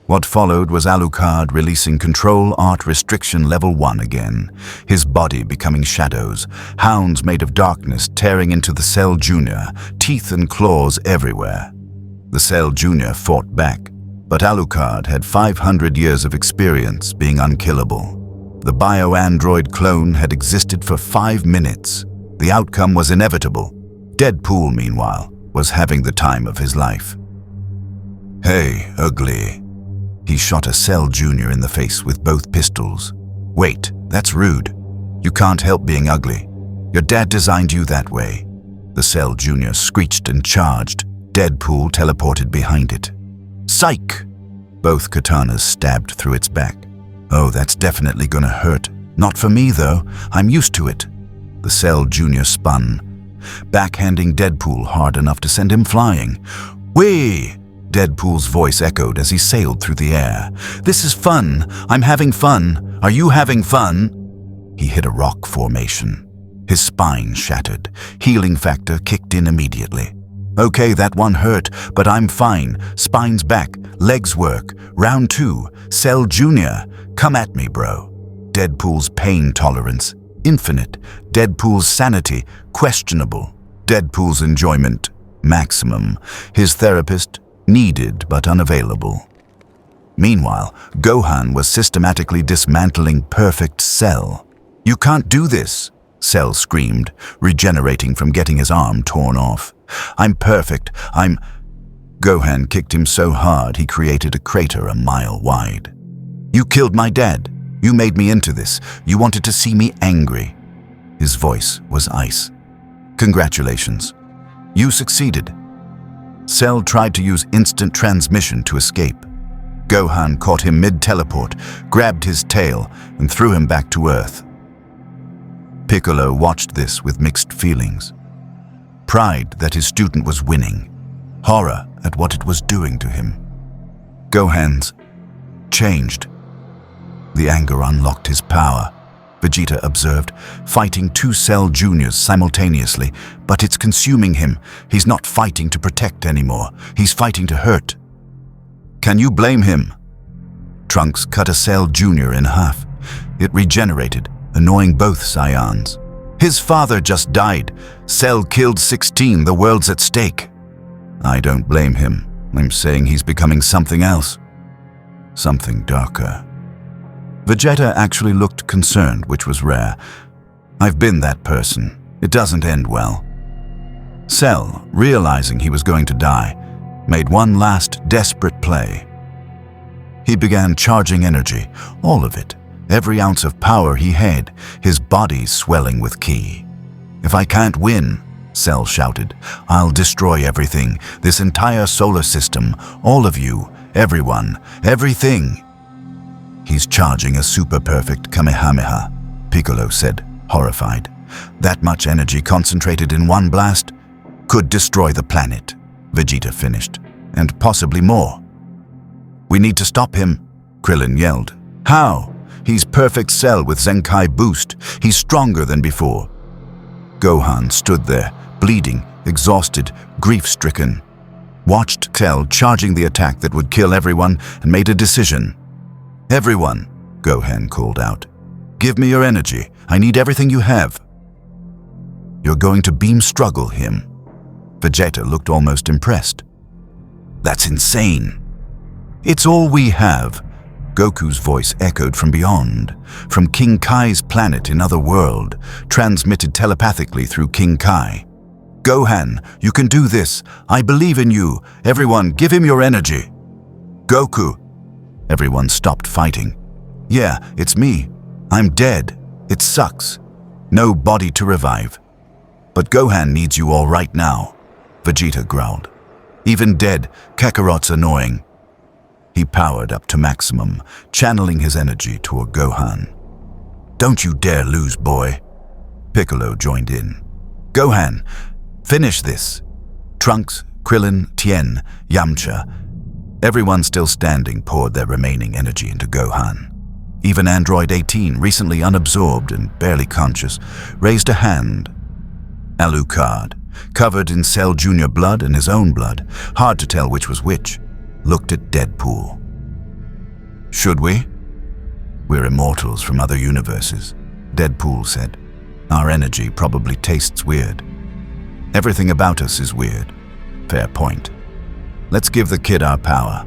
What followed was Alucard releasing Control Art Restriction Level 1 again, his body becoming shadows, hounds made of darkness tearing into the Cell Jr., teeth and claws everywhere. The Cell Jr. fought back, but Alucard had 500 years of experience being unkillable. The bio-android clone had existed for 5 minutes. The outcome was inevitable. Deadpool, meanwhile, was having the time of his life. Hey, ugly. He shot a Cell Jr. in the face with both pistols. Wait, that's rude. You can't help being ugly. Your dad designed you that way. The Cell Jr. screeched and charged. Deadpool teleported behind it. Psych! Both katanas stabbed through its back. Oh, that's definitely gonna hurt. Not for me, though. I'm used to it. The Cell Jr. spun, backhanding Deadpool hard enough to send him flying. Whee! Deadpool's voice echoed as he sailed through the air. This is fun. I'm having fun. Are you having fun? He hit a rock formation. His spine shattered. Healing factor kicked in immediately. Okay, that one hurt, but I'm fine. Spine's back. Legs work. Round 2. Cell Jr. Come at me, bro. Deadpool's pain tolerance. Infinite. Deadpool's sanity. Questionable. Deadpool's enjoyment. Maximum. His therapist. Needed but unavailable. Meanwhile, Gohan was systematically dismantling Perfect Cell. You can't do this, Cell screamed, regenerating from getting his arm torn off. I'm perfect. Gohan kicked him so hard he created a crater a mile wide. "You killed my dad. You made me into this. You wanted to see me angry." His voice was ice. "Congratulations. You succeeded." Cell tried to use instant transmission to escape. Gohan caught him mid-teleport, grabbed his tail, and threw him back to Earth. Piccolo watched this with mixed feelings. Pride that his student was winning, horror at what it was doing to him. Gohan's changed. The anger unlocked his power, Vegeta observed, fighting two Cell Juniors simultaneously, but it's consuming him. He's not fighting to protect anymore. He's fighting to hurt. Can you blame him? Trunks cut a Cell Junior in half. It regenerated, annoying both Saiyans. His father just died. Cell killed 16. The world's at stake. I don't blame him. I'm saying he's becoming something else. Something darker. Vegeta actually looked concerned, which was rare. I've been that person. It doesn't end well. Cell, realizing he was going to die, made one last desperate play. He began charging energy, all of it, every ounce of power he had, his body swelling with ki. If I can't win, Cell shouted, I'll destroy everything, this entire solar system, all of you, everyone, everything. He's charging a super-perfect Kamehameha, Piccolo said, horrified. That much energy concentrated in one blast could destroy the planet, Vegeta finished, and possibly more. We need to stop him, Krillin yelled. How? He's perfect Cell with Zenkai boost. He's stronger than before. Gohan stood there, bleeding, exhausted, grief-stricken. Watched Cell charging the attack that would kill everyone and made a decision. Everyone, Gohan called out. Give me your energy. I need everything you have. You're going to beam struggle him. Vegeta looked almost impressed. That's insane. It's all we have. Goku's voice echoed from beyond, from King Kai's planet in other world, transmitted telepathically through King Kai. Gohan, you can do this. I believe in you. Everyone, give him your energy. Goku. Everyone stopped fighting. Yeah, it's me. I'm dead. It sucks. No body to revive. But Gohan needs you all right now, Vegeta growled. Even dead, Kakarot's annoying. He powered up to maximum, channeling his energy toward Gohan. Don't you dare lose, boy. Piccolo joined in. Gohan, finish this. Trunks, Krillin, Tien, Yamcha, everyone still standing poured their remaining energy into Gohan. Even Android 18, recently unabsorbed and barely conscious, raised a hand. Alucard, covered in Cell Jr. blood and his own blood, hard to tell which was which, looked at Deadpool. Should we? We're immortals from other universes, Deadpool said. Our energy probably tastes weird. Everything about us is weird. Fair point. Let's give the kid our power.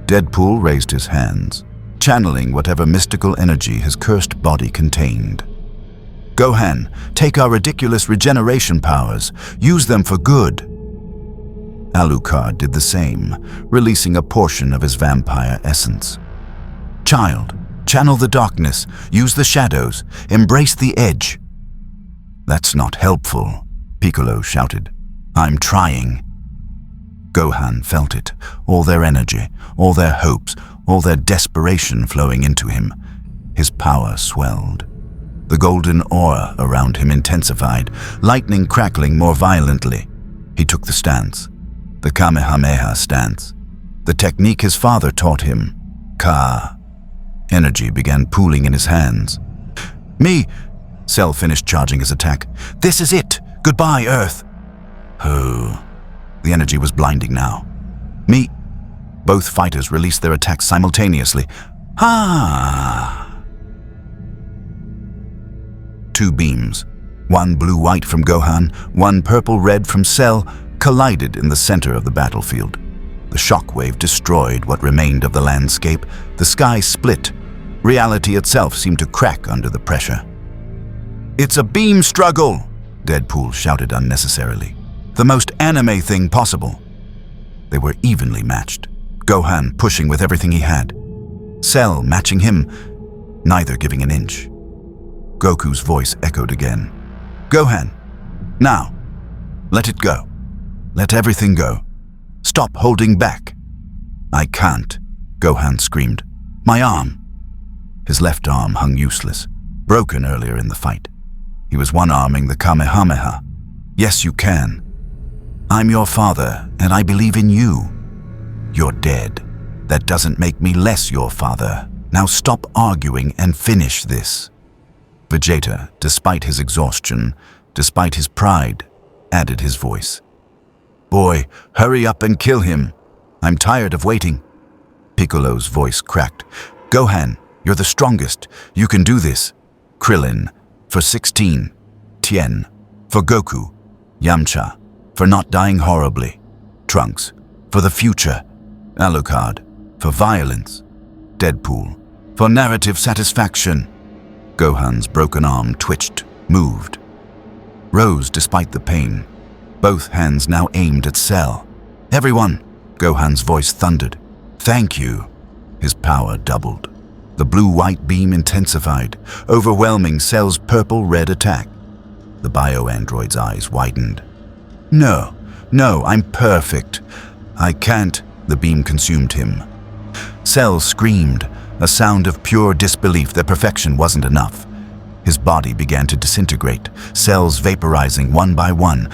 Deadpool raised his hands, channeling whatever mystical energy his cursed body contained. Gohan, take our ridiculous regeneration powers. Use them for good. Alucard did the same, releasing a portion of his vampire essence. Child, channel the darkness, use the shadows, embrace the edge. That's not helpful, Piccolo shouted. I'm trying. Gohan felt it, all their energy, all their hopes, all their desperation flowing into him. His power swelled. The golden aura around him intensified, lightning crackling more violently. He took the stance, the Kamehameha stance, the technique his father taught him, Ka. Energy began pooling in his hands. Me! Cell finished charging his attack. This is it! Goodbye, Earth! Oh. The energy was blinding now. Me! Both fighters released their attacks simultaneously. Ah! Two beams, one blue-white from Gohan, one purple-red from Cell, collided in the center of the battlefield. The shockwave destroyed what remained of the landscape. The sky split. Reality itself seemed to crack under the pressure. It's a beam struggle! Deadpool shouted unnecessarily. The most anime thing possible. They were evenly matched. Gohan pushing with everything he had. Cell matching him, neither giving an inch. Goku's voice echoed again. Gohan, now, let it go. Let everything go. Stop holding back. I can't, Gohan screamed. My arm. His left arm hung useless, broken earlier in the fight. He was one-arming the Kamehameha. Yes, you can. I'm your father, and I believe in you. You're dead. That doesn't make me less your father. Now stop arguing and finish this. Vegeta, despite his exhaustion, despite his pride, added his voice. Boy, hurry up and kill him. I'm tired of waiting. Piccolo's voice cracked. Gohan, you're the strongest. You can do this. Krillin, for 16. Tien, for Goku. Yamcha, for not dying horribly. Trunks, for the future. Alucard, for violence. Deadpool, for narrative satisfaction. Gohan's broken arm twitched, moved. Rose despite the pain. Both hands now aimed at Cell. Everyone, Gohan's voice thundered. Thank you. His power doubled. The blue-white beam intensified, overwhelming Cell's purple-red attack. The bio-android's eyes widened. No, I'm perfect. I can't. The beam consumed him. Cell screamed, a sound of pure disbelief that perfection wasn't enough. His body began to disintegrate, cells vaporizing one by one.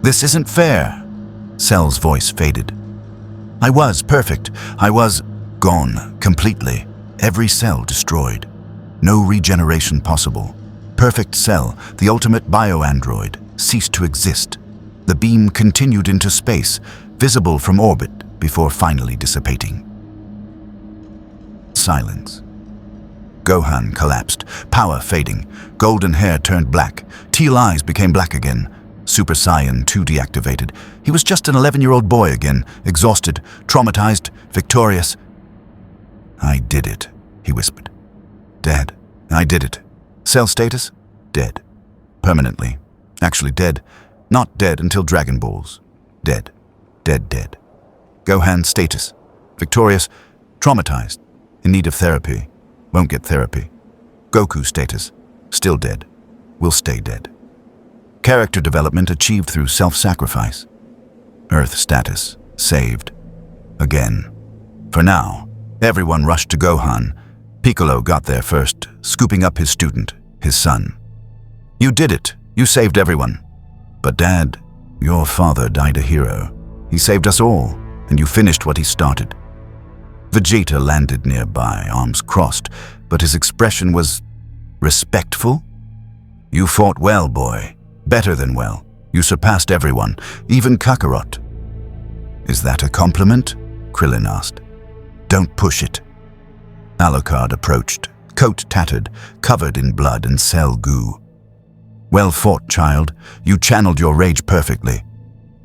This isn't fair. Cell's voice faded. I was perfect. I was gone completely. Every cell destroyed. No regeneration possible. Perfect Cell, the ultimate bio-android, ceased to exist. The beam continued into space, visible from orbit, before finally dissipating. Silence. Gohan collapsed, power fading. Golden hair turned black. Teal eyes became black again. Super Saiyan 2 deactivated. He was just an 11-year-old boy again, exhausted, traumatized, victorious. I did it, he whispered. Dad, I did it. Cell status? Dead. Permanently. Actually dead. Not dead until Dragon Balls. Dead. Dead. Gohan status. Victorious. Traumatized. In need of therapy. Won't get therapy. Goku status. Still dead. Will stay dead. Character development achieved through self-sacrifice. Earth status. Saved. Again. For now, everyone rushed to Gohan. Piccolo got there first, scooping up his student, his son. You did it. You saved everyone. But Dad, your father died a hero. He saved us all, and you finished what he started. Vegeta landed nearby, arms crossed, but his expression was respectful. You fought well, boy. Better than well. You surpassed everyone, even Kakarot. Is that a compliment? Krillin asked. Don't push it. Alucard approached, coat tattered, covered in blood and cell goo. Well fought, child. You channeled your rage perfectly.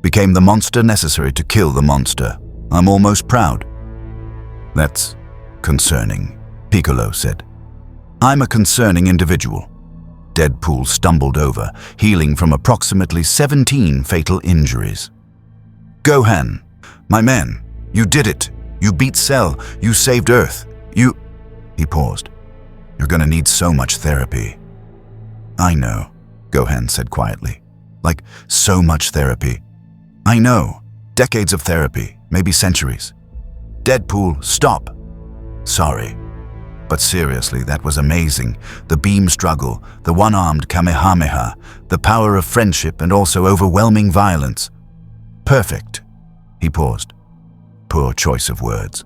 Became the monster necessary to kill the monster. I'm almost proud. That's concerning, Piccolo said. I'm a concerning individual. Deadpool stumbled over, healing from approximately 17 fatal injuries. Gohan, my man, you did it. You beat Cell. You saved Earth. He paused. You're gonna need so much therapy. I know, Gohan said quietly. Like, so much therapy. I know. Decades of therapy, maybe centuries. Deadpool, stop. Sorry. But seriously, that was amazing. The beam struggle, the one-armed Kamehameha, the power of friendship and also overwhelming violence. Perfect. He paused. Poor choice of words.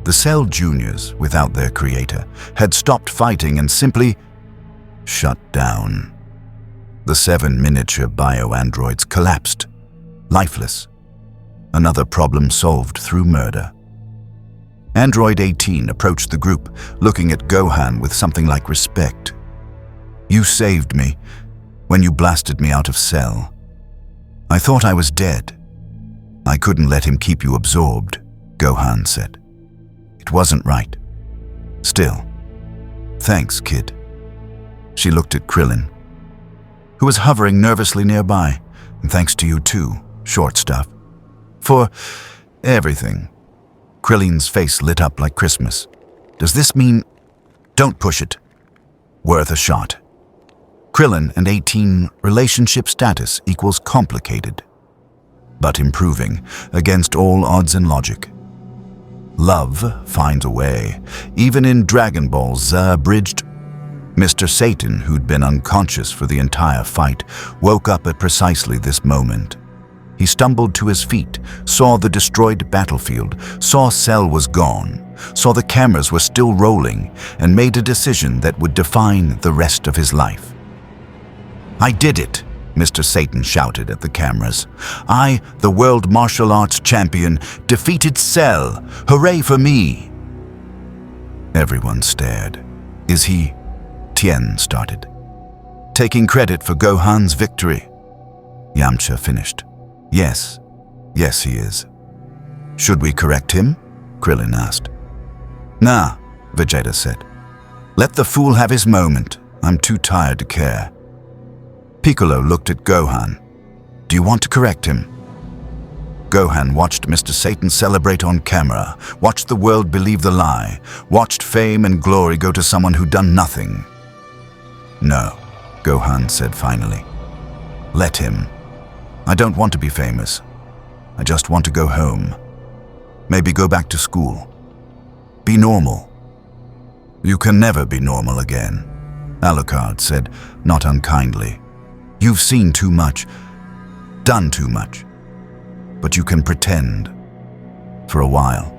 The Cell Juniors, without their creator, had stopped fighting and simply shut down. The 7 miniature bio-androids collapsed, lifeless. Another problem solved through murder. Android 18 approached the group, looking at Gohan with something like respect. You saved me when you blasted me out of Cell. I thought I was dead. I couldn't let him keep you absorbed, Gohan said. It wasn't right. Still, thanks, kid. She looked at Krillin, who was hovering nervously nearby. And thanks to you too, short stuff. For everything. Krillin's face lit up like Christmas. Does this mean... Don't push it. Worth a shot. Krillin and 18 relationship status equals complicated, but improving against all odds and logic. Love finds a way, even in Dragon Ball Z Abridged. Mr. Satan, who'd been unconscious for the entire fight, woke up at precisely this moment. He stumbled to his feet, saw the destroyed battlefield, saw Cell was gone, saw the cameras were still rolling, and made a decision that would define the rest of his life. "I did it!" Mr. Satan shouted at the cameras. "I, the world martial arts champion, defeated Cell! Hooray for me!" Everyone stared. "Is he..." Tien started. "Taking credit for Gohan's victory." Yamcha finished. Yes he is." "Should we correct him?" Krillin asked. "Nah," Vegeta said. "Let the fool have his moment. I'm too tired to care." Piccolo looked at Gohan. "Do you want to correct him?" Gohan watched Mr. Satan celebrate on camera, watched the world believe the lie, watched fame and glory go to someone who'd done nothing. "No," Gohan said finally. "Let him. I don't want to be famous. I just want to go home. Maybe go back to school. Be normal." "You can never be normal again," Alucard said, not unkindly. "You've seen too much, done too much. But you can pretend. For a while.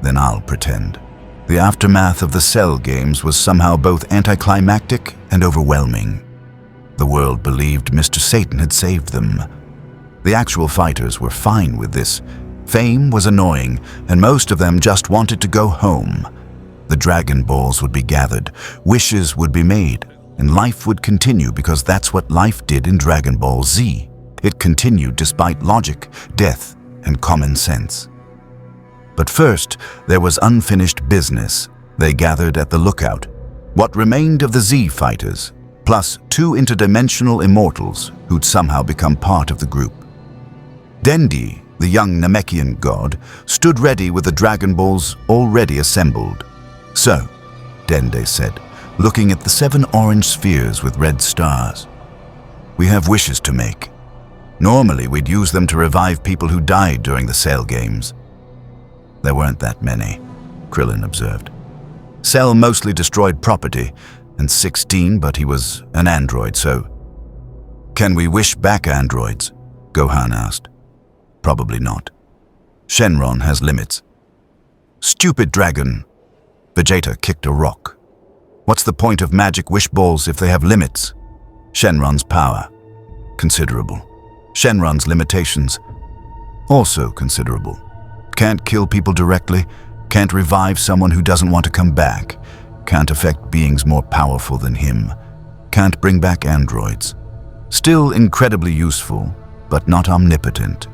Then I'll pretend." The aftermath of the Cell games was somehow both anticlimactic and overwhelming. The world believed Mr. Satan had saved them. The actual fighters were fine with this. Fame was annoying, and most of them just wanted to go home. The Dragon Balls would be gathered, wishes would be made, and life would continue because that's what life did in Dragon Ball Z. It continued despite logic, death, and common sense. But first, there was unfinished business. They gathered at the lookout. What remained of the Z fighters, plus 2 interdimensional immortals who'd somehow become part of the group. Dendi, the young Namekian god, stood ready with the Dragon Balls already assembled. "So," Dende said, looking at the 7 orange spheres with red stars, "we have wishes to make. Normally, we'd use them to revive people who died during the Cell games." "There weren't that many," Krillin observed. "Cell mostly destroyed property, and 16, but he was an android, so..." "Can we wish back androids?" Gohan asked. "Probably not. Shenron has limits." "Stupid dragon!" Vegeta kicked a rock. "What's the point of magic wish balls if they have limits?" "Shenron's power. Considerable. Shenron's limitations. Also considerable. Can't kill people directly, can't revive someone who doesn't want to come back, can't affect beings more powerful than him, can't bring back androids. Still incredibly useful, but not omnipotent.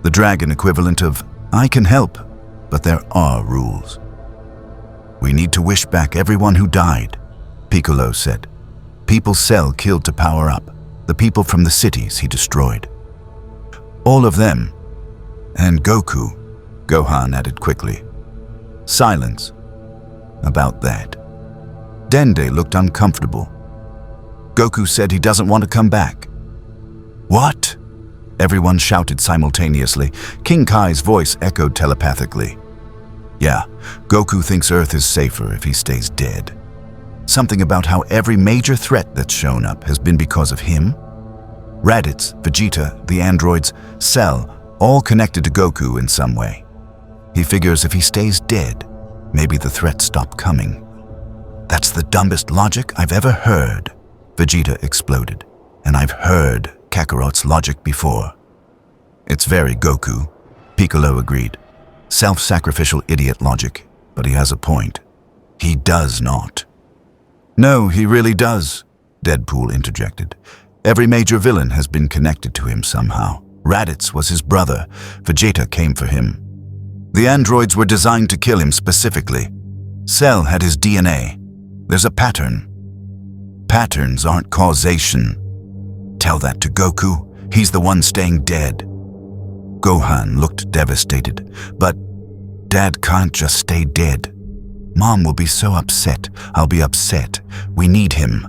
The dragon equivalent of, I can help, but there are rules." "We need to wish back everyone who died," Piccolo said. "People Cell killed to power up, the people from the cities he destroyed." "All of them. And Goku," Gohan added quickly. Silence. About that. Dende looked uncomfortable. "Goku said he doesn't want to come back." "What?" Everyone shouted simultaneously. King Kai's voice echoed telepathically. "Yeah, Goku thinks Earth is safer if he stays dead. Something about how every major threat that's shown up has been because of him. Raditz, Vegeta, the androids, Cell, all connected to Goku in some way. He figures if he stays dead, maybe the threats stop coming." "That's the dumbest logic I've ever heard," Vegeta exploded. "And I've heard Kakarot's logic before." "It's very Goku," Piccolo agreed. "Self-sacrificial idiot logic, but he has a point. He does not." "No, he really does," Deadpool interjected. "Every major villain has been connected to him somehow. Raditz was his brother. Vegeta came for him. The androids were designed to kill him specifically. Cell had his DNA. There's a pattern. Patterns aren't causation. Tell that to Goku. He's the one staying dead." Gohan looked devastated. But Dad can't just stay dead. Mom will be so upset. I'll be upset. We need him.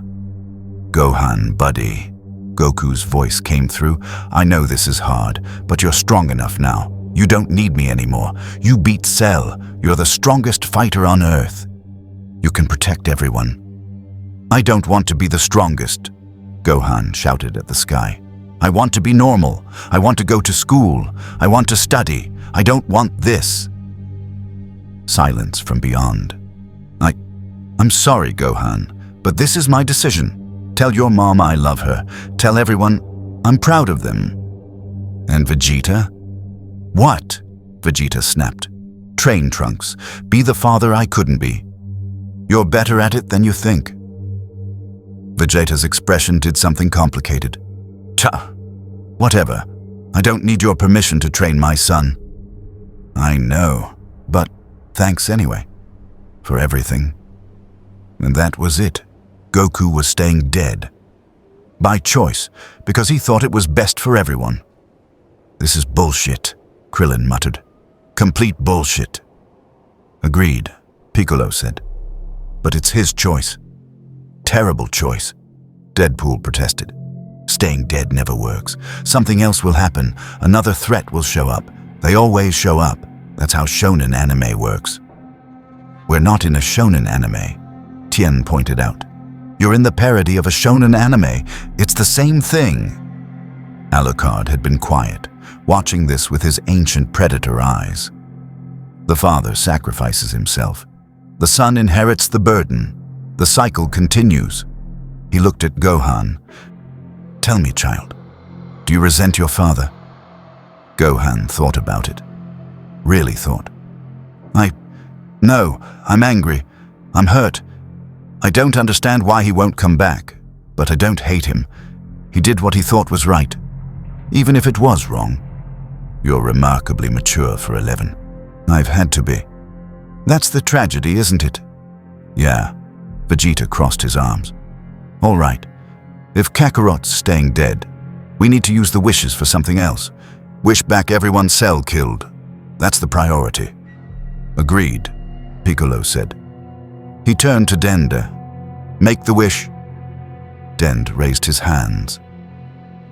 Gohan, buddy. Goku's voice came through. I know this is hard, but you're strong enough now. You don't need me anymore. You beat Cell. You're the strongest fighter on Earth. You can protect everyone. I don't want to be the strongest, Gohan shouted at the sky. I want to be normal. I want to go to school. I want to study. I don't want this. Silence from beyond. I'm sorry, Gohan, but this is my decision. Tell your mom I love her. Tell everyone I'm proud of them. And Vegeta? What? Vegeta snapped. Train Trunks. Be the father I couldn't be. You're better at it than you think. Vegeta's expression did something complicated. Whatever. I don't need your permission to train my son. I know, but thanks anyway. For everything. And that was it. Goku was staying dead. By choice, because he thought it was best for everyone. This is bullshit, Krillin muttered. Complete bullshit. Agreed, Piccolo said. But it's his choice. Terrible choice, Deadpool protested. Staying dead never works. Something else will happen. Another threat will show up. They always show up. That's how shonen anime works. We're not in a shonen anime, Tien pointed out. You're in the parody of a shonen anime. It's the same thing. Alucard had been quiet, watching this with his ancient predator eyes. The father sacrifices himself. The son inherits the burden. The cycle continues. He looked at Gohan. Tell me, child, do you resent your father? Gohan thought about it. Really thought. No, I'm angry. I'm hurt. I don't understand why he won't come back, but I don't hate him. He did what he thought was right, even if it was wrong. You're remarkably mature for 11. I've had to be. That's the tragedy, isn't it? Yeah. Vegeta crossed his arms. All right. If Kakarot's staying dead, we need to use the wishes for something else. Wish back everyone Cell killed. That's the priority. Agreed, Piccolo said. He turned to Dende. Make the wish. Dende raised his hands.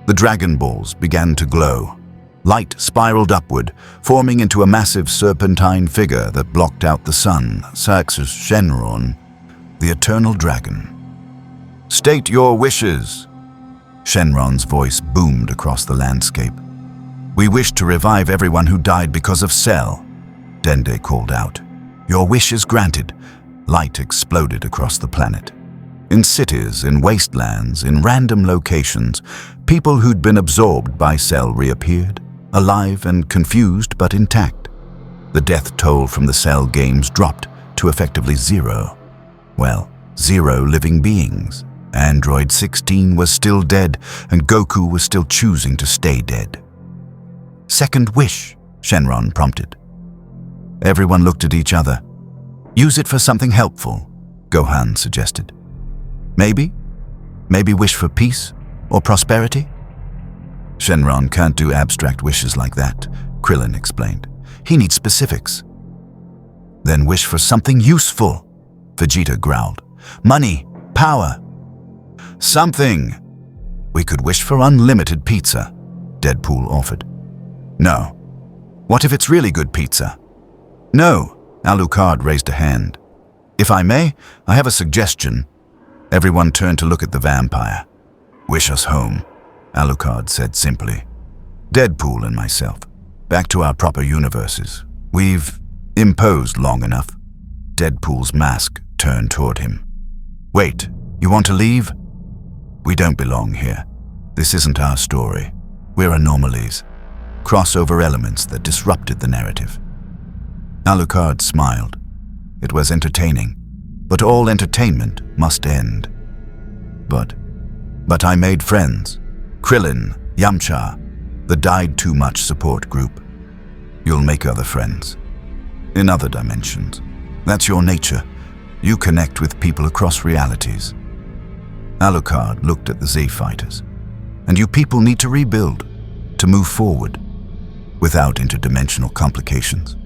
The Dragon Balls began to glow. Light spiraled upward, forming into a massive serpentine figure that blocked out the sun, Saxus Shenron, the eternal dragon. State your wishes. Shenron's voice boomed across the landscape. We wish to revive everyone who died because of Cell, Dende called out. Your wish is granted. Light exploded across the planet. In cities, in wastelands, in random locations, people who'd been absorbed by Cell reappeared, alive and confused but intact. The death toll from the Cell games dropped to effectively 0. Well, 0 living beings. Android 16 was still dead, and Goku was still choosing to stay dead. Second wish, Shenron prompted. Everyone looked at each other. Use it for something helpful, Gohan suggested. Maybe wish for peace or prosperity? Shenron can't do abstract wishes like that, Krillin explained. He needs specifics. Then wish for something useful, Vegeta growled. Money, power. Something. We could wish for unlimited pizza, Deadpool offered. No. What if it's really good pizza? No, Alucard raised a hand. If I may, I have a suggestion. Everyone turned to look at the vampire. Wish us home, Alucard said simply. Deadpool and myself, back to our proper universes. We've imposed long enough. Deadpool's mask turned toward him. Wait, you want to leave? We don't belong here. This isn't our story. We're anomalies. Crossover elements that disrupted the narrative. Alucard smiled. It was entertaining, but all entertainment must end. But I made friends. Krillin, Yamcha, the Died Too Much support group. You'll make other friends. In other dimensions. That's your nature. You connect with people across realities. Alucard looked at the Z fighters. And you people need to rebuild, to move forward. without interdimensional complications.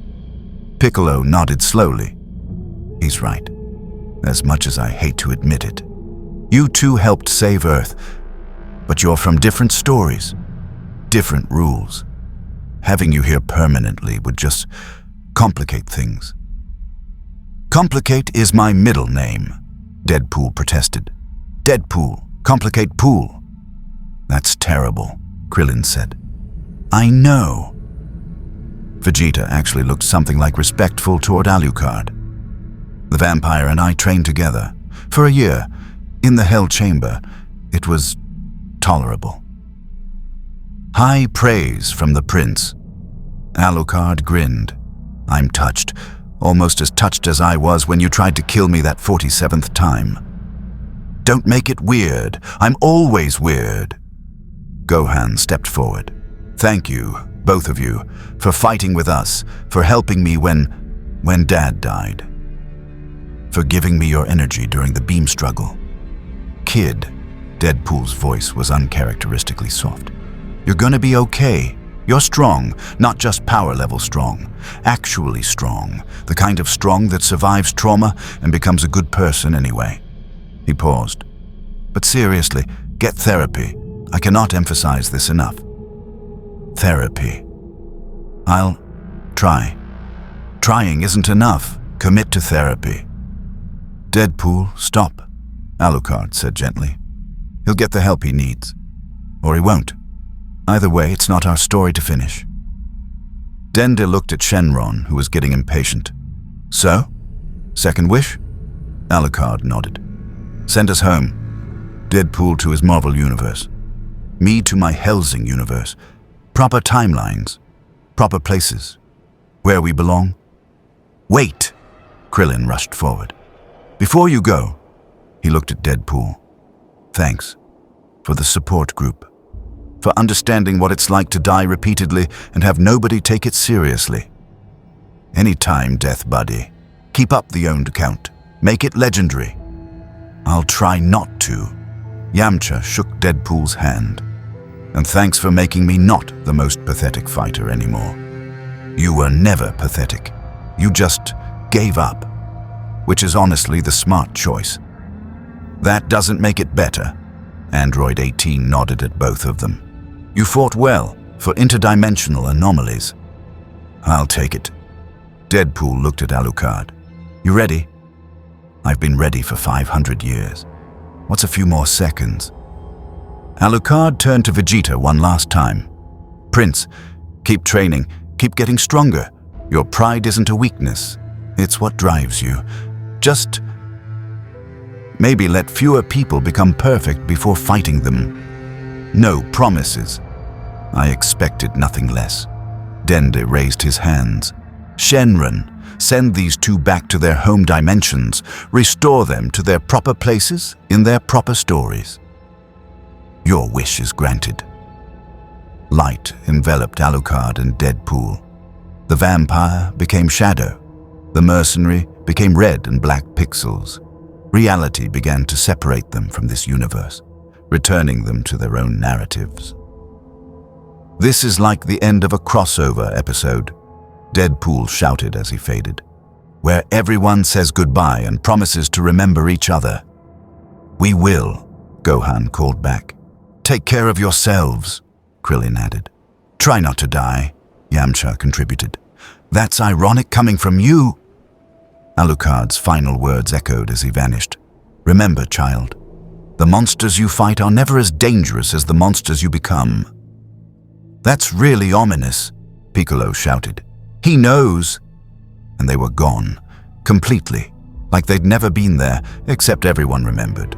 Piccolo nodded slowly. He's right, as much as I hate to admit it. You two helped save Earth, but you're from different stories, different rules. Having you here permanently would just complicate things. Complicate is my middle name, Deadpool protested. Deadpool, complicate pool. That's terrible, Krillin said. I know. Vegeta actually looked something like respectful toward Alucard. The vampire and I trained together. For a year, in the Hell Chamber, it was tolerable. High praise from the prince. Alucard grinned. I'm touched, almost as touched as I was when you tried to kill me that 47th time. Don't make it weird. I'm always weird. Gohan stepped forward. Thank you, both of you, for fighting with us, for helping me when Dad died. For giving me your energy during the beam struggle. Kid, Deadpool's voice was uncharacteristically soft. You're gonna be okay. You're strong, not just power level strong, actually strong, the kind of strong that survives trauma and becomes a good person anyway. He paused. But seriously, get therapy. I cannot emphasize this enough. Therapy. I'll try. Trying isn't enough. Commit to therapy. Deadpool, stop, Alucard said gently. He'll get the help he needs. Or he won't. Either way, it's not our story to finish. Dende looked at Shenron, who was getting impatient. So? Second wish? Alucard nodded. Send us home. Deadpool to his Marvel universe. Me to my Helsing universe. Proper timelines. Proper places. Where we belong. Wait! Krillin rushed forward. Before you go, he looked at Deadpool. Thanks for the support group. For understanding what it's like to die repeatedly and have nobody take it seriously. Anytime, Death Buddy. Keep up the owned count. Make it legendary. I'll try not to. Yamcha shook Deadpool's hand. And thanks for making me not the most pathetic fighter anymore. You were never pathetic. You just gave up. Which is honestly the smart choice. That doesn't make it better. Android 18 nodded at both of them. You fought well for interdimensional anomalies. I'll take it. Deadpool looked at Alucard. You ready? I've been ready for 500 years. What's a few more seconds? Alucard turned to Vegeta one last time. Prince, keep training, keep getting stronger. Your pride isn't a weakness. It's what drives you. Just maybe let fewer people become perfect before fighting them. No promises. I expected nothing less. Dende raised his hands. Shenron, send these two back to their home dimensions. Restore them to their proper places in their proper stories. Your wish is granted. Light enveloped Alucard and Deadpool. The vampire became shadow. The mercenary became red and black pixels. Reality began to separate them from this universe, returning them to their own narratives. This is like the end of a crossover episode, Deadpool shouted as he faded, where everyone says goodbye and promises to remember each other. We will, Gohan called back. Take care of yourselves, Krillin added. Try not to die, Yamcha contributed. That's ironic coming from you. Alucard's final words echoed as he vanished. Remember, child, the monsters you fight are never as dangerous as the monsters you become. That's really ominous, Piccolo shouted. He knows. And they were gone, completely, like they'd never been there, except everyone remembered.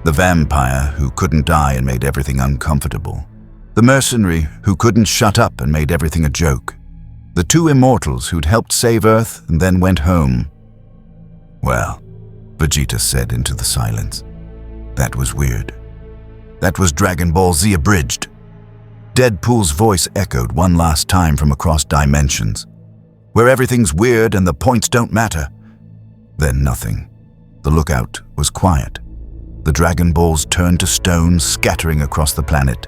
The vampire who couldn't die and made everything uncomfortable. The mercenary who couldn't shut up and made everything a joke. The two immortals who'd helped save Earth and then went home. Well, Vegeta said into the silence. That was weird. That was Dragon Ball Z Abridged. Deadpool's voice echoed one last time from across dimensions. Where everything's weird and the points don't matter. Then nothing. The lookout was quiet. The Dragon Balls turned to stone, scattering across the planet.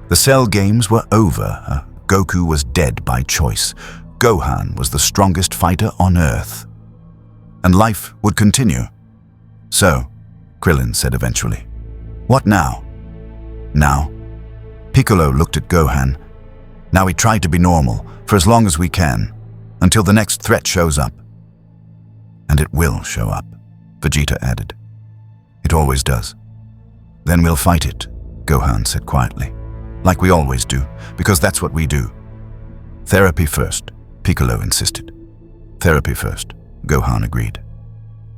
The Cell games were over, a Goku was dead by choice. Gohan was the strongest fighter on Earth. And life would continue. So, Krillin said eventually, "What now?" "Now?" Piccolo looked at Gohan. "Now we try to be normal for as long as we can, until the next threat shows up." "And it will show up," Vegeta added. "It always does." "Then we'll fight it," Gohan said quietly. "Like we always do, because that's what we do." "Therapy first," Piccolo insisted. "Therapy first," Gohan agreed.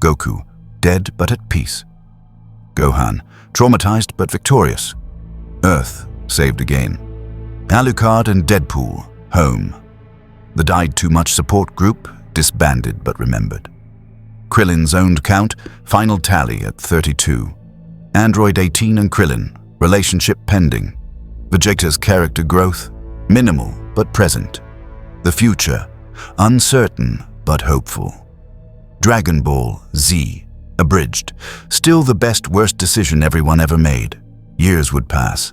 Goku, dead but at peace. Gohan, traumatized but victorious. Earth, saved again. Alucard and Deadpool, home. The Died Too Much support group, disbanded but remembered. Krillin's owned count, final tally at 32. Android 18 and Krillin, relationship pending. Vegeta's character growth, minimal but present. The future, uncertain but hopeful. Dragon Ball Z Abridged, still the best-worst decision everyone ever made. Years would pass.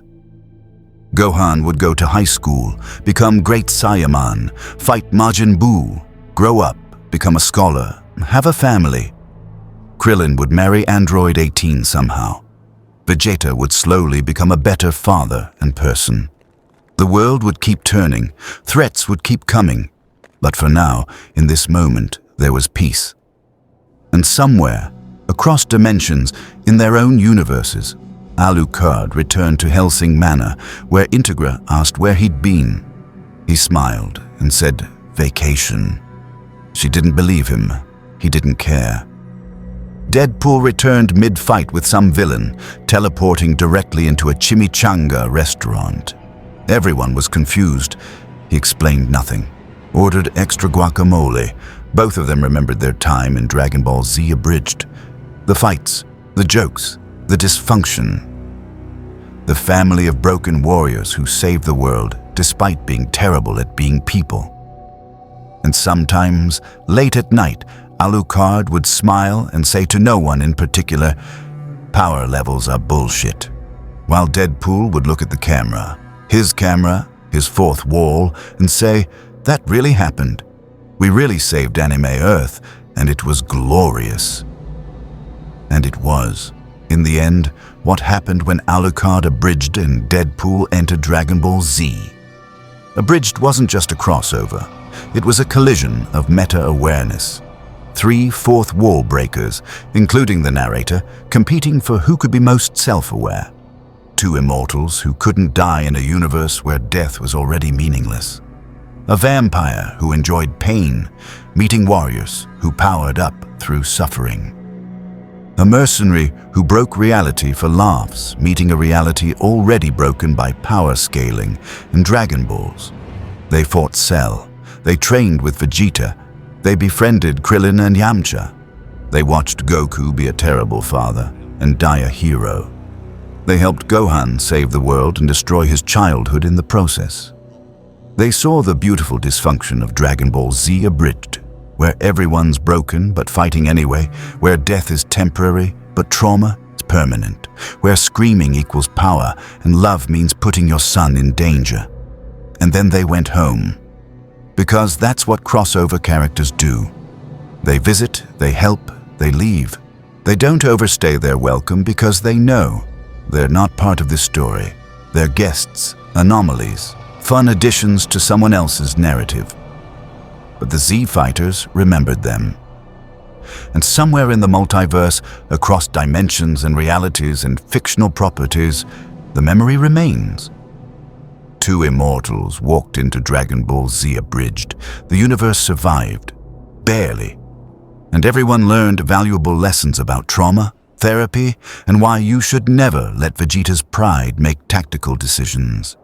Gohan would go to high school, become Great Saiyaman, fight Majin Buu, grow up, become a scholar, have a family. Krillin would marry Android 18 somehow. Vegeta would slowly become a better father and person. The world would keep turning, threats would keep coming, but for now, in this moment, there was peace. And somewhere, across dimensions, in their own universes, Alucard returned to Helsing Manor, where Integra asked where he'd been. He smiled and said, "Vacation." She didn't believe him. He didn't care. Deadpool returned mid-fight with some villain, teleporting directly into a chimichanga restaurant. Everyone was confused. He explained nothing. Ordered extra guacamole. Both of them remembered their time in Dragon Ball Z Abridged. The fights, the jokes, the dysfunction. The family of broken warriors who saved the world despite being terrible at being people. And sometimes, late at night, Alucard would smile and say to no one in particular, "Power levels are bullshit." While Deadpool would look at the camera, his fourth wall, and say, "That really happened. We really saved Anime Earth, and it was glorious." And it was. In the end, what happened when Alucard abridged and Deadpool entered Dragon Ball Z. Abridged wasn't just a crossover. It was a collision of meta-awareness. 3 fourth wall breakers, including the narrator, competing for who could be most self-aware. 2 immortals who couldn't die in a universe where death was already meaningless. A vampire who enjoyed pain, meeting warriors who powered up through suffering. A mercenary who broke reality for laughs, meeting a reality already broken by power scaling and Dragon Balls. They fought Cell. They trained with Vegeta. They befriended Krillin and Yamcha. They watched Goku be a terrible father and die a hero. They helped Gohan save the world and destroy his childhood in the process. They saw the beautiful dysfunction of Dragon Ball Z Abridged, where everyone's broken but fighting anyway, where death is temporary but trauma is permanent, where screaming equals power and love means putting your son in danger. And then they went home. Because that's what crossover characters do. They visit, they help, they leave. They don't overstay their welcome because they know they're not part of this story. They're guests, anomalies, fun additions to someone else's narrative. But the Z Fighters remembered them. And somewhere in the multiverse, across dimensions and realities and fictional properties, the memory remains. 2 immortals walked into Dragon Ball Z Abridged. The universe survived. Barely. And everyone learned valuable lessons about trauma, therapy, and why you should never let Vegeta's pride make tactical decisions.